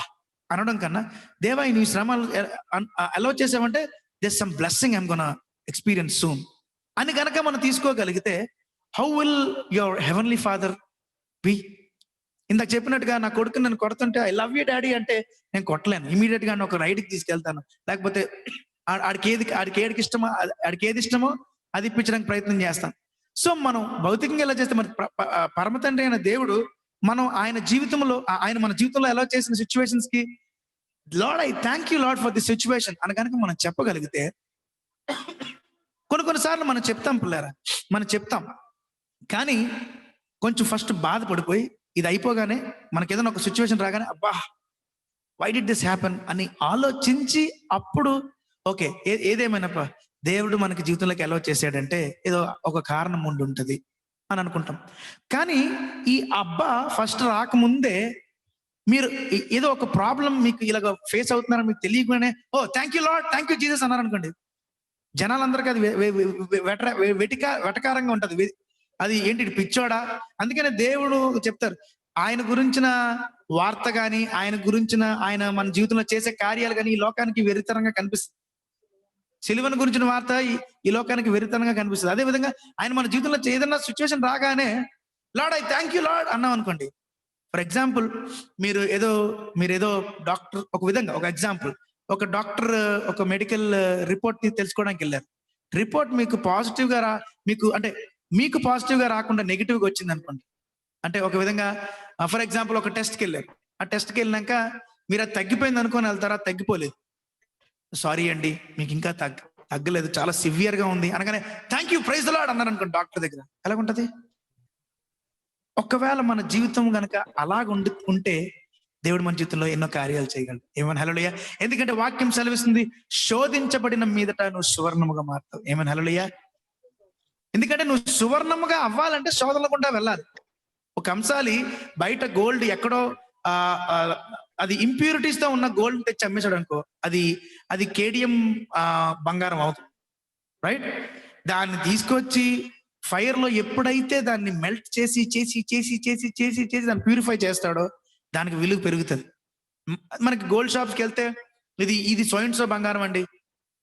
అనడం కన్నా, దేవా నువ్వు శ్రమ ఎలా చేసావంటే this some blessing I'm gonna experience soon అని గనక మనం తీసుకోగలిగితే, how will your heavenly father be? ఇందాక చెప్పినట్టుగా నా కొడుకు నన్ను కొడుతుంటే ఐ లవ్ యూ డాడీ అంటే నేను కొట్టలేను. ఇమీడియట్ గా ఒక రైడ్కి తీసుకెళ్తాను, లేకపోతే ఆడికి ఏది ఇష్టమో అది ఇప్పించడానికి ప్రయత్నం చేస్తాం. సో మనం భౌతికంగా ఎలా చేస్తే, మరి పరమ తండ్రి అయిన దేవుడు మనం ఆయన మన జీవితంలో ఎలా చేసిన సిచ్యువేషన్స్ కి, lord I thank you lord for this situation అని కనుక మనం చెప్పగలిగితే, కొన్నిసార్లు మనం చెప్తాం పిల్లరా, కానీ కొంచెం ఫస్ట్ బాధపడిపోయి ఇది అయిపోగానే మనకి ఏదైనా ఒక సిచ్యువేషన్ రాగానే అబ్బా వై డిడ్ దిస్ హ్యాపెన్ అని ఆలోచించి, అప్పుడు ఓకే ఏదేమైనా దేవుడు మనకి జీవితంలోకి ఎలా చేశాడంటే ఏదో ఒక కారణం ఉండి ఉంటుంది అని అనుకుంటాం. కానీ ఈ అబ్బా ఫస్ట్ రాకముందే మీరు ఏదో ఒక ప్రాబ్లం మీకు ఇలాగ ఫేస్ అవుతున్నారని మీకు తెలియకుండానే oh thank you Lord, thank you Jesus అన్నారనుకోండి, జనాలందరికీ అది వెటకారంగా ఉంటది. అది ఏంటి పిచ్చోడా? అందుకనే దేవుడు చెప్తారు, ఆయన గురించిన వార్త కానీ, ఆయన మన జీవితంలో చేసే కార్యాలు కానీ ఈ లోకానికి వెరితరంగా కనిపిస్తుంది. సిలువను గురించిన వార్త ఈ లోకానికి వెరితనంగా కనిపిస్తుంది. అదే విధంగా ఆయన మన జీవితంలో ఏదైనా సిచ్యువేషన్ రాగానే lord I thank you lord అన్నాం అనుకోండి. ఫర్ ఎగ్జాంపుల్ మీరు ఏదో డాక్టర్, ఒక ఎగ్జాంపుల్, ఒక డాక్టర్ ఒక మెడికల్ రిపోర్ట్ ని తెలుసుకోవడానికి వెళ్ళారు. రిపోర్ట్ మీకు పాజిటివ్ గా మీకు పాజిటివ్ గా రాకుండా నెగిటివ్ గా వచ్చింది అనుకోండి. అంటే ఒక విధంగా ఫర్ ఎగ్జాంపుల్ ఒక టెస్ట్కి వెళ్ళారు. ఆ టెస్ట్కి వెళ్ళినాక మీరు అది తగ్గిపోయింది అనుకొని వెళ్తారా, తగ్గిపోలేదు, సారీ అండి మీకు ఇంకా తగ్గలేదు, చాలా సివియర్ గా ఉంది అనగానే thank you praise the lord అన్నారు అనుకోండి డాక్టర్ దగ్గర, ఎలాగుంటది? ఒకవేళ మన జీవితం గనక అలాగ ఉంటే దేవుడు మన జీవితంలో ఎన్నో కార్యాలు చేయగలడు. ఏమని హల్లెలూయా? ఎందుకంటే వాక్యం సెలవిస్తుంది, శోధించబడిన మీదట నువ్వు సువర్ణముగా మారుతావు. ఏమని హల్లెలూయా? ఎందుకంటే నువ్వు సువర్ణముగా అవ్వాలంటే శోధనలు గుండా వెళ్ళాలి. ఒక అంశాలి బయట గోల్డ్ ఎక్కడో అది ఇంప్యూరిటీస్ తో ఉన్న గోల్డ్ తెచ్చి అమ్మేశాడు అనుకో, అది కేడియం బంగారం అవుతుంది, రైట్? దాన్ని తీసుకొచ్చి ఫైర్ లో ఎప్పుడైతే దాన్ని మెల్ట్ చేసి చేసి చేసి చేసి చేసి చేసి దాన్ని ప్యూరిఫై చేస్తాడో దానికి విలువ పెరుగుతుంది. మనకి గోల్డ్ షాప్స్కి వెళ్తే ఇది సోయిన్సో బంగారం అండి,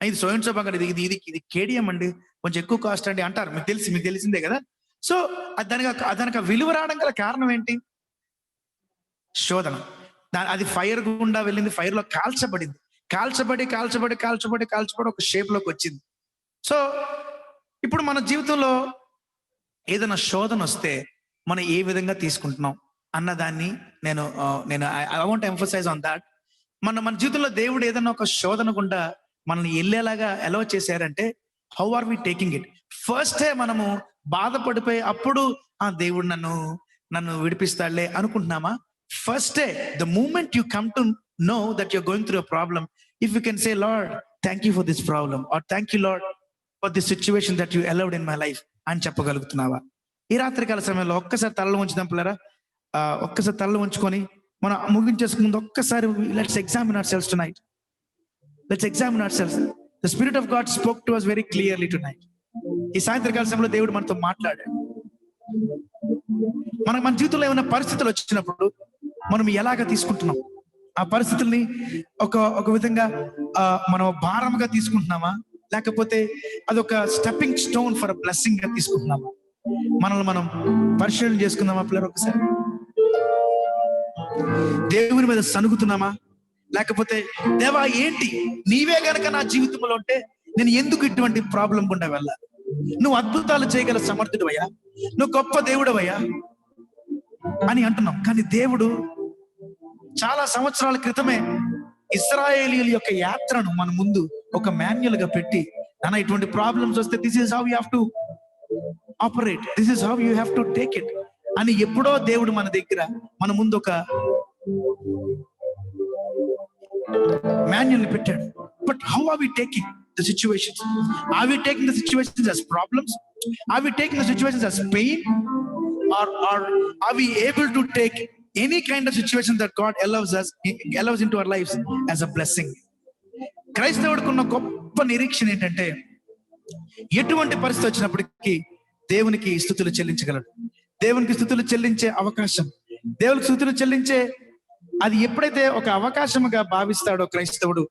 ఇది సోయిన్సో బంగారం, ఇది కేడియం అండి, కొంచెం ఎక్కువ కాస్ట్ అండి అంటారు. మీకు తెలిసిందే కదా. సో దానికి విలువ రావడం గల కారణం ఏంటి? శోధన. అది ఫైర్ గుండా వెళ్ళింది, ఫైర్ లో కాల్చబడింది, కాల్చబడి ఒక షేప్ లోకి వచ్చింది. సో ఇప్పుడు మన జీవితంలో ఏదైనా శోధన వస్తే మనం ఏ విధంగా తీసుకుంటున్నాం అన్నదాన్ని నేను I want emphasize on that. మన జీవితంలో దేవుడు ఏదైనా ఒక శోధన గుండా మనల్ని వెళ్ళేలాగా ఎలా చేశారంటే, how are we taking it? ఫస్టే మనము బాధపడిపోయి అప్పుడు దేవుడు నన్ను విడిపిస్తాడులే అనుకుంటున్నామా? ఫస్టే the moment you come to know that you're going through a problem, if you can say lord thank you for this problem, or thank you lord for the situation that you allowed in my life అని చెప్పగలుగుతున్నావా? ఈ రాత్రికాల సమయంలో ఒక్కసారి తలలో ఉంచుదాం పిల్లరా. ఒక్కసారి తలలో ఉంచుకొని మనం ముగించేసుకు ముందు ఒక్కసారి let's examine our cells tonight. Let's examine our cells. The spirit of God spoke to us very clearly tonight. ఈ సాయంత్రకాల సమయంలో దేవుడు మనతో మాట్లాడాడు. మన జీవితంలో ఏమైనా పరిస్థితులు వచ్చినప్పుడు మనం ఎలాగ తీసుకుంటున్నాం? ఆ పరిస్థితుల్ని ఒక విధంగా మనం భారంగా తీసుకుంటున్నామా, లేకపోతే అదొక స్టెప్పింగ్ స్టోన్ ఫర్ బ్లెస్సింగ్ గా తీసుకుంటున్నామా? మనల్ని మనం పరిశీలన చేసుకుందామా పిల్లలు? ఒకసారి దేవుని మీద సనుగుతున్నామా, లేకపోతే దేవా ఏంటి నీవే గనక నా జీవితంలో ఉంటే నేను ఎందుకు ఇటువంటి ప్రాబ్లం గుండా వెళ్ళాలి? నువ్వు అద్భుతాలు చేయగల సమర్థుడివయ్యా, నువ్వు గొప్ప దేవుడవయ్యా అని అంటున్నాం. కానీ దేవుడు చాలా సంవత్సరాల క్రితమే ఇశ్రాయేలీయుల యొక్క యాత్రను మన ముందు ఒక మాన్యువల్ గా పెట్టి, నాన్న ఇటువంటి ప్రాబ్లమ్స్ వస్తే this is how you have to operate, this is how you have to take it అని ఎప్పుడో దేవుడు మన ముందు ఒక మాన్యువల్ పెట్టాడు. But how are we taking the situations? Are we taking the situations as problems? Are we taking the situations as pain? Or are we able to take any kind of situation that God allows into our lives as a blessing? క్రైస్తవుడికి ఉన్న గొప్ప నిరీక్షణ ఏంటంటే, ఎటువంటి పరిస్థితి వచ్చినప్పటికీ దేవునికి స్తుతులు చెల్లించగలడు. దేవునికి స్తుతులు చెల్లించే అవకాశం, దేవునికి స్తుతులు చెల్లించే అది ఎప్పుడైతే ఒక అవకాశముగా భావిస్తాడో క్రైస్తవుడు,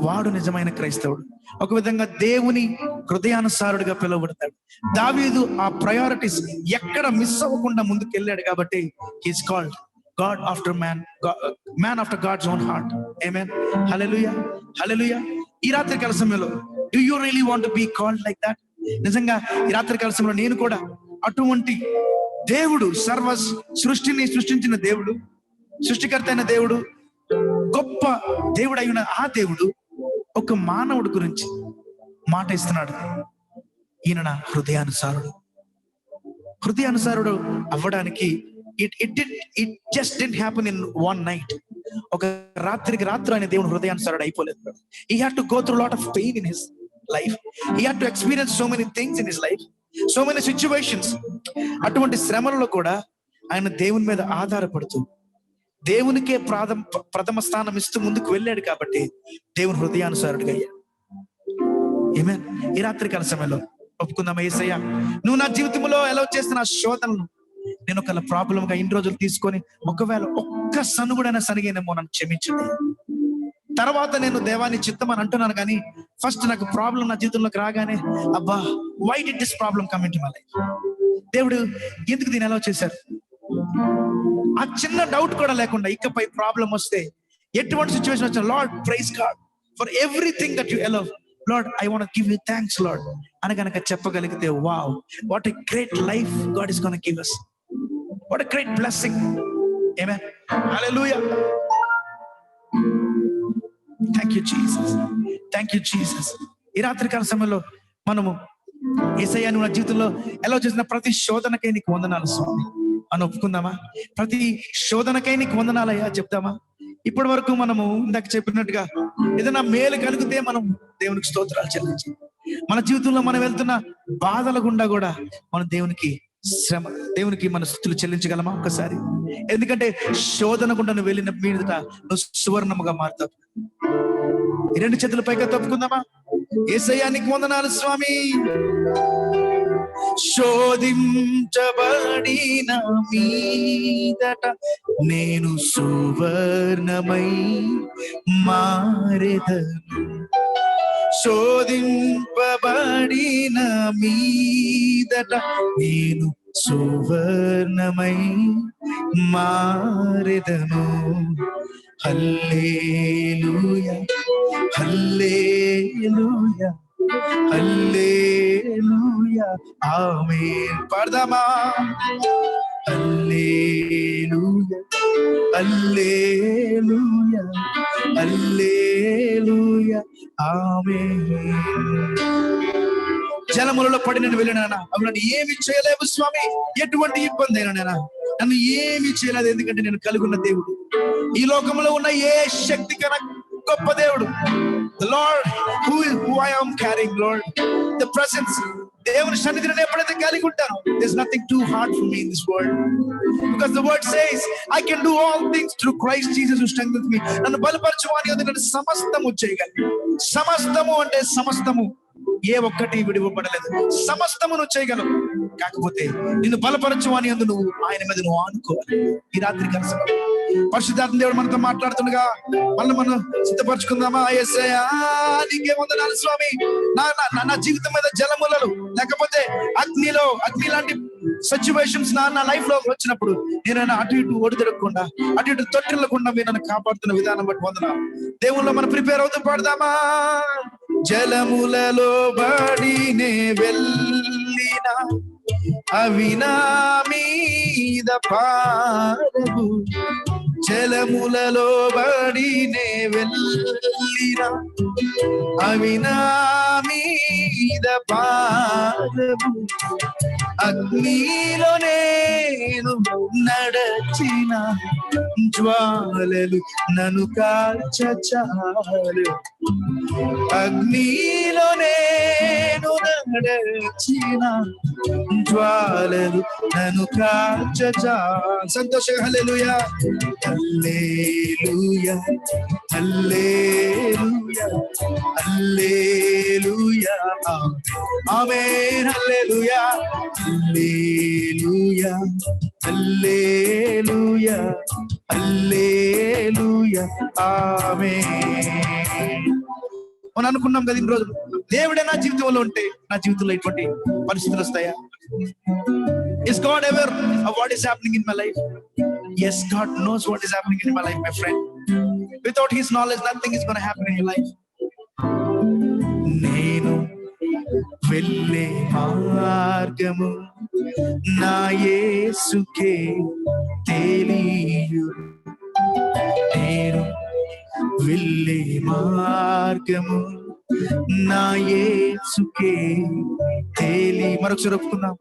వాడు నిజమైన క్రైస్తవుడు. ఒక విధంగా దేవుని హృదయానుసారుడిగా పిలువబడతాడు. దావీదు ఆ ప్రయారిటీస్ ఎక్కడ మిస్ అవ్వకుండా ముందుకు వెళ్ళాడు కాబట్టి he's called God after man after God's own heart. ఆమేన్. హల్లెలూయా, హల్లెలూయా. ఈ రాత్రికాల సమయంలో do you really want to be called like that? నిజంగా ఈ రాత్రికాల సమయంలో నేను కూడా అటువంటి దేవుడు, సర్వ సృష్టిని సృష్టించిన దేవుడు, సృష్టికర్త అయిన దేవుడు, గొప్ప దేవుడు అయిన ఆ దేవుడు ఒక మానవుడి గురించి మాట ఇస్తున్నాడు. ఈయన నా హృదయానుసారుడు అవ్వడానికి it just didn't happen in one night. ఒక రాత్రికి రాత్రి ఆయన దేవుడు హృదయానుసారుడు అయిపోలేదు. He had to go through lot of pain in his life. He had to experience so many things in his life, so many situations. అటువంటి శ్రమలలో కూడా ఆయన దేవుని మీద ఆధారపడుతూ దేవునికే ప్రథమ స్థానం ఇస్తూ ముందుకు వెళ్ళాడు కాబట్టి దేవుని హృదయానుసారుడిగా అయ్యాడు. ఆమేన్. ఈ రాత్రికాల సమయంలో ఒప్పుకుందామా, యేసయ్యా నువ్వు నా జీవితంలో ఎలా చేస్తున్న శోధనను నేను ఒక ప్రాబ్లం గా ఇన్ని రోజులు తీసుకొని ఒకవేళ ఒక్క సనుగుడైనా సనిగేనేమో నన్ను క్షమించండి. తర్వాత నేను దేవాన్ని చిత్తం అని అంటున్నాను, కానీ ఫస్ట్ నాకు ప్రాబ్లం నా జీవితంలోకి రాగానే అబ్బా why did this problem come into my life? దేవుడు ఎందుకు దీన్ని ఎలా చేశారు? ఆ చిన్న డౌట్ కూడా లేకుండా ఇకపై ప్రాబ్లం వస్తే, ఎటువంటి సిచ్యువేషన్ వచ్చినా, lord praise God for everything that you allow. Lord I want give you thanks lord అని గనక చెప్పగలిగితే, wow what a great life god is gonna give us. What a great blessing. Amen. Hallelujah. Thank you Jesus, thank you Jesus. ఈ రాత్రికాల సమయంలో మనము యేసయ్యా నువ్వు నా జీవితంలో ఎలా చేసిన ప్రతి శోధనకై నీకు వందనాలు స్వామి అని ఒప్పుకుందామా? ప్రతి శోధనకై నీకు వందనాలయ్యా చెప్తామా? ఇప్పటి వరకు మనము ఇందాక చెప్పినట్టుగా ఏదైనా మేలు కలిగితే మనం దేవునికి స్తోత్రాలు చెల్లించాలి. మన జీవితంలో మనం వెళ్తున్న బాధల గుండా కూడా మనం దేవునికి మన స్తుతులు చెల్లించగలమా ఒక్కసారి? ఎందుకంటే శోధన గుండా నువ్వు వెళ్ళిన మీదట నువ్వు సువర్ణముగా మారుతావు. ఈ రెండు చేతుల పైగా తప్పుకుందామా? యేసయ్యా నీకు వందనాలు స్వామి. శోధించబడిన మీదట నేను సువర్ణమై మారెదను. శోధింపబడిన మీదట నేను సువర్ణమై మారెదను. హల్లెలూయా, హల్లెలూయా, హల్లెలూయా, ఆమేన్. పాడదామా? హల్లెలూయా, హల్లెలూయా, హల్లెలూయా, ఆమేన్. జలములలో పడి నేను వెళ్ళినానా, అవి నన్ను ఏమి చేయలేవు స్వామి. ఎటువంటి ఇబ్బంది అయినా నన్ను ఏమి చేయలేదు, ఎందుకంటే నేను కలిగి ఉన్న దేవుడు ఈ లోకంలో ఉన్న ఏ శక్తి కన్నా గొప్ప దేవుడు. The Lord who I am carrying, Lord, the presence, దేవుని సన్నిధిని ఎప్పుడైతే కలిగి ఉంటానో, there's nothing too hard for me in this world, because the word says I can do all things through Christ Jesus who strengthens me. నన్ను బలపరచువాని యందు నేను సమస్తము చేయగలను. సమస్తము అంటే సమస్తము, ఏ ఒక్కటి విడివబడలేదు. సమస్తము నువ్వు చేయగలవు. కాకపోతే నిన్ను బలపరచువాని యందు నువ్వు ఆయన మీద నువ్వు ఆనుకోవాలి. ఈ రాత్రి కలిసి పరిశుద్ధాత్మ దేవుడు మనతో మాట్లాడుతుండగా మనం సిద్ధపరచుకుందామా? యేసయ్యా నీకే వందనాలు స్వామి. నా జీవితం మీద జలములలు లేకపోతే అగ్ని లాంటి సిచ్యువేషన్స్ నా లైఫ్ లో వచ్చినప్పుడు నేను అటు ఇటు ఒడిదొరకకుండా, అటు ఇటు తొట్టిల్లకుండా మీరు నన్ను కాపాడుతున్న విధానం బట్టి వందనాలు. దేవుళ్ళో మనం ప్రిపేర్ అవుతూ పాడదామా? జలములలో బడినే వెళ్ళినా అవి నా మీద పారవు. జలములలో బడినే వెళ్ళినా అవి నా మీద పారవు. అగ్నిలో నేను నడచిన జ్వాలలు నన్ను కాల్చచాలు. అగ్నిలో నేను నడచిన జ్వాలలు నన్ను కాల్చచాలు. సంతోషంగా హల్లెలూయా, హల్లెలూయా, హల్లెలూయా, హల్లెలూయా, ఆమేన్. హల్లెలూయా, హల్లెలూయా, హల్లెలూయా, హల్లెలూయా, ఆమేన్. మనం అనుకున్నాం కదా ఇన్ని రోజులు, దేవుడే నా జీవితంలో ఉంటే నా జీవితంలో ఇటువంటి పరిస్థితులు వస్తాయా? Is God aware of what is happening in my life? Yes, God knows what is happening in my life, my friend. Without His knowledge, nothing is going to happen in your life. నేను వెళ్ళే మార్గము నా యేసుకే తెలియు. నేను వెళ్ళే మార్గము నా యేసుకే మరొకసారి ఒప్పుకుందాం.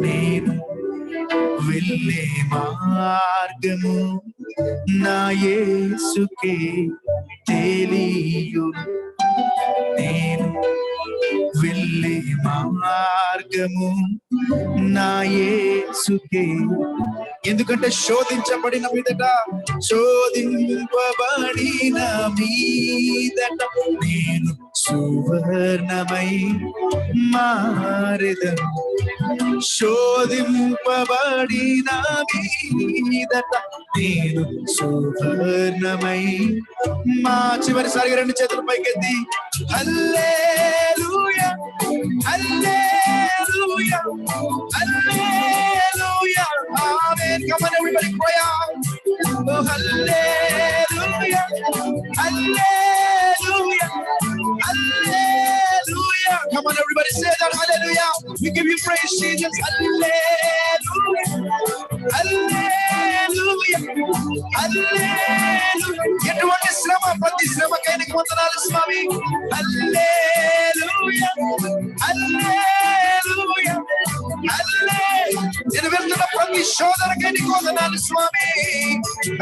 నేను వెళ్ళే మార్గము నా యేసుకే తెలియు. నేను వెళ్ళే మార్గము నా యేసుకే. ఎందుకంటే శోధించబడిన మీదట నేను సువర్ణమై మారెదను. శోధింపబడిన మీదట నేను సువర్ణమై చివరిసారిగా రెండు చేతుల పైకెత్తి హల్లెలూయా, హల్లెలూయా, హల్లెలూయా, ఆమేన్. Come on everybody, cry out. Oh hallelujah, hallelujah, hallelujah. Come on everybody, say that, hallelujah. We give you praise, Jesus. Hallelujah, hallelujah, hallelujah. ఎటువంటి శ్రమ, ప్రతి శ్రమకైనా వందనాలు స్వామి. హల్లెలూయా, హల్లెలూయా, హల్లెలూయా. నేను వెళ్తున్న ప్రతి శోధనకై నీకు వందనాలు స్వామి.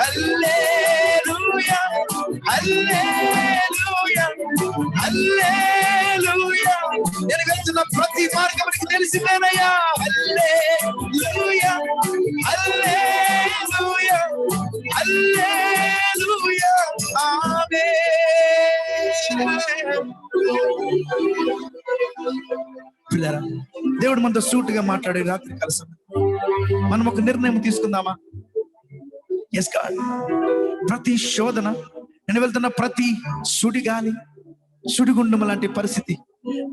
హల్లెలూయా, హల్లెలూయా, హల్లెలూయా. నేను వెళ్తున్న ప్రతి మార్గం నీకు తెలిసిందేనయ్యా. హల్లెలూయా, హల్లెలూయా, హల్లెలూయా, ఆమేన్. పిల్లరా, దేవుడు మనతో సూటిగా మాట్లాడే రాత్రి కలిసి మనం ఒక నిర్ణయం తీసుకుందామా? ఎస్ గాడ్, ప్రతి శోధన, నేను వెళ్తున్న ప్రతి సుడిగాలి, సుడిగుండం లాంటి పరిస్థితి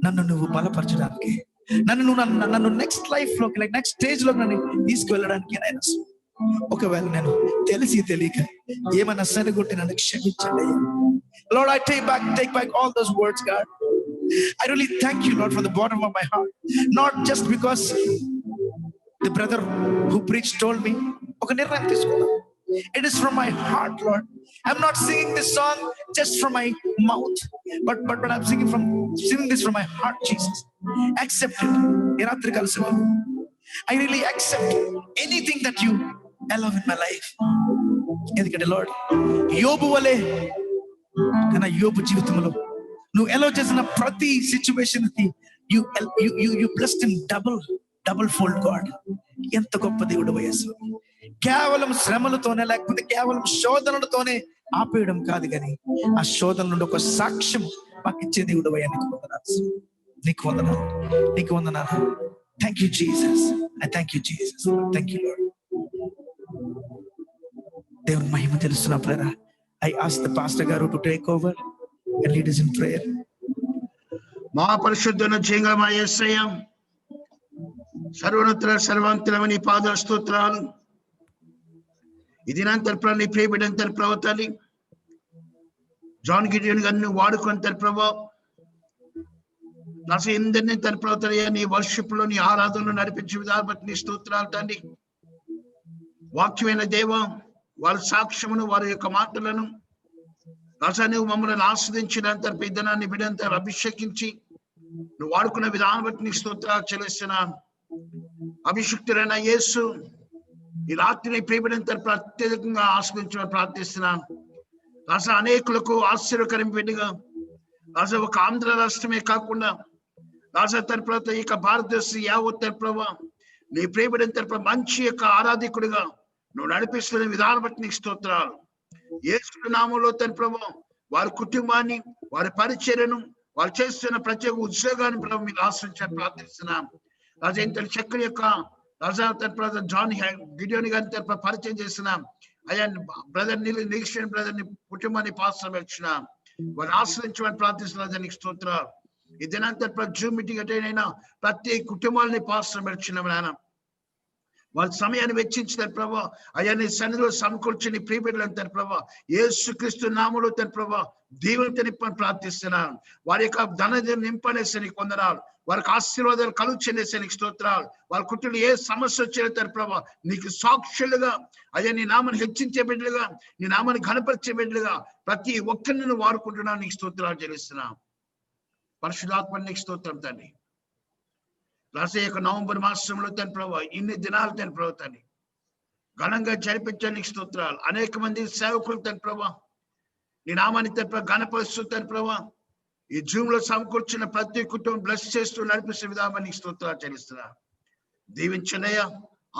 నన్ను నువ్వు బలపరచడానికి, నన్ను నెక్స్ట్ లైఫ్ లోకి, నెక్స్ట్ స్టేజ్ లోకి నన్ను తీసుకువెళ్ళడానికి ఆయన. ఒకవేళ నేను తెలిసి తెలియక ఏమైనా సరిగొట్టి నన్ను క్షమించండి. Lord, I take back all those words, God. I really thank you, Lord, from the bottom of my heart. Not just because the brother who preached told me. Okay, nirnayam తీసుకున్నా. It is from my heart, Lord. I'm not singing this song just from my mouth, but I'm singing this from my heart, Jesus. Accept it. Raatri kalsam. I really accept anything that you allow in my life. ఎందుకంటే Lord, యోబు వలె కానీ యోబు జీవితంలో నువ్వు ఎలా చేసిన ప్రతి సిచ్యువేషన్ కి you blessed him double fold God. ఎంత గొప్ప దేవుడు వయస్సు. కేవలం శ్రమలతోనే లేకపోతే కేవలం శోధనలతోనే ఆపేయడం కాదు, కానీ ఆ శోధన నుండి ఒక సాక్ష్యం మాకు ఇచ్చే దేవుడు అయ్యా. నీకు వందనాలు, నీకు వందనాలు. Thank you Jesus, thank you Jesus, thank you lord. దేవుని మహిమ తెలుస్తున్నా ప్రేరా. I ask the pastor garu to take over and lead us in prayer. మహాపరిశుద్ధుల జయంగల యేసయ్య, సర్వోన్నత సర్వాంతరమని పాద స్తోత్రాలు. ఈ దినాంతర నీ ప్రియబిడ్డంతర ప్రవతలి జాన్ గిడియన్ గారిని వాడుకొని ప్రభావ నాకు ఎందరినీ తన ప్రవతలయ్యా నీ వర్షిప్ లో నీ ఆరాధనలో నడిపించే విధానం బట్టి నీ స్తోత్రాలు తండ్రి. వాక్యమైన దేవ, వారి సాక్ష్యమును వారి యొక్క మాటలను రాజా నువ్వు మమ్మల్ని ఆస్వాదించినంత పెద్దనాన్ని బిడ్డంత అభిషేకించి నువ్వు వాడుకున్న విధానం బట్టి నీ స్తోత్రాలు చెల్లిస్తున్నాను. అభిషిక్తులైన యేసు ఈ రాత్రిని ప్రియబిడ్డంత ప్రత్యేకంగా ఆస్వాదించమని ప్రార్థిస్తున్నాను. రాజా అనేకులకు ఆశ్చర్యకరం బిడ్డగా రాజా ఒక ఆంధ్ర రాష్ట్రమే కాకుండా రాజా తన ప్రభు ఇక భారతదేశ యావత్ ప్రభు నీ ప్రియబిడ్డంత మంచి యొక్క ఆరాధికుడిగా నువ్వు నడిపిస్తున్న విధానం బట్టి నీకు స్తోత్రాలు. యేసు నామంలో తన ప్రభు వారి కుటుంబాన్ని, వారి పరిచర్యను, వారు చేస్తున్న ప్రత్యేక ఉద్యోగాన్ని ప్రభు మీకు ఆశ్రయించాలని ప్రార్థిస్తున్నాం. రాజా ఇంత చక్కని యొక్క రాజా తన ప్రభు జాన్ గిడియోని గారిని తన పరిచయం చేస్తున్నాం. అయ్యా బ్రదర్ నిరీక్షణ బ్రదర్ ని కుటుంబాన్ని పాస్టర్ వచ్చినాం. వారిని ఆశ్రయించమని ప్రార్థిస్తున్నా. నీకు స్తోత్రాలు. ఈ దినాంతర జూమ్ మీటింగ్ అటెండ్ అయినా ప్రతి కుటుంబాలని పాస్టర్ వచ్చినాం నాయన. వాళ్ళ సమయాన్ని వెచ్చించిన ప్రభా అయ్యా నీ సన్నిధిలో సమకూర్చని ప్రియబిడ్డలను తన ప్రభా యేసుక్రీస్తు నామములో తన ప్రభా దీవెనతో నింపని ప్రార్థిస్తున్నాను. వారి యొక్క ధన నింపనేసి నీకు వందనాలు. వారికి ఆశీర్వాదాలు కలుగుచేసి నీకు స్తోత్రాలు. వాళ్ళ కుటుంబంలో ఏ సమస్య వచ్చినా తన ప్రభా నీకు సాక్షులుగా అయ్యా నీ నామాన్ని హెచ్చించే బిడ్డలుగా, నీ నామాన్ని ఘనపరిచే బిడ్డలుగా ప్రతి ఒక్కరిని వాడుకుంటున్నాను. నీకు స్తోత్రాలు చెల్లిస్తున్నాం. పరిశుద్ధాత్మ నీకు స్తోత్రం తండ్రి. రాసే యొక్క నవంబర్ మాసంలో తన ప్రభావ ఇన్ని దినాలు తన ప్రభుత్వాన్ని ఘనంగా జరిపించడానికి స్తోత్రాలు. అనేక మంది సేవకులు తన ప్రభావ నీ నామాన్ని తన ఘనపరుస్తూ తన ప్రభావ ఈ జూమ్ లో సమకూర్చిన ప్రతి కుటుంబం బ్లెస్ చేస్తూ నడిపిస్తే విధానాన్ని స్తోత్రాలు చెల్లిస్తున్నారు. దీవించనయ్యా,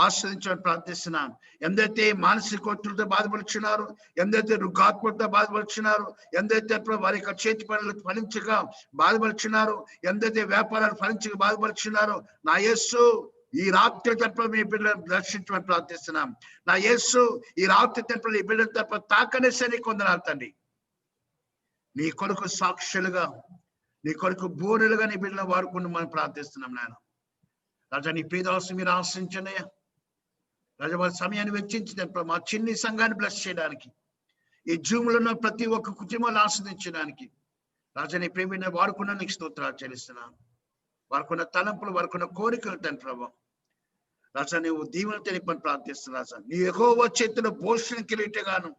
ఆశ్రదించమని ప్రార్థిస్తున్నాను. ఎందైతే మానసిక ఒత్తిడితో బాధపడుచున్నారు, ఎందైతే రుగ్గాత్మతో బాధపడుచున్నారు, ఎందైతే వారి యొక్క చేతి పనులు ఫలించక బాధపడుచున్నారు, ఎందైతే వ్యాపారాలు ఫలించక బాధపడుచున్నారో నా యేసు ఈ రాత్రి తరపున మీ బిడ్డలను దర్శించమని ప్రార్థిస్తున్నాం. నా యేసు ఈ రాత్రి తరపున ఈ బిడ్డల తరపున తాకనేసరి కొందనాలు తండ్రి. నీ కొరకు సాక్షులుగా, నీ కొరకు బోరులుగా నీ బిడ్డలను వాడుకుని మనం ప్రార్థిస్తున్నాం నాయన. రాజా నీ ప్రియదాసు మీరు ఆశ్రయించనయ్యా. రాజా వారి సమయాన్ని వెచ్చించిన మా చిన్ని సంఘాన్ని బ్లెస్ చేయడానికి, ఈ జూమ్లో ఉన్న ప్రతి ఒక్క కుటుంబాన్ని ఆస్వాదించడానికి రాజా నీ ప్రేమ వాడుకున్న నీకు స్తోత్రాలు చెల్లిస్తున్నాను. వారికున్న తలంపులు, వారికున్న కోరికలు తండ్రి ప్రభావం రాజా నువ్వు దీవెన తెలిపని ప్రార్థిస్తున్నా. రాజా నీ యెహోవా చేతిలో భూషణ కిరీటగాను,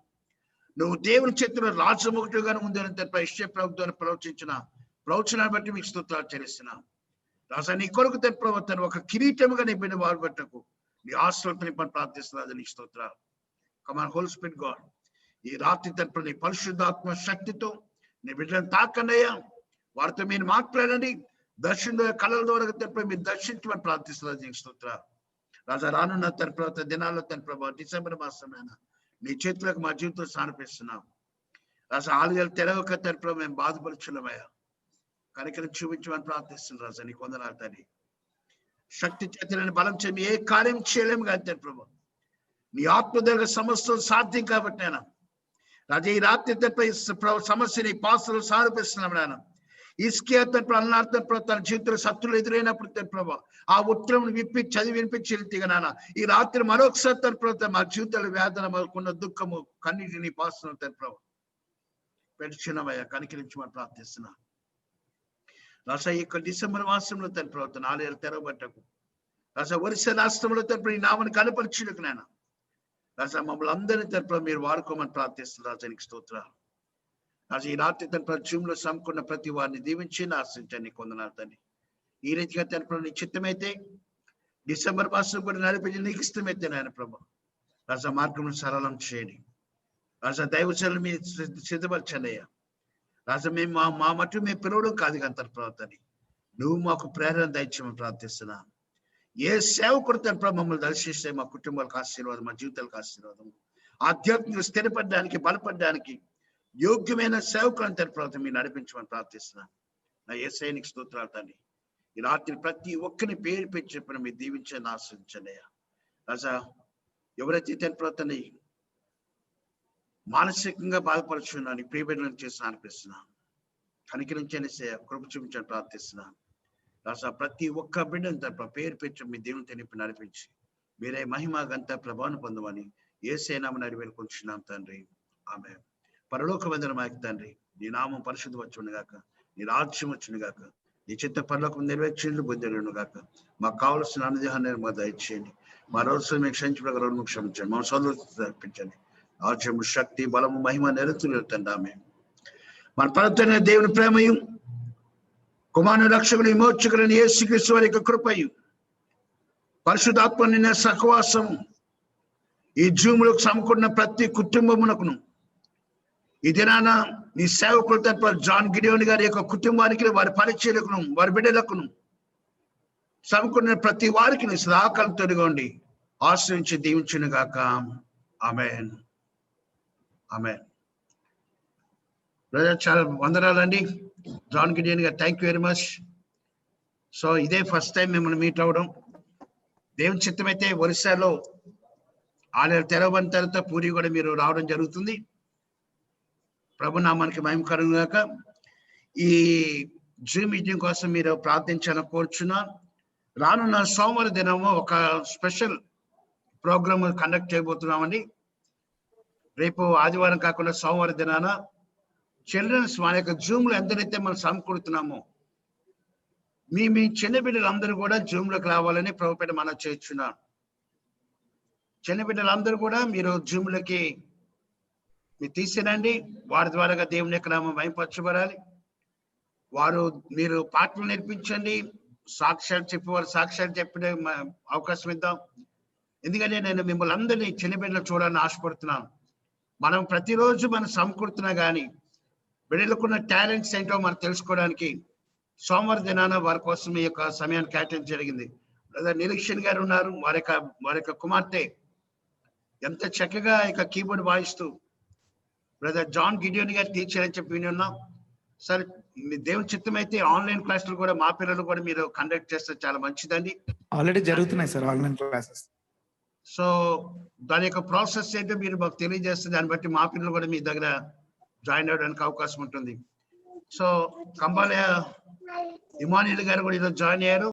నువ్వు దేవుని చేతిలో రాజముకుటుగాను ఉందని తన ఇష్ట ప్రభుత్వాన్ని ప్రవచించిన ప్రవచనాన్ని బట్టి మీకు స్తోత్రాలు చెల్లిస్తున్నా. రాజా నీ కొరకు తన ప్రవర్తన ఒక కిరీటముగా నీ బిడ్డ వారు బట్టకు నీ ఆశ్రమని పని ప్రార్థిస్తున్నా. నీ స్తోత్రాలు. కమాన్ హోల్ స్పిరిట్ గాడ్, ఈ రాత్రి తరపున నీ పరిశుద్ధాత్మ శక్తితో నీ బిడ్డలను తాకండియ్యా. వారితో మీరు మాట్లాడండి. దర్శన కళల ద్వారా తరపున మీరు దర్శించమని ప్రార్థిస్తున్నా. నీకు స్తోత్రాలు. రాజా రానున్న తన ప్రవర్తన దినాల్లో తన ప్రభావ డిసెంబర్ మాసమైన నీ చేతులకు మా జీవితం స్థానపిస్తున్నాం. రాజా ఆలయాలు తెరవక తన ప్రభావ మేము బాధపరుచున్నామయ్యా. కనికరం చూపించమని ప్రార్థిస్తున్నాం. రాజా నీకు వందనాలు తండ్రి. శక్తి చేతులని బలం చేమి ఏ కార్యం చేయలేము కానీ తన ప్రభావ నీ ఆత్మదేవ సమస్య సాధ్యం కాబట్టి నేను రాజా ఈ రాత్రి సమస్యని పాసలు సాధిస్తున్నాం. నేను ఇస్కియా తన అన్నార్థ తన జీవితంలో శత్రులు ఎదురైనప్పుడు తన ప్రభావ ఆ ఉత్తరం విప్పి చదివి వినిపించి వెళ్తేగా నాన్న ఈ రాత్రి మరొకసారి తన ప్రభావ మా జీవితాల వేదన మాకున్న దుఃఖము కన్నీటిని పాస్తున్నాం. తన ప్రభావ పెట్టుచున్నామయ్యా, కనికరించమని ప్రార్థిస్తున్నా. రాజా ఈ డిసెంబర్ మాసంలో తన ప్రవర్తన ఆలయాలు తెరవబట్టకు రాజా ఒరిస్సా రాష్ట్రంలో తరపున ఈ నామని కనపరిచుటకు నాయన రాజా మమ్మల్ని అందరినీ తరపున మీరు వాడుకోమని ప్రార్థిస్తున్నారు. రాజా నీకు స్తోత్రాలు. రాజా ఈ రాత్రి తన జూమ్ లో సమకున్న ప్రతి వారిని దీవించి ఆశ్రయించండి. కొందనాలు తండ్రి. ఈ రీతిగా తరపున నీ చిత్తమైతే డిసెంబర్ మాసం కూడా నడిపించి నీకు ఇష్టమైతే నాయన ప్రభా రాజా మార్గం సరళం చేయండి. రాజా దైవచనులు మీరు సిద్ధపరచండి అయ్యా. రాజా మేము మా మట్టు మేము పిలవడం కాదు కదా ప్రభుత్వాన్ని, నువ్వు మాకు ప్రేరణ దయచేయమని ప్రార్థిస్తున్నా. ఏ సేవకుడు ప్రభు మమ్మల్ని దర్శిస్తే మా కుటుంబాలకు ఆశీర్వాదం, మా జీవితాలకు ఆశీర్వాదం, ఆధ్యాత్మిక స్థిరపడడానికి బలపడడానికి యోగ్యమైన సేవకులను ప్రభుత్వం మీరు నడిపించమని ప్రార్థిస్తున్నాను. నా యేసయ్యనికి స్తోత్రాలు తండ్రి. ఈ రాత్రి ప్రతి ఒక్కరిని పేరు పెట్టి చెప్పిన మీరు దీవించండి, ఆశ్రయించండి అయ్యా. రాజా ఎవరైతే ప్రభుత్వాన్ని మానసికంగా బాధపరుచున్నాను ప్రియబిడ్డలను చేసి అనిపిస్తున్నాను, కనికరించండి, కృప చూపించని ప్రార్థిస్తున్నాను. రాజా ప్రతి ఒక్క బిడ్డను పేరు పెట్టి మీ దేవుని తెలిపి నడిపించి మీరే మహిమ గంట ప్రభావం పొందమని యేసయ్య నామమున అడిగి వేడుకొంచున్నాం తండ్రి, ఆమేన్. పరలోక వందన మాకు తండ్రి, నీ నామం పరిశుద్ధ వచ్చును గాక, నీ రాజ్యం వచ్చును గాక, నీ చిత్త పరలోకం నెరవేర్చేందుకు బుద్ధిను గాక. మాకు కావలసిన అనుదేహాన్ని మాకు దయచేయండి, మా రోజు మేము క్షమించడం క్షమించండి, మా సోదరులు అర్పించండి. రాజ్యము, శక్తి, బలము, మహిమ నిరంతరం తండ్రి, ఆమేన్. మన పరతైన దేవుని ప్రేమయు కుమారుని రక్షకుని విమోచకుని యేసుక్రీస్తు వారి యొక్క కృపయు పరిశుద్ధాత్మ నిన్న సహవాసము ఈ జూములకు సమకూడిన ప్రతి కుటుంబమునకును ఈ దినాన నీ సేవకుల తరపున జాన్ గిడియోని గారి యొక్క కుటుంబానికి, వారి పరిచర్యకును, వారి బిడ్డలకును సమకూడిన ప్రతి వారికి నీ సదాకాలం తోడుగా ఉండి ఆశ్రయించి దీవించును గాక. ఆమేన్, ఆమేన్. బ్రదర్ చాలా వందనాలండి జాన్ గిడియన్ గారు, thank you very much. So ఇదే ఫస్ట్ టైం మిమ్మల్ని మీట్ అవ్వడం. దేవుని చిత్తమైతే ఒరిస్సాలో ఆలయాలు తెరవబడిన తర్వాత పూరి కూడా మీరు రావడం జరుగుతుంది. ప్రభు నామానికి మహిమకరం గాక. ఈ జూమ్ మీటింగ్ కోసం మీరు ప్రార్థించాలని కోరుచున్నాను. రానున్న సోమవారం దినము ఒక స్పెషల్ ప్రోగ్రామ్ కండక్ట్ చేయబోతున్నామండి. రేపు ఆదివారం కాకుండా సోమవారం దినాన చిల్డ్రన్స్ మన యొక్క జూమ్ లో ఎంతైతే మనం సమకూడుతున్నామో మీ చిన్న బిడ్డలందరూ కూడా జూమ్ లోకి రావాలని ప్రభుపేట మనం చేస్తున్నాం. చిన్న బిడ్డలందరూ కూడా మీరు జూమ్ లోకి మీరు తీసుకురండి. వారి ద్వారాగా దేవుని యొక్క నామం మహిమపరచబడాలి. మీరు పాటలు నేర్పించండి, సాక్ష్యాలు చెప్పేవారు సాక్ష్యాలు చెప్పే అవకాశం ఇద్దాం. ఎందుకంటే నేను మిమ్మల్ని అందరినీ చిన్న బిడ్డలు చూడాలని ఆశపడుతున్నాను. మనం ప్రతిరోజు మనం సమకూడుతున్నా కానీ బిడ్డలకున్న టాలెంట్స్ ఏంటో మనం తెలుసుకోవడానికి సోమవారం దినాన వారి కోసం ఈ యొక్క సమయాన్ని కేటాయించడం జరిగింది. బ్రదర్ నిరీక్షణ్ గారు ఉన్నారు, వారి యొక్క కుమార్తె ఎంత చక్కగా ఇక కీబోర్డ్ వాయిస్తూ బ్రదర్ జాన్ గిడియోని గారు టీచర్ అని చెప్పి విని ఉన్నాం. సరే మీ దేవుని చిత్తం అయితే ఆన్లైన్ క్లాసులు కూడా మా పిల్లలు కూడా మీరు కండక్ట్ చేస్తే చాలా మంచిదండి. ఆల్రెడీ జరుగుతున్నాయి సార్ ఆన్లైన్ క్లాసెస్. సో దాని యొక్క ప్రాసెస్ ఏంటో మీరు మాకు తెలియజేస్తే దాన్ని బట్టి మా పిల్లలు కూడా మీ దగ్గర జాయిన్ అవ్వడానికి అవకాశం ఉంటుంది. సో కంబాలయ ఇమానియల్ గారు కూడా ఈరోజు జాయిన్ అయ్యారు.